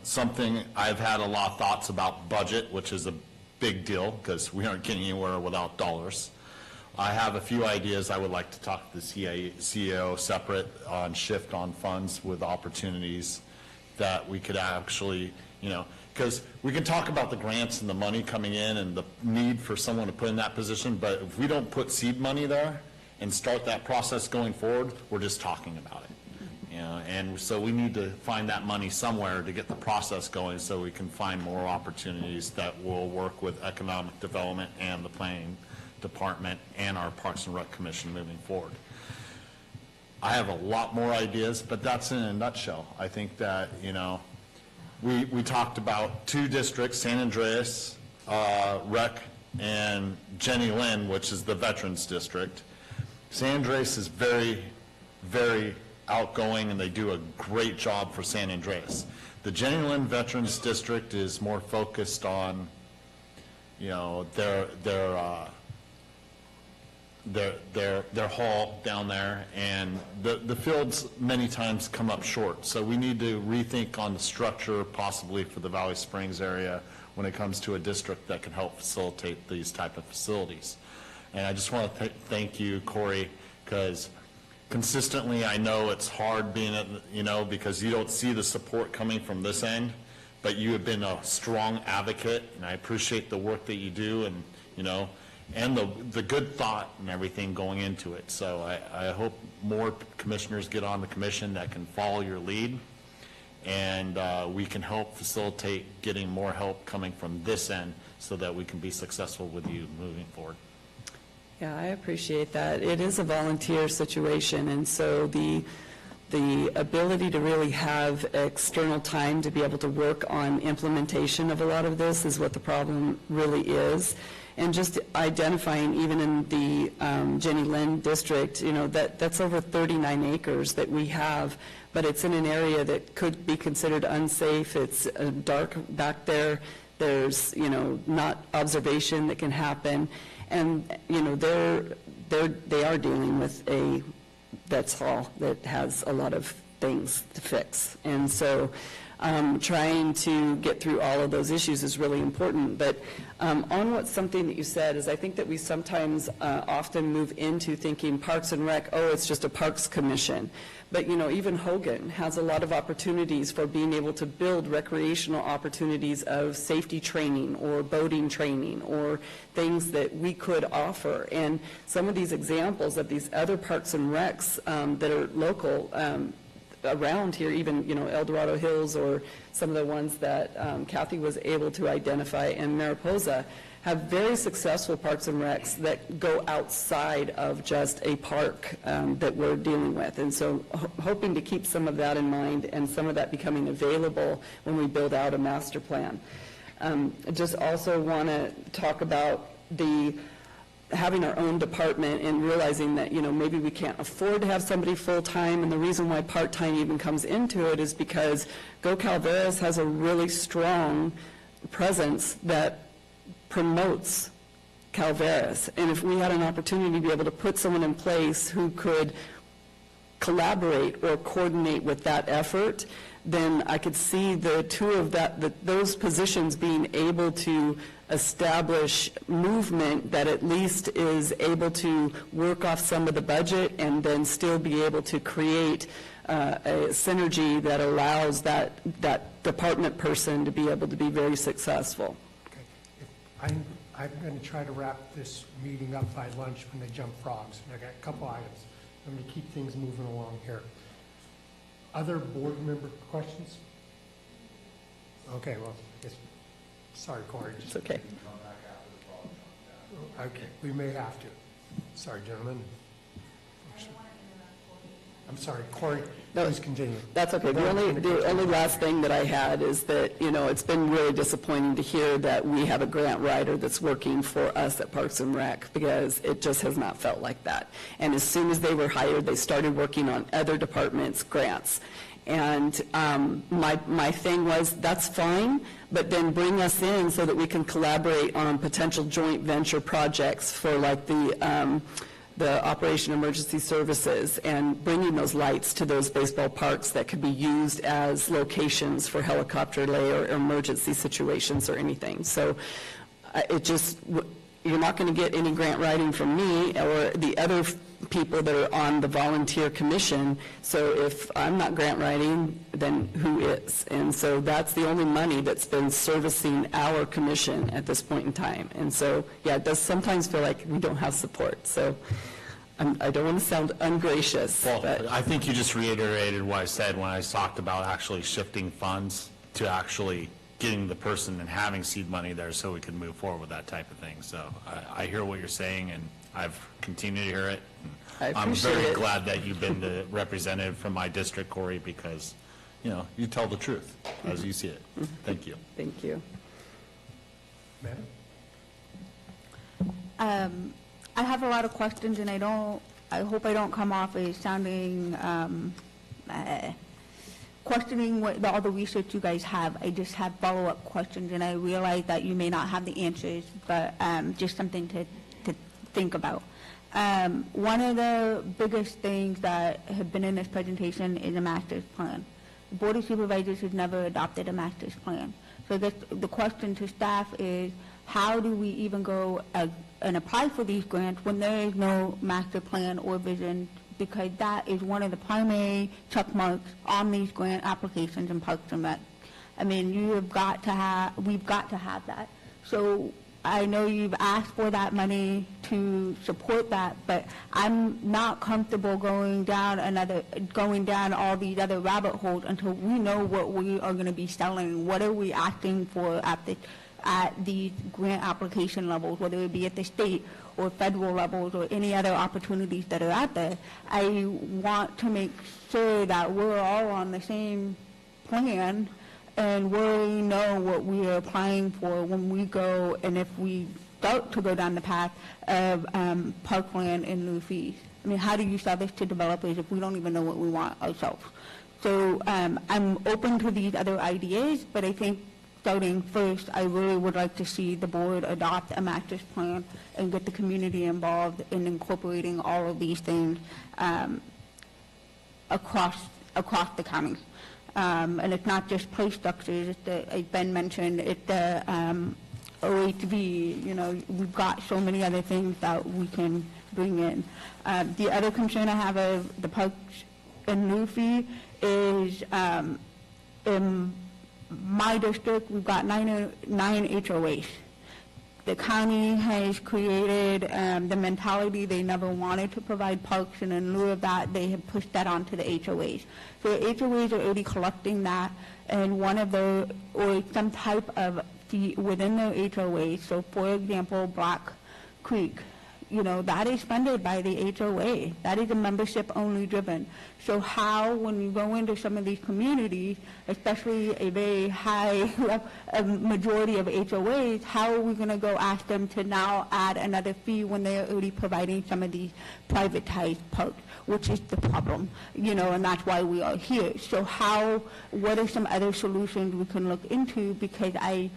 something I've had a lot of thoughts about budget, which is a big deal because we aren't getting anywhere without dollars. I have a few ideas I would like to talk to the CEO separate on shift on funds with opportunities that we could actually, because we can talk about the grants and the money coming in and the need for someone to put in that position, but if we don't put seed money there and start that process going forward, we're just talking about it. You know, and so we need to find that money somewhere to get the process going so we can find more opportunities that will work with economic development and the planning department and our Parks and Rec Commission moving forward. I have a lot more ideas, but that's in a nutshell. I think that, you know, we talked about 2 districts, San Andreas Rec and Jenny Lind, which is the Veterans District. San Andreas is very, very outgoing, and they do a great job for San Andreas. The Jenny Lind Veterans District is more focused on, you know, their hall down there, and the fields many times come up short. So we need to rethink on the structure possibly for the Valley Springs area when it comes to a district that can help facilitate these type of facilities. And I just want to thank you, Corey, because consistently I know it's hard being at, you know, because you don't see the support coming from this end, but you have been a strong advocate, and I appreciate the work that you do, and, you know, and the good thought and everything going into it. So I hope more commissioners get on the commission that can follow your lead, and we can help facilitate getting more help coming from this end so that we can be successful with you moving forward. Yeah, I appreciate that. It is a volunteer situation, and so the ability to really have external time to be able to work on implementation of a lot of this is what the problem really is. And just identifying, even in the Jenny Lind district, you know, that's over 39 acres that we have, but it's in an area that could be considered unsafe. It's dark back there. There's, you know, not observation that can happen. And, you know, they are dealing with a vets hall that has a lot of things to fix. And so trying to get through all of those issues is really important. But on what's something that you said is I think that we sometimes often move into thinking Parks and Rec, oh, it's just a Parks Commission. But, you know, even Hogan has a lot of opportunities for being able to build recreational opportunities of safety training or boating training or things that we could offer. And some of these examples of these other Parks and Recs that are local around here, even, you know, El Dorado Hills or some of the ones that Kathy was able to identify in Mariposa, have very successful parks and recs that go outside of just a park that we're dealing with. And so hoping to keep some of that in mind and some of that becoming available when we build out a master plan. I just also want to talk about having our own department and realizing that, you know, maybe we can't afford to have somebody full-time, and the reason why part-time even comes into it is because Go Calaveras has a really strong presence that promotes Calaveras. And if we had an opportunity to be able to put someone in place who could collaborate or coordinate with that effort, then I could see the two of those positions being able to establish movement that at least is able to work off some of the budget and then still be able to create a synergy that allows that department person to be able to be very successful. I'm going to try to wrap this meeting up by lunch when they jump frogs. And I got a couple items. I'm going to keep things moving along here. Other board member questions? Okay, well, sorry, Corey. It's okay. Okay, we may have to. Sorry, gentlemen. I'm sorry, Corey, please continue. That's okay. The only last thing that I had is that, you know, it's been really disappointing to hear that we have a grant writer that's working for us at Parks and Rec, because it just has not felt like that. And as soon as they were hired, they started working on other departments' grants. And my thing was, that's fine, but then bring us in so that we can collaborate on potential joint venture projects for like the Operation Emergency Services, and bringing those lights to those baseball parks that could be used as locations for helicopter lay or emergency situations or anything. So you're not going to get any grant writing from me or the other people that are on the volunteer commission. So if I'm not grant writing, then who is? And so that's the only money that's been servicing our commission at this point in time. And so, yeah, it does sometimes feel like we don't have support. So I don't want to sound ungracious. Well, but I think you just reiterated what I said when I talked about actually shifting funds to actually getting the person and having seed money there so we can move forward with that type of thing. So I hear what you're saying, and I've continued to hear it. I'm very glad that you've been the representative from my district, Corey, because, you know, you tell the truth as you see it. Thank you. Thank you. I have a lot of questions, and I hope I don't come off as sounding, questioning all the research you guys have. I just have follow-up questions, and I realize that you may not have the answers, but just something to think about. One of the biggest things that have been in this presentation is a master's plan. The Board of Supervisors has never adopted a master's plan. So the question to staff is, how do we even go and apply for these grants when there is no master plan or vision? Because that is one of the primary check marks on these grant applications in Parks and Rec. I mean, we've got to have that. So I know you've asked for that money to support that, but I'm not comfortable going down all these other rabbit holes until we know what we are going to be selling. What are we asking for at the grant application levels, whether it be at the state or federal levels or any other opportunities that are out there. I want to make sure that we're all on the same plan and we know what we are applying for when we go, and if we start to go down the path of parkland and new fees. I mean, how do you sell this to developers if we don't even know what we want ourselves? So I'm open to these other ideas, but I think starting first, I really would like to see the board adopt a master's plan and get the community involved in incorporating all of these things across the county. And it's not just play structures, as Ben mentioned, it's the OHV, you know, we've got so many other things that we can bring in. The other concern I have of the parks and new fee is in my district, we've got nine HOAs. The county has created the mentality they never wanted to provide parks, and in lieu of that, they have pushed that onto the HOAs. So the HOAs are already collecting that, and or some type of fee within their HOAs. So for example, Black Creek, you know, that is funded by the HOA. That is a membership-only driven. So how, when you go into some of these communities, especially a very high majority of HOAs, how are we going to go ask them to now add another fee when they are already providing some of these privatized parks, which is the problem, you know, and that's why we are here. So what are some other solutions we can look into? Because I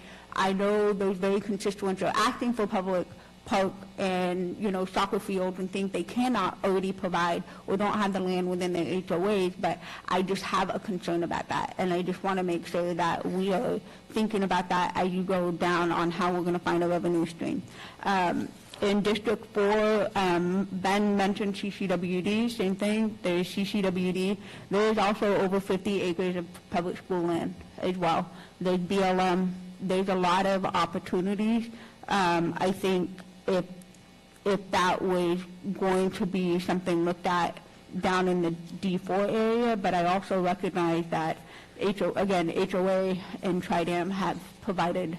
know those very constituents are asking for public park and, you know, soccer fields and things they cannot already provide or don't have the land within their HOAs, but I just have a concern about that, and I just want to make sure that we are thinking about that as you go down on how we're going to find a revenue stream. In District 4, Ben mentioned CCWD, same thing, there's CCWD. There's also over 50 acres of public school land as well. There's BLM, there's a lot of opportunities. I think if that was going to be something looked at down in the D4 area, but I also recognize that HOA and Tridam have provided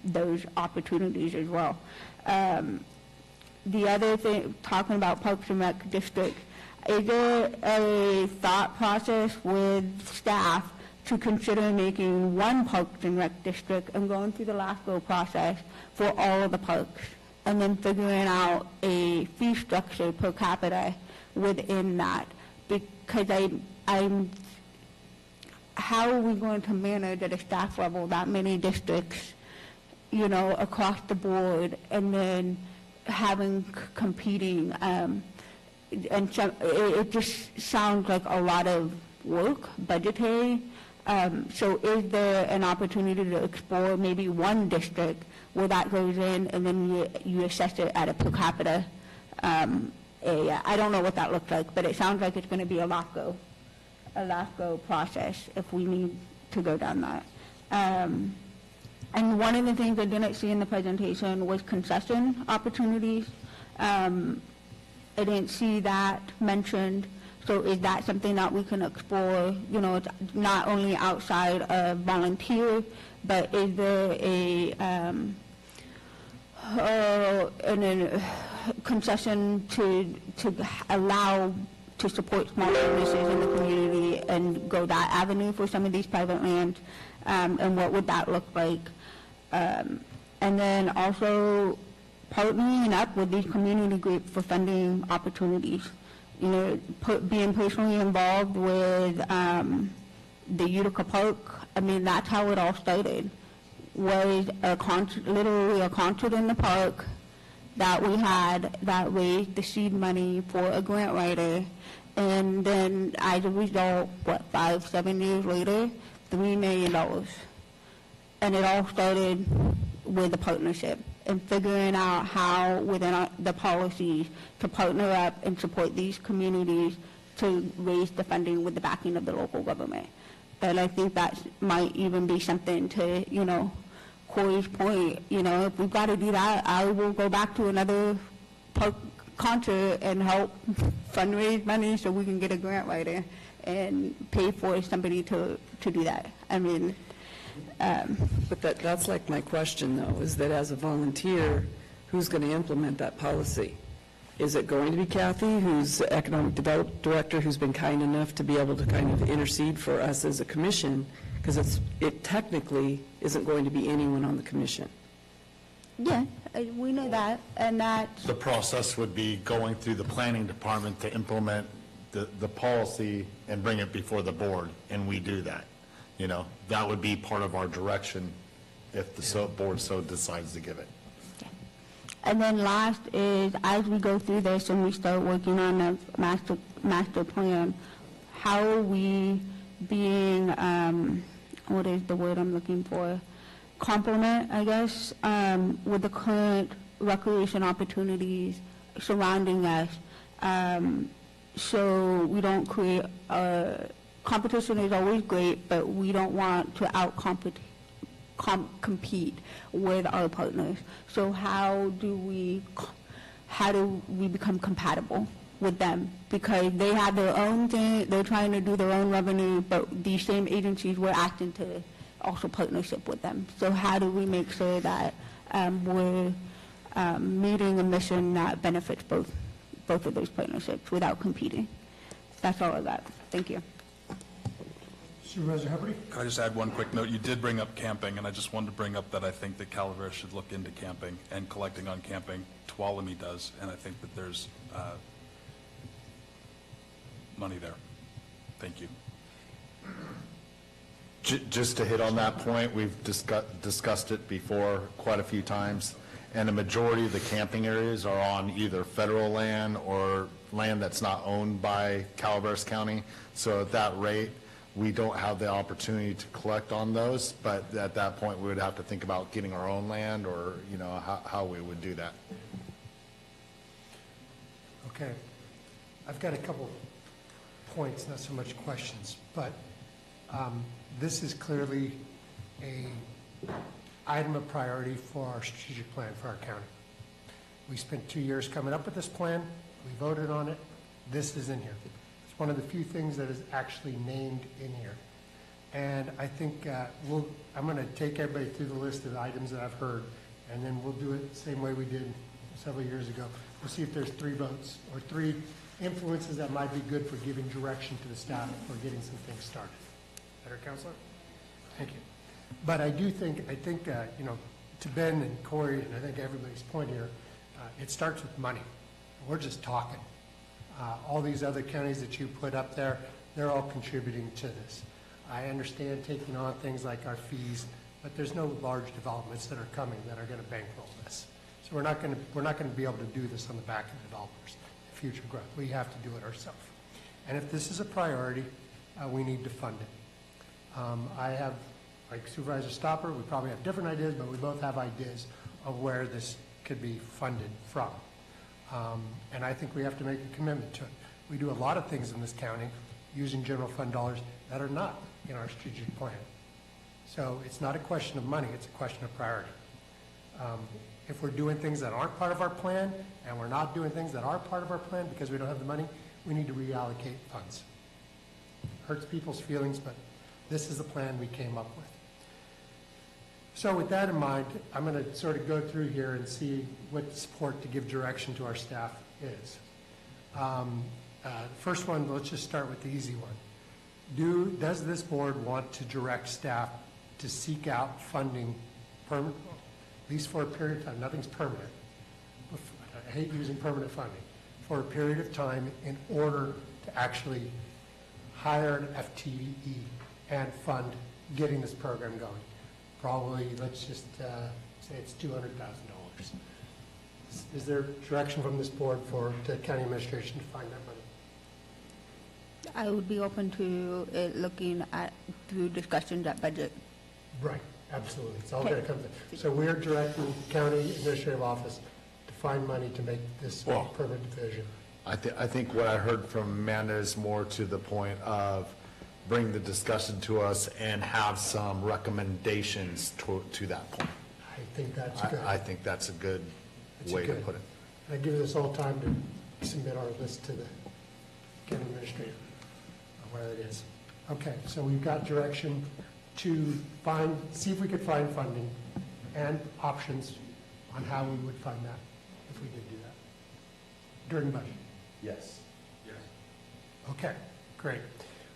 those opportunities as well. The other thing, talking about Parks and Rec District, is there a thought process with staff to consider making one Parks and Rec District and going through the LAFCO process for all of the parks, and then figuring out a fee structure per capita within that? Because how are we going to manage at a staff level that many districts, you know, across the board, and then having competing, and it just sounds like a lot of work, budgetary. So is there an opportunity to explore maybe one district where that goes in, and then you assess it at a per capita I don't know what that looks like, but it sounds like it's going to be a LAFCO process if we need to go down that. And one of the things I didn't see in the presentation was concession opportunities. I didn't see that mentioned. So is that something that we can explore? You know, it's not only outside of volunteer, but is there a concession to allow to support small businesses in the community and go that avenue for some of these private lands? And what would that look like? And then also partnering up with these community groups for funding opportunities. You know, being personally involved with the Utica Park. I mean, that's how it all started. Was literally a concert in the park that we had that raised the seed money for a grant writer, and then as a result, 5-7 years later, $3 million. And it all started with a partnership and figuring out how within the policies to partner up and support these communities to raise the funding with the backing of the local government. And I think that might even be something to, you know, Corey's point, you know, if we've got to do that, I will go back to another park concert and help fundraise money so we can get a grant writer and pay for somebody to do that. I mean, But that's like my question, though, is that as a volunteer, who's going to implement that policy? Is it going to be Kathy, who's the Economic Development Director, who's been kind enough to be able to kind of intercede for us as a commission? Because it technically isn't going to be anyone on the commission. yeah, we know that, and that's, The process would be going through the planning department to implement the policy and bring it before the board, and we do that. You know, that would be part of our direction if the board so decides to give it. and then last is, as we go through this and we start working on the master plan, how are we being, what is the word I'm looking for? Complement, I guess, with the current recreation opportunities surrounding us, so we don't create, competition is always great, but we don't want to compete with our partners. So how do we become compatible with them? Because they have their own thing, they're trying to do their own revenue, but these same agencies, we're acting to also partnership with them. So how do we make sure that we're meeting a mission that benefits both of those partnerships without competing? That's all I got. Thank you. Supervisor Hubbard? Can I just add one quick note? You did bring up camping, and I just wanted to bring up that I think that Calaveras should look into camping and collecting on camping. Tuolumne does, and I think that there's money there. Thank you. Just to hit on that point, we've discussed it before quite a few times, and a majority of the camping areas are on either federal land or land that's not owned by Calaveras County. So at that rate, we don't have the opportunity to collect on those, but at that point, we would have to think about getting our own land or, you know, how we would do that. Okay. I've got a couple points, not so much questions, but this is clearly a item of priority for our strategic plan for our county. We spent 2 years coming up with this plan. We voted on it. This is in here. It's one of the few things that is actually named in here. And I think I'm going to take everybody through the list of items that I've heard, and then we'll do it the same way we did several years ago. We'll see if there's 3 votes or 3 influences that might be good for giving direction to the staff for getting some things started. Better, Counselor? Thank you. But I think, you know, to Ben and Corey, and I think everybody's point here, it starts with money. We're just talking. All these other counties that you put up there, they're all contributing to this. I understand taking on things like our fees, but there's no large developments that are coming that are going to bankroll this. So we're not going to be able to do this on the back of developers. Future growth, we have to do it ourselves. And if this is a priority, we need to fund it. I have, like Supervisor Stopper, we probably have different ideas, but we both have ideas of where this could be funded from. And I think we have to make a commitment to it. We do a lot of things in this county using general fund dollars that are not in our strategic plan. So it's not a question of money, it's a question of priority. If we're doing things that aren't part of our plan, and we're not doing things that are part of our plan because we don't have the money, we need to reallocate funds. Hurts people's feelings, but this is the plan we came up with. So with that in mind, I'm going to sort of go through here and see what support to give direction to our staff is. First one, let's just start with the easy one. Does this board want to direct staff to seek out funding permanent, at least for a period of time? Nothing's permanent. I hate using permanent funding. For a period of time in order to actually hire an FTE and fund getting this program going. Probably, let's just say it's $200,000. Is there direction from this board to county administration to find that money? I would be open to looking at through discussions at budget. Right, absolutely. It's all going to come to. So we're directing the county administrative office to find money to make this a permanent division. I think what I heard from Amanda is more to the point of bring the discussion to us and have some recommendations to that point. I think that's good. I think that's a good way to put it. That gives us all time to submit our list to the county administrator, or whatever it is. Okay, so we've got direction to see if we could find funding and options on how we would fund that if we did do that during budget. Yes. Yes. Okay, great.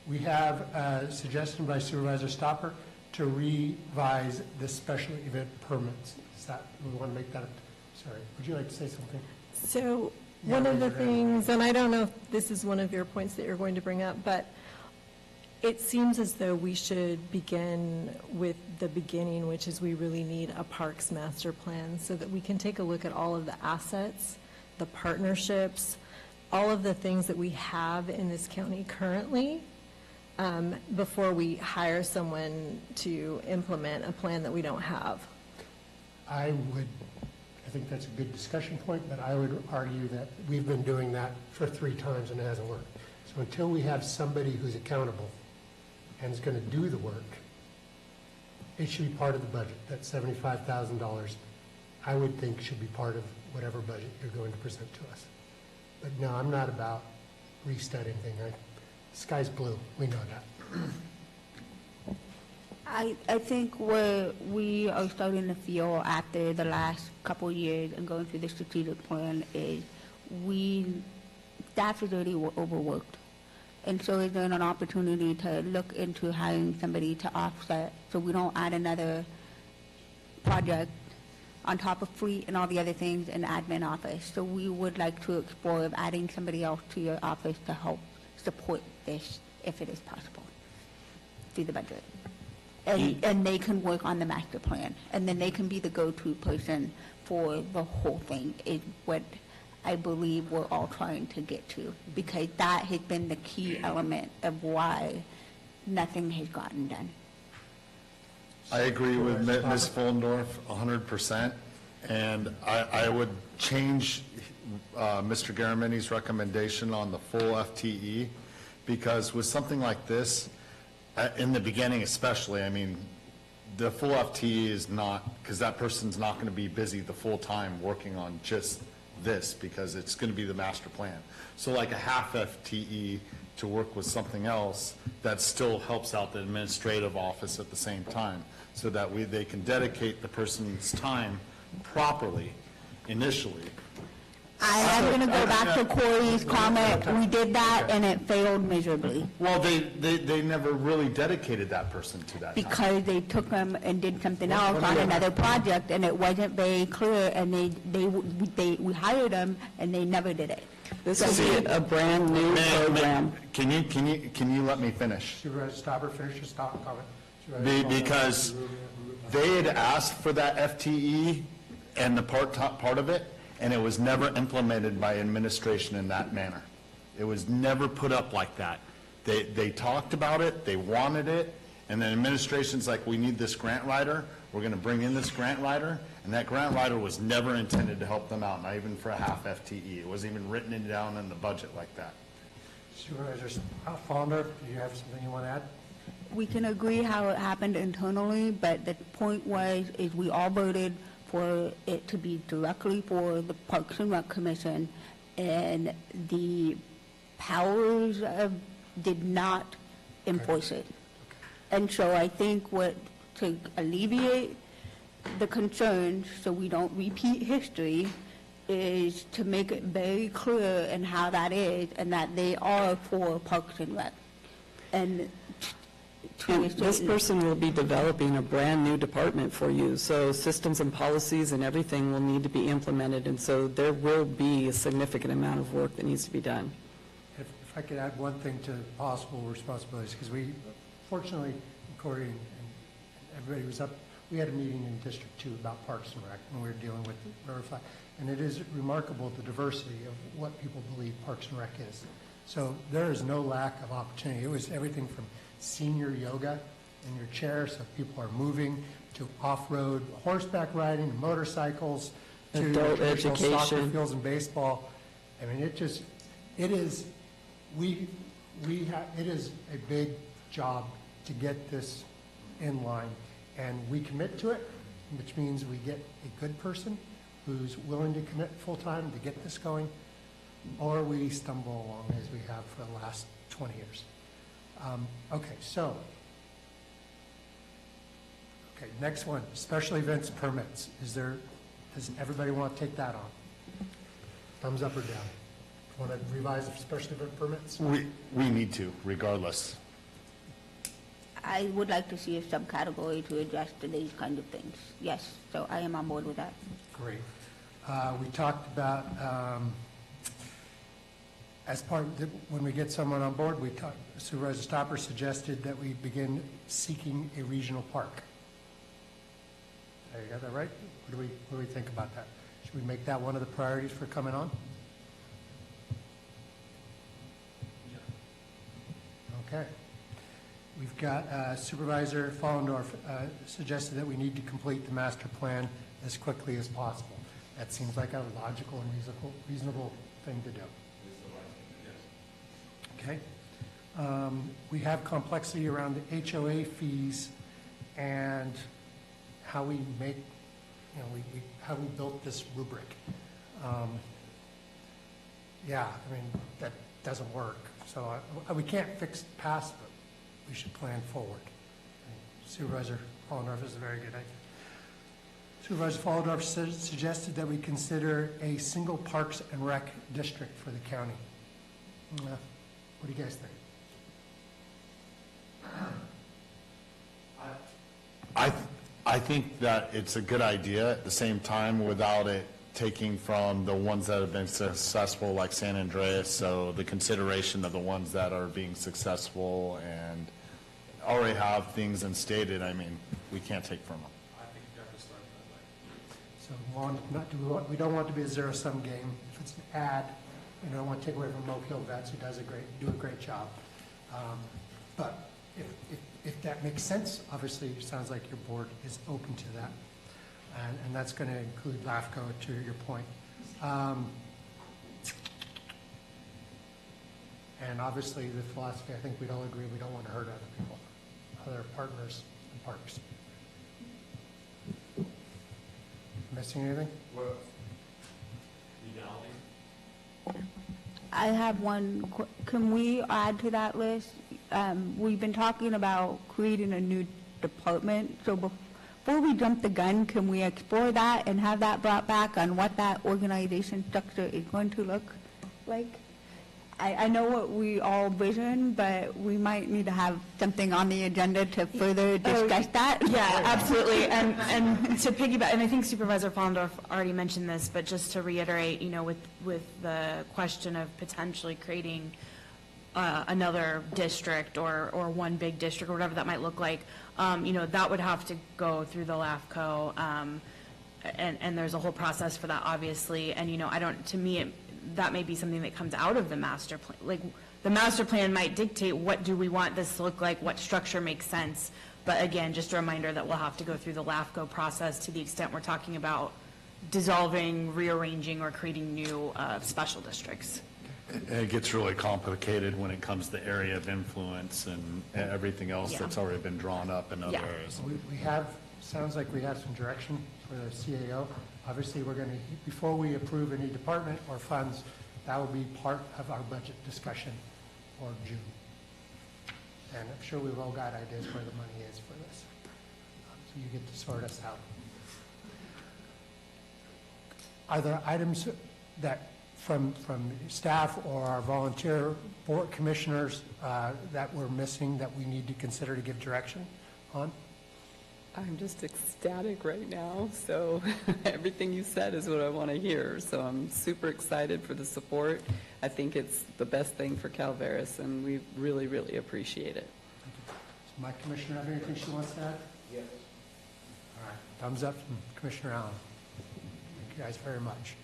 We have a suggestion by Supervisor Stopper to revise the special event permits. Is that, we want to make that, sorry, would you like to say something? So one of the things, and I don't know if this is one of your points that you're going to bring up, but it seems as though we should begin with the beginning, which is we really need a parks master plan so that we can take a look at all of the assets, the partnerships, all of the things that we have in this county currently before we hire someone to implement a plan that we don't have. I think that's a good discussion point, but I would argue that we've been doing that for 3 times and it hasn't worked. So until we have somebody who's accountable and is going to do the work, it should be part of the budget. That $75,000, I would think, should be part of whatever budget you're going to present to us. But no, I'm not about restudying anything. The sky's blue. We know that. I think what we are starting to feel after the last couple of years and going through the strategic plan is staff is already overworked. And so is there an opportunity to look into hiring somebody to offset so we don't add another project on top of fleet and all the other things in the admin office. So we would like to explore adding somebody else to your office to help support this if it is possible through the budget. And they can work on the master plan, and then they can be the go-to person for the whole thing, is what I believe we're all trying to get to, because that has been the key element of why nothing has gotten done. I agree with Ms. Fullendorf 100%, and I would change Mr. Garamini's recommendation on the full FTE, because with something like this, in the beginning especially, I mean, the full FTE is not, because that person's not going to be busy the full time working on just this, because it's going to be the master plan. So like a half FTE to work with something else that still helps out the administrative office at the same time, so that they can dedicate the person's time properly initially. I'm going to go back to Corey's comment. We did that, and it failed miserably. Well, they never really dedicated that person to that time. Because they took them and did something else on another project, and it wasn't very clear, and we hired them, and they never did it. This is a brand new program. Can you let me finish? Supervisor Stopper, finish your comment. Because they had asked for that FTE and the part of it, and it was never implemented by administration in that manner. It was never put up like that. They talked about it, they wanted it, and then administration's like, we need this grant writer. we're going to bring in this grant writer, and that grant writer was never intended to help them out, not even for a half FTE. It wasn't even written down in the budget like that. Supervisor Fallendorf, do you have something you want to add? We can agree how it happened internally, but the point was, is we all voted for it to be directly for the Parks and Rec Commission, and the powers did not enforce it. And so I think to alleviate the concerns, so we don't repeat history, is to make it very clear in how that is, and that they are for Parks and Rec. And This person will be developing a brand-new department for you, so systems and policies and everything will need to be implemented, and so there will be a significant amount of work that needs to be done. If I could add one thing to possible responsibilities, because we, fortunately, Corey and everybody was up, we had a meeting in District 2 about Parks and Rec, and we were dealing with the Riverfly, and it is remarkable the diversity of what people believe Parks and Rec is. So there is no lack of opportunity. It was everything from senior yoga in your chair, so people are moving, to off-road horseback riding, motorcycles, to adult traditional soccer education. fields and baseball. I mean, it is a big job to get this in line, and we commit to it, which means we get a good person who's willing to commit full-time to get this going, or we stumble along as we have for the last 20 years. Next one, special events permits. Does everybody want to take that on? Thumbs up or down? Want to revise the special event permits? We need to, regardless. I would like to see a subcategory to address to these kind of things. Yes, so I am on board with that. Great. We talked about, as part of when we get someone on board, Supervisor Stopper suggested that we begin seeking a regional park. You got that right? What do we think about that? Should we make that one of the priorities for coming on? Okay. We've got Supervisor Fallendorf suggested that we need to complete the master plan as quickly as possible. That seems like a logical and reasonable thing to do. Okay. We have complexity around the HOA fees and how we make, how we built this rubric. Yeah, I mean, that doesn't work. So we can't fix the past, but we should plan forward. Supervisor Fallendorf is a very good idea. Supervisor Fallendorf suggested that we consider a single Parks and Rec district for the county. What do you guys think? I think that it's a good idea at the same time without it taking from the ones that have been successful like San Andreas, so the consideration of the ones that are being successful and already have things instated, I mean, we can't take from them. I think you have to start that way. So we don't want it to be a zero-sum game. If it's an ad, I don't want to take away from Oak Hill Vets, who do a great job. But if that makes sense, obviously, it sounds like your board is open to that. And that's going to include LAFCO, to your point. And obviously, the philosophy, I think we'd all agree, we don't want to hurt other people, other partners in parks. Missing anything? Legality? I have one, can we add to that list? We've been talking about creating a new department, so before we jump the gun, can we explore that and have that brought back on what that organization structure is going to look like? I know what we all vision, but we might need to have something on the agenda to further discuss that. Yeah, absolutely. And to piggyback, and I think Supervisor Fallendorf already mentioned this, but just to reiterate, with the question of potentially creating another district or one big district or whatever that might look like, that would have to go through the LAFCO, and there's a whole process for that, obviously. And, to me, that may be something that comes out of the master plan. Like, the master plan might dictate what do we want this to look like, what structure makes sense, But again, just a reminder that we'll have to go through the LAFCO process to the extent we're talking about dissolving, rearranging, or creating new special districts. And it gets really complicated when it comes to area of influence and everything else Yeah. that's already been drawn up in other Yeah. areas. We have, sounds like we have some direction for the CAO. Obviously, we're going to, before we approve any department or funds, that will be part of our budget discussion for June. And I'm sure we've all got ideas where the money is for this. So you get to sort us out. Are there items that from staff or our volunteer board commissioners that we're missing that we need to consider to give direction on? I'm just ecstatic right now, so everything you said is what I want to hear. So I'm super excited for the support. I think it's the best thing for Calaveras, and we really, really appreciate it. Does my commissioner have anything she wants to add? Yes. All right, thumbs up from Commissioner Allen. Thank you guys very much.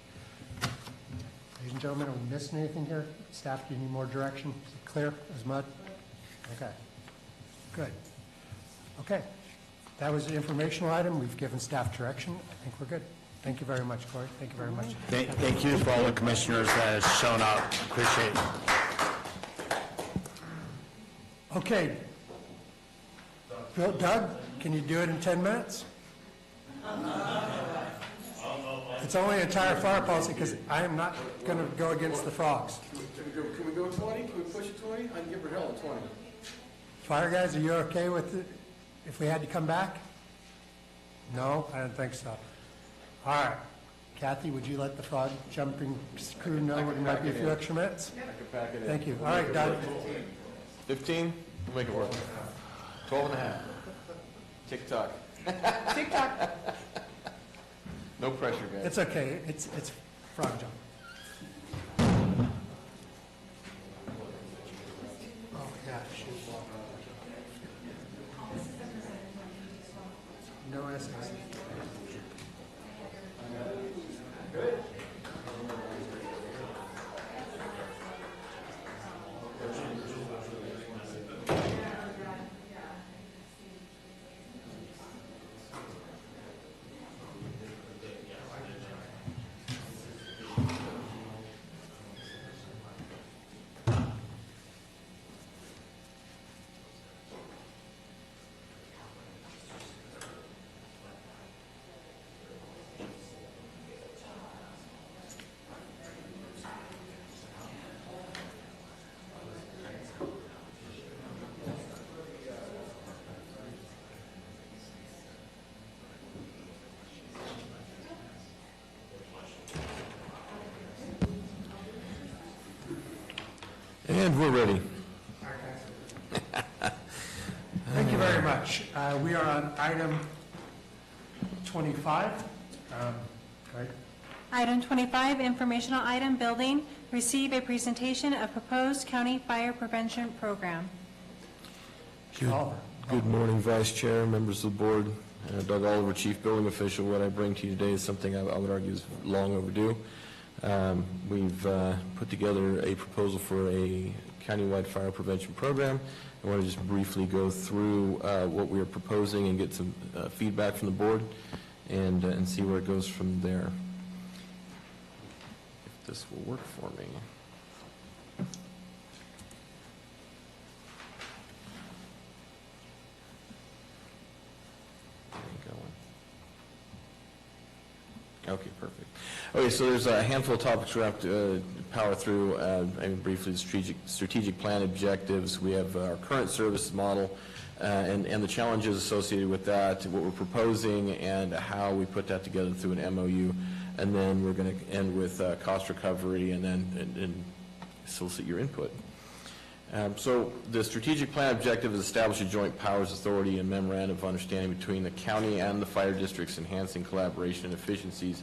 Ladies and gentlemen, are we missing anything here? Staff, do you need more direction? Is it clear as mud? Okay, good. Okay. That was the informational item. We've given staff direction. I think we're good. Thank you very much, Corey. Thank you very much. Thank you for all the commissioners that have shown up. Appreciate it. Okay. Doug, can you do it in 10 minutes? It's only a entire fire policy because I am not going to go against the frogs. Can we go 20? Can we push it 20? I can give her hell a 20. Fire guys, are you okay with it if we had to come back? No, I don't think so. All right. Kathy, would you let the frog jumping crew know there might be a few extra minutes? I can pack it in. Thank you. All right, Doug. 15? We'll make it work. 12 and a half. Tick-tock. Tick-tock. No pressure, guys. It's okay. It's frog jump. Oh, yeah. No essays. And we're ready. Thank you very much. We are on item 25. Right. Item 25, informational item, building, receive a presentation of proposed county fire prevention program. Good morning, Vice Chair, members of the board. Doug Oliver, Chief Building Official. What I bring to you today is something I would argue is long overdue. We've put together a proposal for a countywide fire prevention program. I want to just briefly go through what we are proposing and get some feedback from the board and see where it goes from there. If this will work for me. Okay, perfect. Okay, so there's a handful of topics we have to power through. Briefly, the strategic plan objectives. We have our current service model and the challenges associated with that, what we're proposing, and how we put that together through an MOU. And then we're going to end with cost recovery and then solicit your input. So the strategic plan objective is establish a joint powers authority and memorandum of understanding between the county and the fire districts, enhancing collaboration and efficiencies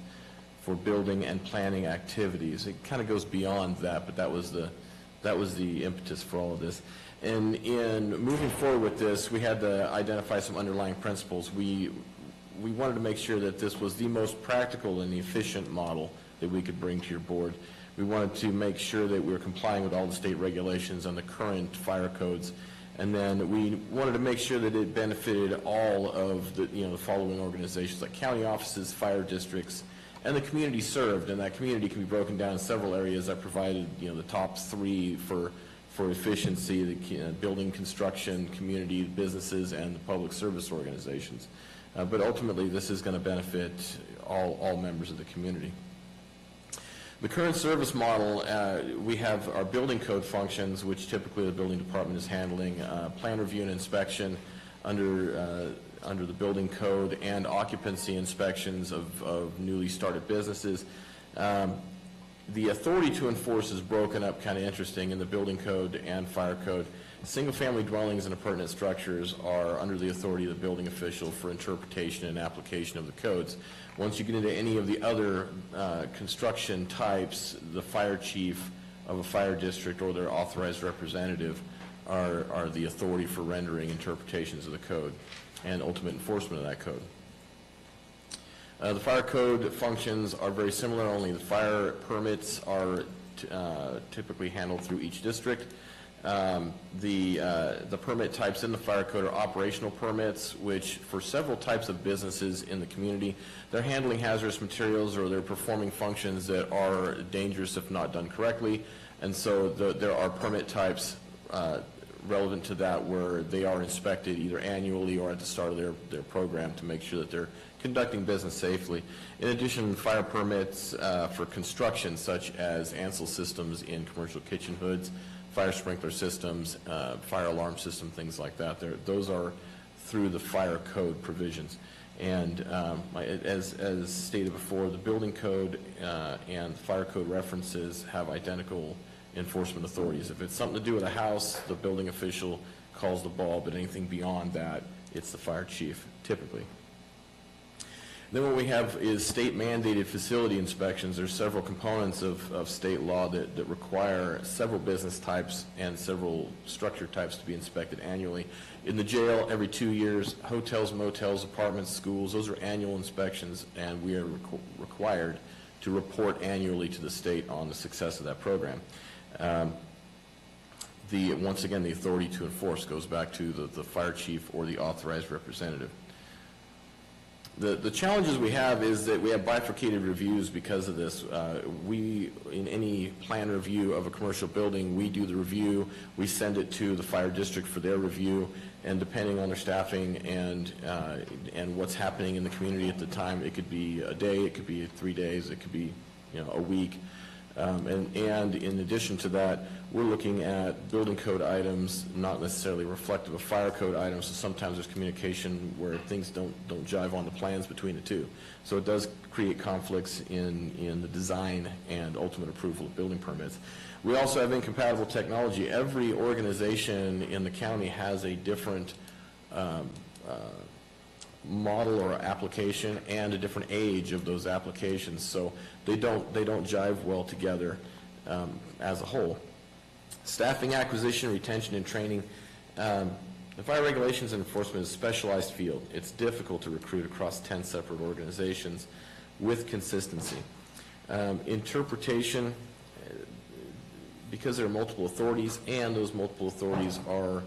for building and planning activities. It kind of goes beyond that, but that was the impetus for all of this. And in moving forward with this, we had to identify some underlying principles. We wanted to make sure that this was the most practical and efficient model that we could bring to your board. We wanted to make sure that we were complying with all the state regulations and the current fire codes And then we wanted to make sure that it benefited all of the, the following organizations, like county offices, fire districts, and the community served. And that community can be broken down in several areas. I provided, the top 3 for efficiency: the building construction, community, businesses, and the public service organizations. But ultimately, this is going to benefit all members of the community. The current service model, we have our building code functions, which typically the building department is handling, plan review and inspection under the building code, and occupancy inspections of newly started businesses. The authority to enforce is broken up kind of interesting in the building code and fire code. Single-family dwellings and appurtenant structures are under the authority of the building official for interpretation and application of the codes. Once you get into any of the other construction types, the fire chief of a fire district or their authorized representative are the authority for rendering interpretations of the code and ultimate enforcement of that code. The fire code functions are very similar, only the fire permits are typically handled through each district. The permit types in the fire code are operational permits, which for several types of businesses in the community, they're handling hazardous materials or they're performing functions that are dangerous if not done correctly. And so there are permit types relevant to that where they are inspected either annually or at the start of their program to make sure that they're conducting business safely. In addition, fire permits for construction, such as ANSEL systems in commercial kitchen hoods, fire sprinkler systems, fire alarm system, things like that. Those are through the fire code provisions. And as stated before, the building code and the fire code references have identical enforcement authorities. If it's something to do with a house, the building official calls the ball, but anything beyond that, it's the fire chief, typically. Then what we have is state mandated facility inspections. There's several components of state law that require several business types and several structure types to be inspected annually. In the jail, every 2 years, hotels, motels, apartments, schools, those are annual inspections, and we are required to report annually to the state on the success of that program. Once again, the authority to enforce goes back to the fire chief or the authorized representative. The challenges we have is that we have bifurcated reviews because of this. In any plan review of a commercial building, we do the review, we send it to the fire district for their review, and depending on their staffing and what's happening in the community at the time, it could be a day, it could be 3 days, it could be a week. And in addition to that, we're looking at building code items not necessarily reflective of fire code items, so sometimes there's communication where things don't jive on the plans between the two. So it does create conflicts in the design and ultimate approval of building permits. We also have incompatible technology. Every organization in the county has a different model or application and a different age of those applications, so they don't jive well together as a whole. Staffing, acquisition, retention, and training. The fire regulations and enforcement is a specialized field. It's difficult to recruit across 10 separate organizations with consistency. Interpretation, because there are multiple authorities and those multiple authorities are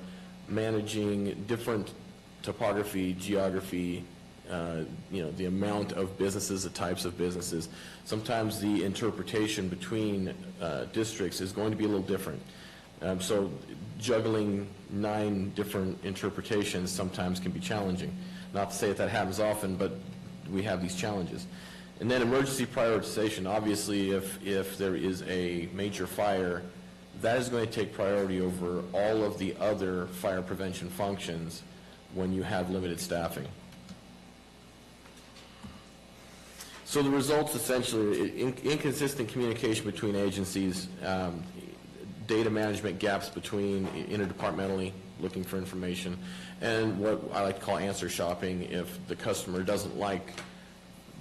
managing different topography, geography, the amount of businesses, the types of businesses. Sometimes the interpretation between districts is going to be a little different. So juggling 9 different interpretations sometimes can be challenging. Not to say that happens often, but we have these challenges. And then emergency prioritization. Obviously, if there is a major fire, that is going to take priority over all of the other fire prevention functions when you have limited staffing. So the results essentially, inconsistent communication between agencies, data management gaps between interdepartmentally looking for information, and what I like to call answer shopping. If the customer doesn't like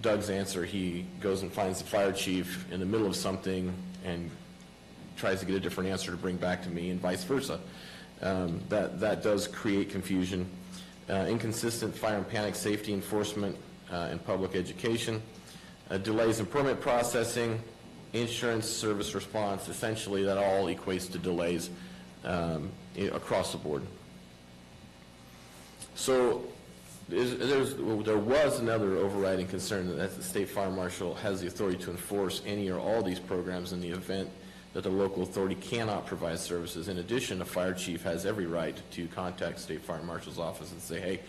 Doug's answer, he goes and finds the fire chief in the middle of something and tries to get a different answer to bring back to me, and vice versa. That does create confusion. Inconsistent fire and panic safety enforcement and public education, delays in permit processing, insurance service response. Essentially, that all equates to delays across the board. So there was another overriding concern that the state fire marshal has the authority to enforce any or all these programs in the event that the local authority cannot provide services. In addition, a fire chief has every right to contact state fire marshal's office and say, hey,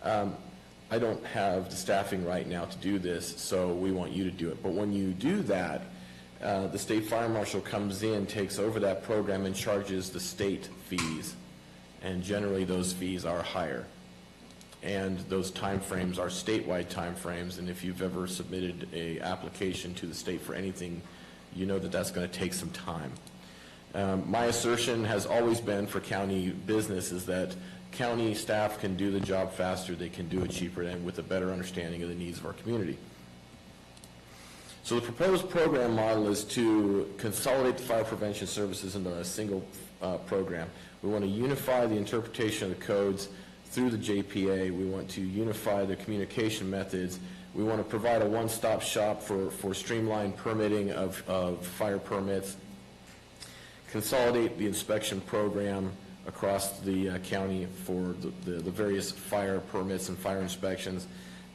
I don't have the staffing right now to do this, so we want you to do it. But when you do that, the state fire marshal comes in, takes over that program, and charges the state fees. And generally, those fees are higher. And those timeframes are statewide timeframes, and if you've ever submitted an application to the state for anything, you know that that's going to take some time. My assertion has always been for county business is that county staff can do the job faster, they can do it cheaper, and with a better understanding of the needs of our community. So the proposed program model is to consolidate the fire prevention services into a single program. We want to unify the interpretation of the codes through the JPA. We want to unify the communication methods. We want to provide a one-stop shop for streamlined permitting of fire permits, consolidate the inspection program across the county for the various fire permits and fire inspections,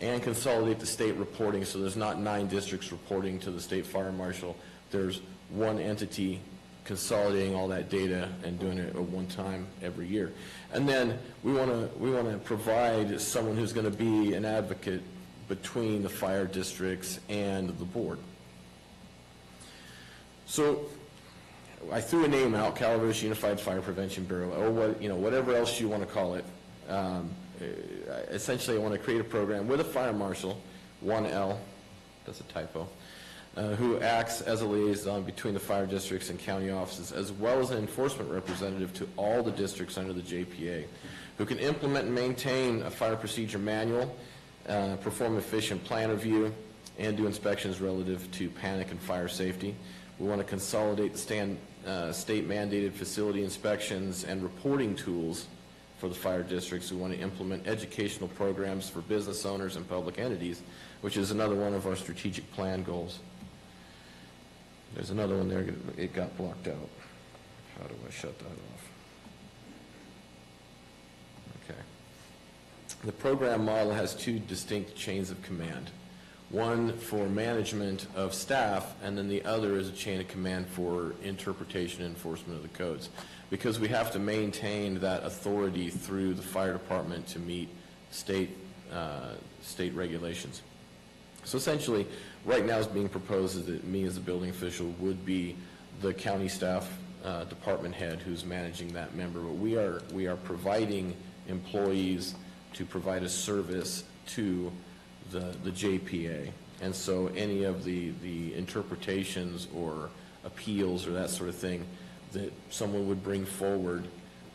and consolidate the state reporting so there's not 9 districts reporting to the state fire marshal. There's one entity consolidating all that data and doing it at one time every year. And then we want to provide someone who's going to be an advocate between the fire districts and the board. So I threw a name out, Calaveras Unified Fire Prevention Bureau, or whatever else you want to call it. Essentially, I want to create a program with a fire marshal, 1L, that's a typo, who acts as a liaison between the fire districts and county offices, as well as an enforcement representative to all the districts under the JPA, who can implement and maintain a fire procedure manual, perform efficient plan review, and do inspections relative to panic and fire safety. We want to consolidate the state-mandated facility inspections and reporting tools for the fire districts. We want to implement educational programs for business owners and public entities, which is another one of our strategic plan goals. There's another one there, it got blocked out. How do I shut that off? Okay. The program model has 2 distinct chains of command. One for management of staff, and then the other is a chain of command for interpretation and enforcement of the codes. Because we have to maintain that authority through the fire department to meet state regulations. So essentially, right now is being proposed is that me as a building official would be the county staff department head who's managing that member. But we are providing employees to provide a service to the JPA. And so any of the interpretations or appeals or that sort of thing that someone would bring forward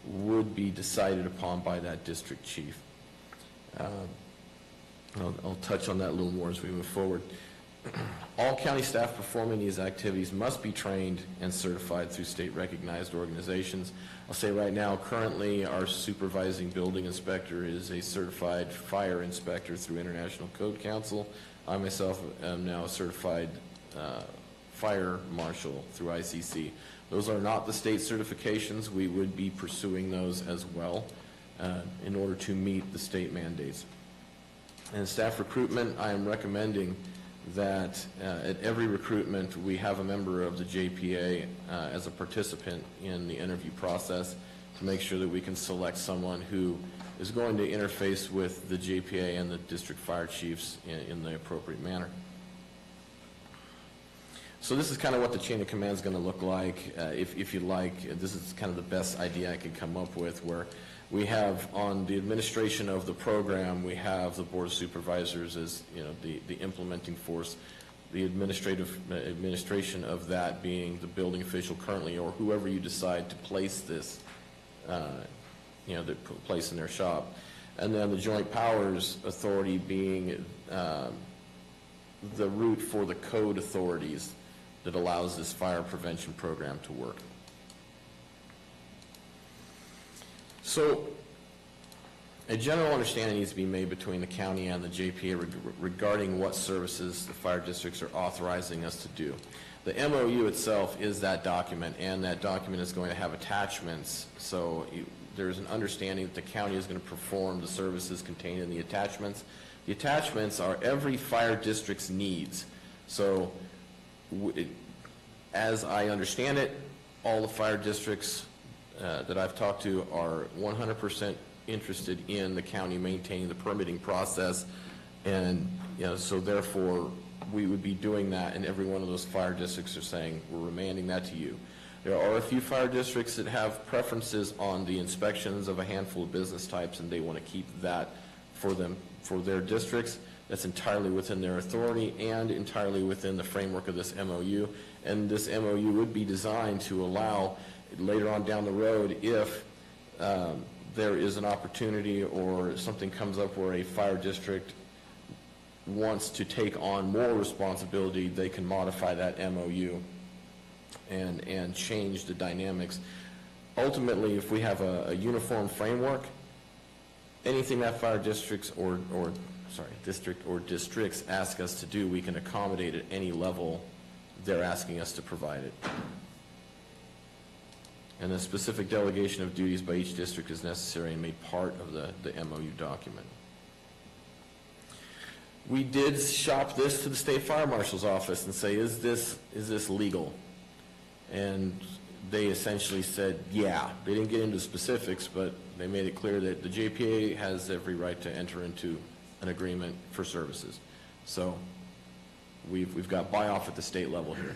would be decided upon by that district chief. I'll touch on that a little more as we move forward. All county staff performing these activities must be trained and certified through state-recognized organizations. I'll say right now, currently, our supervising building inspector is a certified fire inspector through International Code Council. I myself am now a certified fire marshal through ICC. Those are not the state certifications. We would be pursuing those as well in order to meet the state mandates. And staff recruitment, I am recommending that at every recruitment we have a member of the JPA as a participant in the interview process to make sure that we can select someone who is going to interface with the JPA and the district fire chiefs in the appropriate manner. So this is kind of what the chain of command is going to look like. If you like, this is kind of the best idea I could come up with, where we have on the administration of the program, we have the Board of Supervisors as the implementing force, the administration of that being the building official currently, or whoever you decide to place this, place in their shop, and then the Joint Powers Authority being the route for the code authorities that allows this fire prevention program to work. So a general understanding needs to be made between the county and the JPA regarding what services the fire districts are authorizing us to do. The MOU itself is that document, and that document is going to have attachments. So there's an understanding that the county is going to perform the services contained in the attachments. The attachments are every fire district's needs. So as I understand it, all the fire districts that I've talked to are 100% interested in the county maintaining the permitting process, and so therefore we would be doing that, and every one of those fire districts are saying we're remanding that to you. There are a few fire districts that have preferences on the inspections of a handful of business types, and they want to keep that for their districts. That's entirely within their authority and entirely within the framework of this MOU. And this MOU would be designed to allow later on down the road, if there is an opportunity or something comes up where a fire district wants to take on more responsibility, they can modify that MOU and change the dynamics. Ultimately, if we have a uniform framework, anything that fire districts district or districts ask us to do, we can accommodate at any level they're asking us to provide it. And a specific delegation of duties by each district is necessary and made part of the MOU document. We did shop this to the state fire marshal's office and say, is this legal? And they essentially said, yeah. They didn't get into specifics, but they made it clear that the JPA has every right to enter into an agreement for services. So we've got buy-off at the state level here.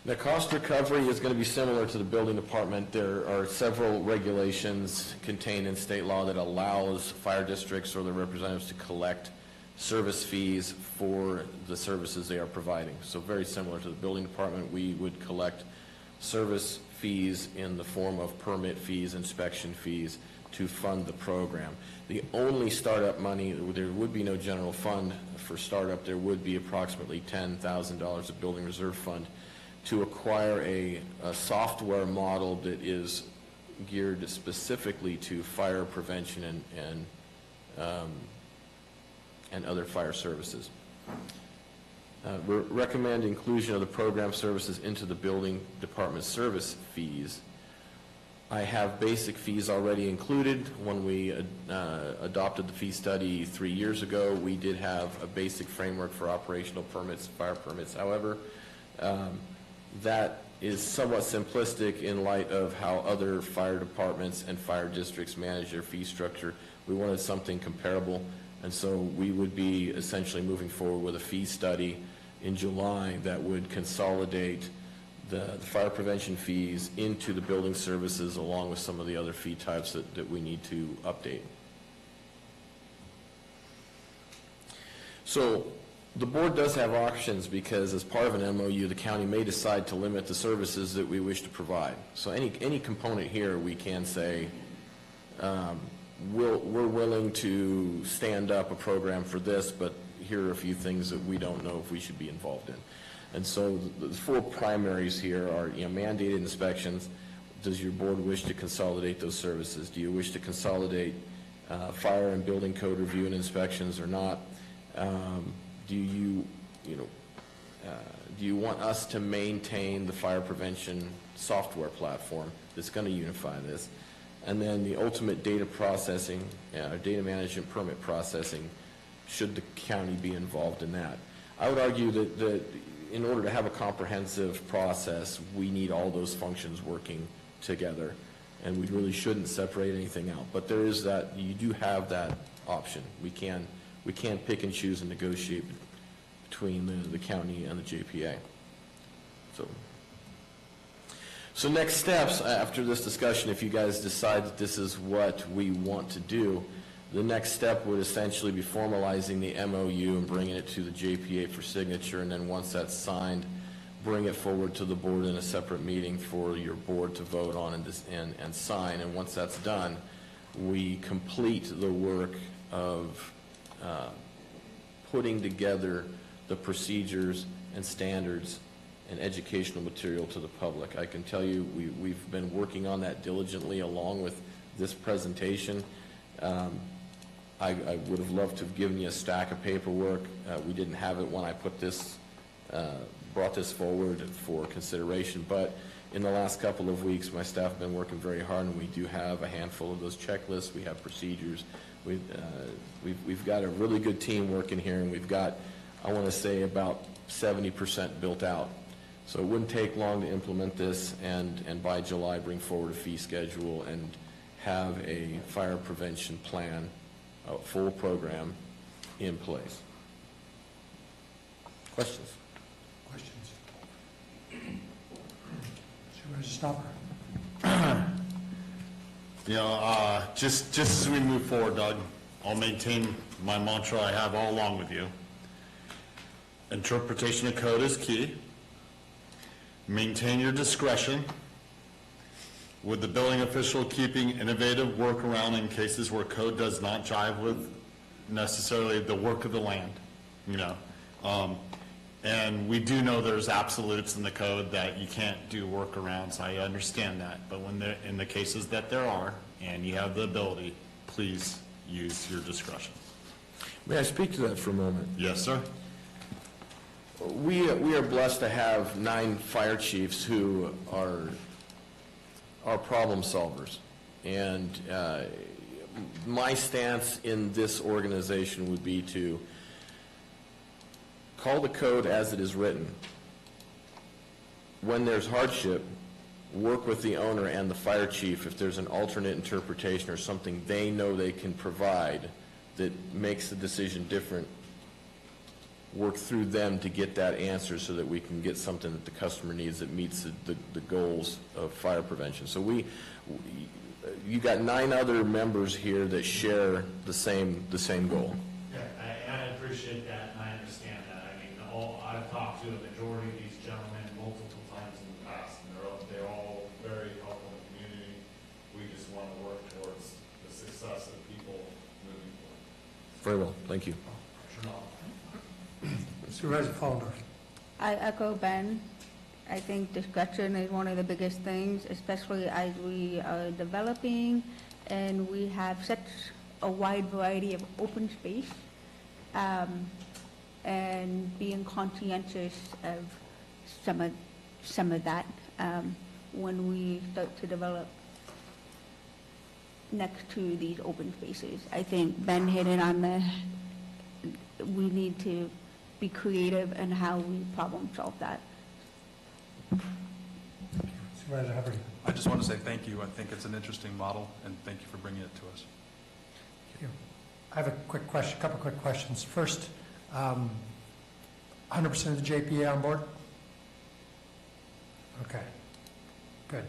The cost recovery is going to be similar to the building department. There are several regulations contained in state law that allows fire districts or their representatives to collect service fees for the services they are providing. So very similar to the building department, we would collect service fees in the form of permit fees, inspection fees to fund the program. The only startup money, there would be no general fund for startup. There would be approximately $10,000 of building reserve fund to acquire a software model that is geared specifically to fire prevention and other fire services. Recommend inclusion of the program services into the building department service fees. I have basic fees already included. When we adopted the fee study 3 years ago, we did have a basic framework for operational permits, fire permits. However, that is somewhat simplistic in light of how other fire departments and fire districts manage their fee structure. We wanted something comparable, and so we would be essentially moving forward with a fee study in July that would consolidate the fire prevention fees into the building services along with some of the other fee types that we need to update. So the board does have options because as part of an MOU, the county may decide to limit the services that we wish to provide. So any component here, we can say, we're willing to stand up a program for this, but here are a few things that we don't know if we should be involved in. And so the four primaries here are, mandated inspections. Does your board wish to consolidate those services? Do you wish to consolidate fire and building code review and inspections or not? Do you want us to maintain the fire prevention software platform that's going to unify this? And then the ultimate data processing, data management permit processing, should the county be involved in that? I would argue that in order to have a comprehensive process, we need all those functions working together, and we really shouldn't separate anything out. But there is that, you do have that option. We can pick and choose and negotiate between the county and the JPA. So next steps after this discussion, if you guys decide that this is what we want to do, the next step would essentially be formalizing the MOU and bringing it to the JPA for signature, and then once that's signed, bring it forward to the board in a separate meeting for your board to vote on and sign. And once that's done, we complete the work of putting together the procedures and standards and educational material to the public. I can tell you we've been working on that diligently along with this presentation. I would have loved to have given you a stack of paperwork. We didn't have it when I brought this forward for consideration, but in the last couple of weeks, my staff have been working very hard, and we do have a handful of those checklists. We have procedures. We've got a really good team working here, and we've got, I want to say, about 70% built out. So it wouldn't take long to implement this, and by July, bring forward a fee schedule and have a fire prevention plan, a full program in place. Questions? Questions? Supervisor Stopper. You know, just as we move forward, Doug, I'll maintain my mantra I have all along with you. Interpretation of code is key. Maintain your discretion, with the building official keeping innovative workaround in cases where code does not jive with necessarily the work of the land, you know. And we do know there's absolutes in the code that you can't do workarounds. I understand that. But when in the cases that there are, and you have the ability, please use your discretion. May I speak to that for a moment? Yes, sir. We are blessed to have 9 fire chiefs who are problem solvers. And my stance in this organization would be to call the code as it is written. When there's hardship, work with the owner and the fire chief if there's an alternate interpretation or something they know they can provide that makes the decision different. Work through them to get that answer so that we can get something that the customer needs that meets the goals of fire prevention. So you got 9 other members here that share the same goal. Yeah, I appreciate that, and I understand that. I mean, I've talked to a majority of these gentlemen multiple times in the past, and they're all very helpful in the community. We just want to work towards the success of people moving forward. Very well, thank you. Supervisor Fallendorf. I echo Ben. I think discretion is one of the biggest things, especially as we are developing and we have such a wide variety of open space, and being conscientious of some of that when we start to develop next to these open spaces. I think Ben hit it on we need to be creative in how we problem solve that. Supervisor Hubbard. I just want to say thank you. I think it's an interesting model, and thank you for bringing it to us. Thank you. I have a quick question, couple quick questions. First, 100% of the JPA on board? Okay, good.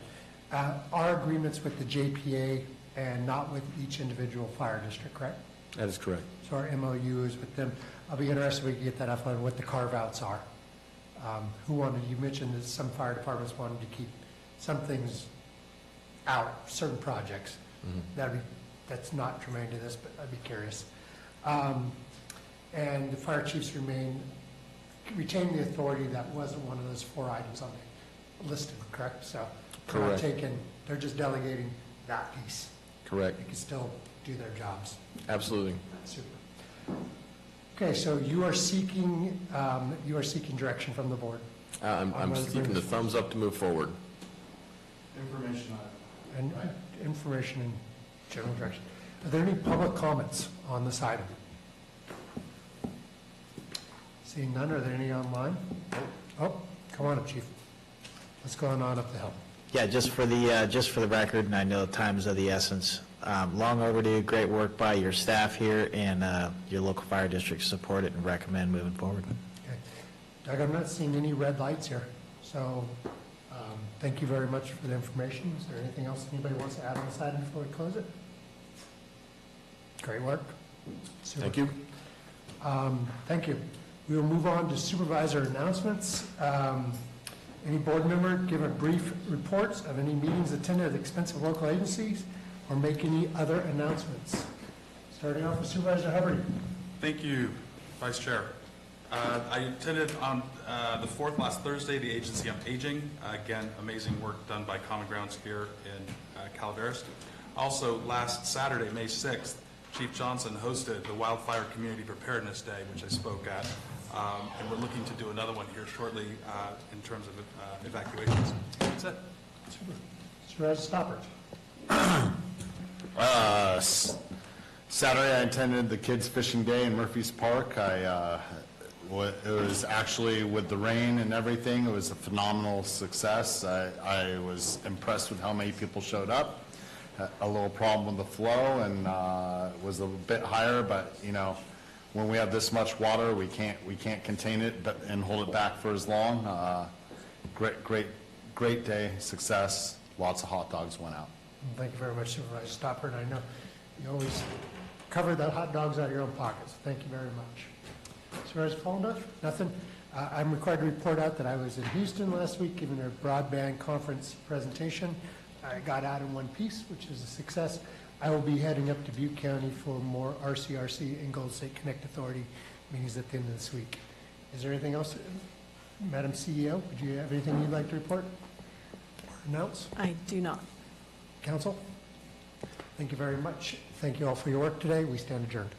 Are agreements with the JPA and not with each individual fire district, correct? That is correct. So our MOU is with them. I'll be interested if we can get that up on what the carve-outs are. You mentioned that some fire departments wanted to keep some things out, certain projects. Mm-hmm. That's not germane to this, but I'd be curious. And the fire chiefs retain the authority that wasn't one of those 4 items on the list, correct? So correct. They're just delegating that piece. Correct. They can still do their jobs. Absolutely. Super. Okay, so you are seeking direction from the board. I'm seeking the thumbs up to move forward. Information and information and general direction. Are there any public comments on this item? Seeing none, are there any online? Oh, come on up, Chief. What's going on up the hill? Yeah, just for the record, and I know time is of the essence. Long overdue, great work by your staff here, and your local fire district support it and recommend moving forward. Okay. Doug, I'm not seeing any red lights here, so thank you very much for the information. Is there anything else anybody wants to add on this item before we close it? Great work. Super. Thank you. Thank you. We will move on to supervisor announcements. Any board member give a brief reports of any meetings attended at the expense of local agencies or make any other announcements? Starting off with Supervisor Hubbard. Thank you, Vice Chair. I attended on the 4th last Thursday, the Agency on Aging. Again, amazing work done by Common Grounds here in Calaveras. Also, last Saturday, May 6th, Chief Johnson hosted the Wildfire Community Preparedness Day, which I spoke at. And we're looking to do another one here shortly in terms of evacuations. That's it. Supervisor Stopper. Saturday, I attended the Kids Fishing Day in Murphy's Park. It was actually, with the rain and everything, it was a phenomenal success. I was impressed with how many people showed up. A little problem with the flow, and it was a bit higher, but, you know, when we have this much water, we can't contain it and hold it back for as long. Great day, success. Lots of hot dogs went out. Thank you very much, Supervisor Stopper, and I know you always cover the hot dogs out of your own pockets. Thank you very much. Supervisor Follendorf, nothing. I'm required to report out that I was in Houston last week giving a broadband conference presentation. I got out in one piece, which is a success. I will be heading up to Butte County for more RCRC and Golden State Connect Authority meetings at the end of this week. Is there anything else? Madam CEO, would you have anything you'd like to report or announce? I do not. Council? Thank you very much. Thank you all for your work today. We stand adjourned.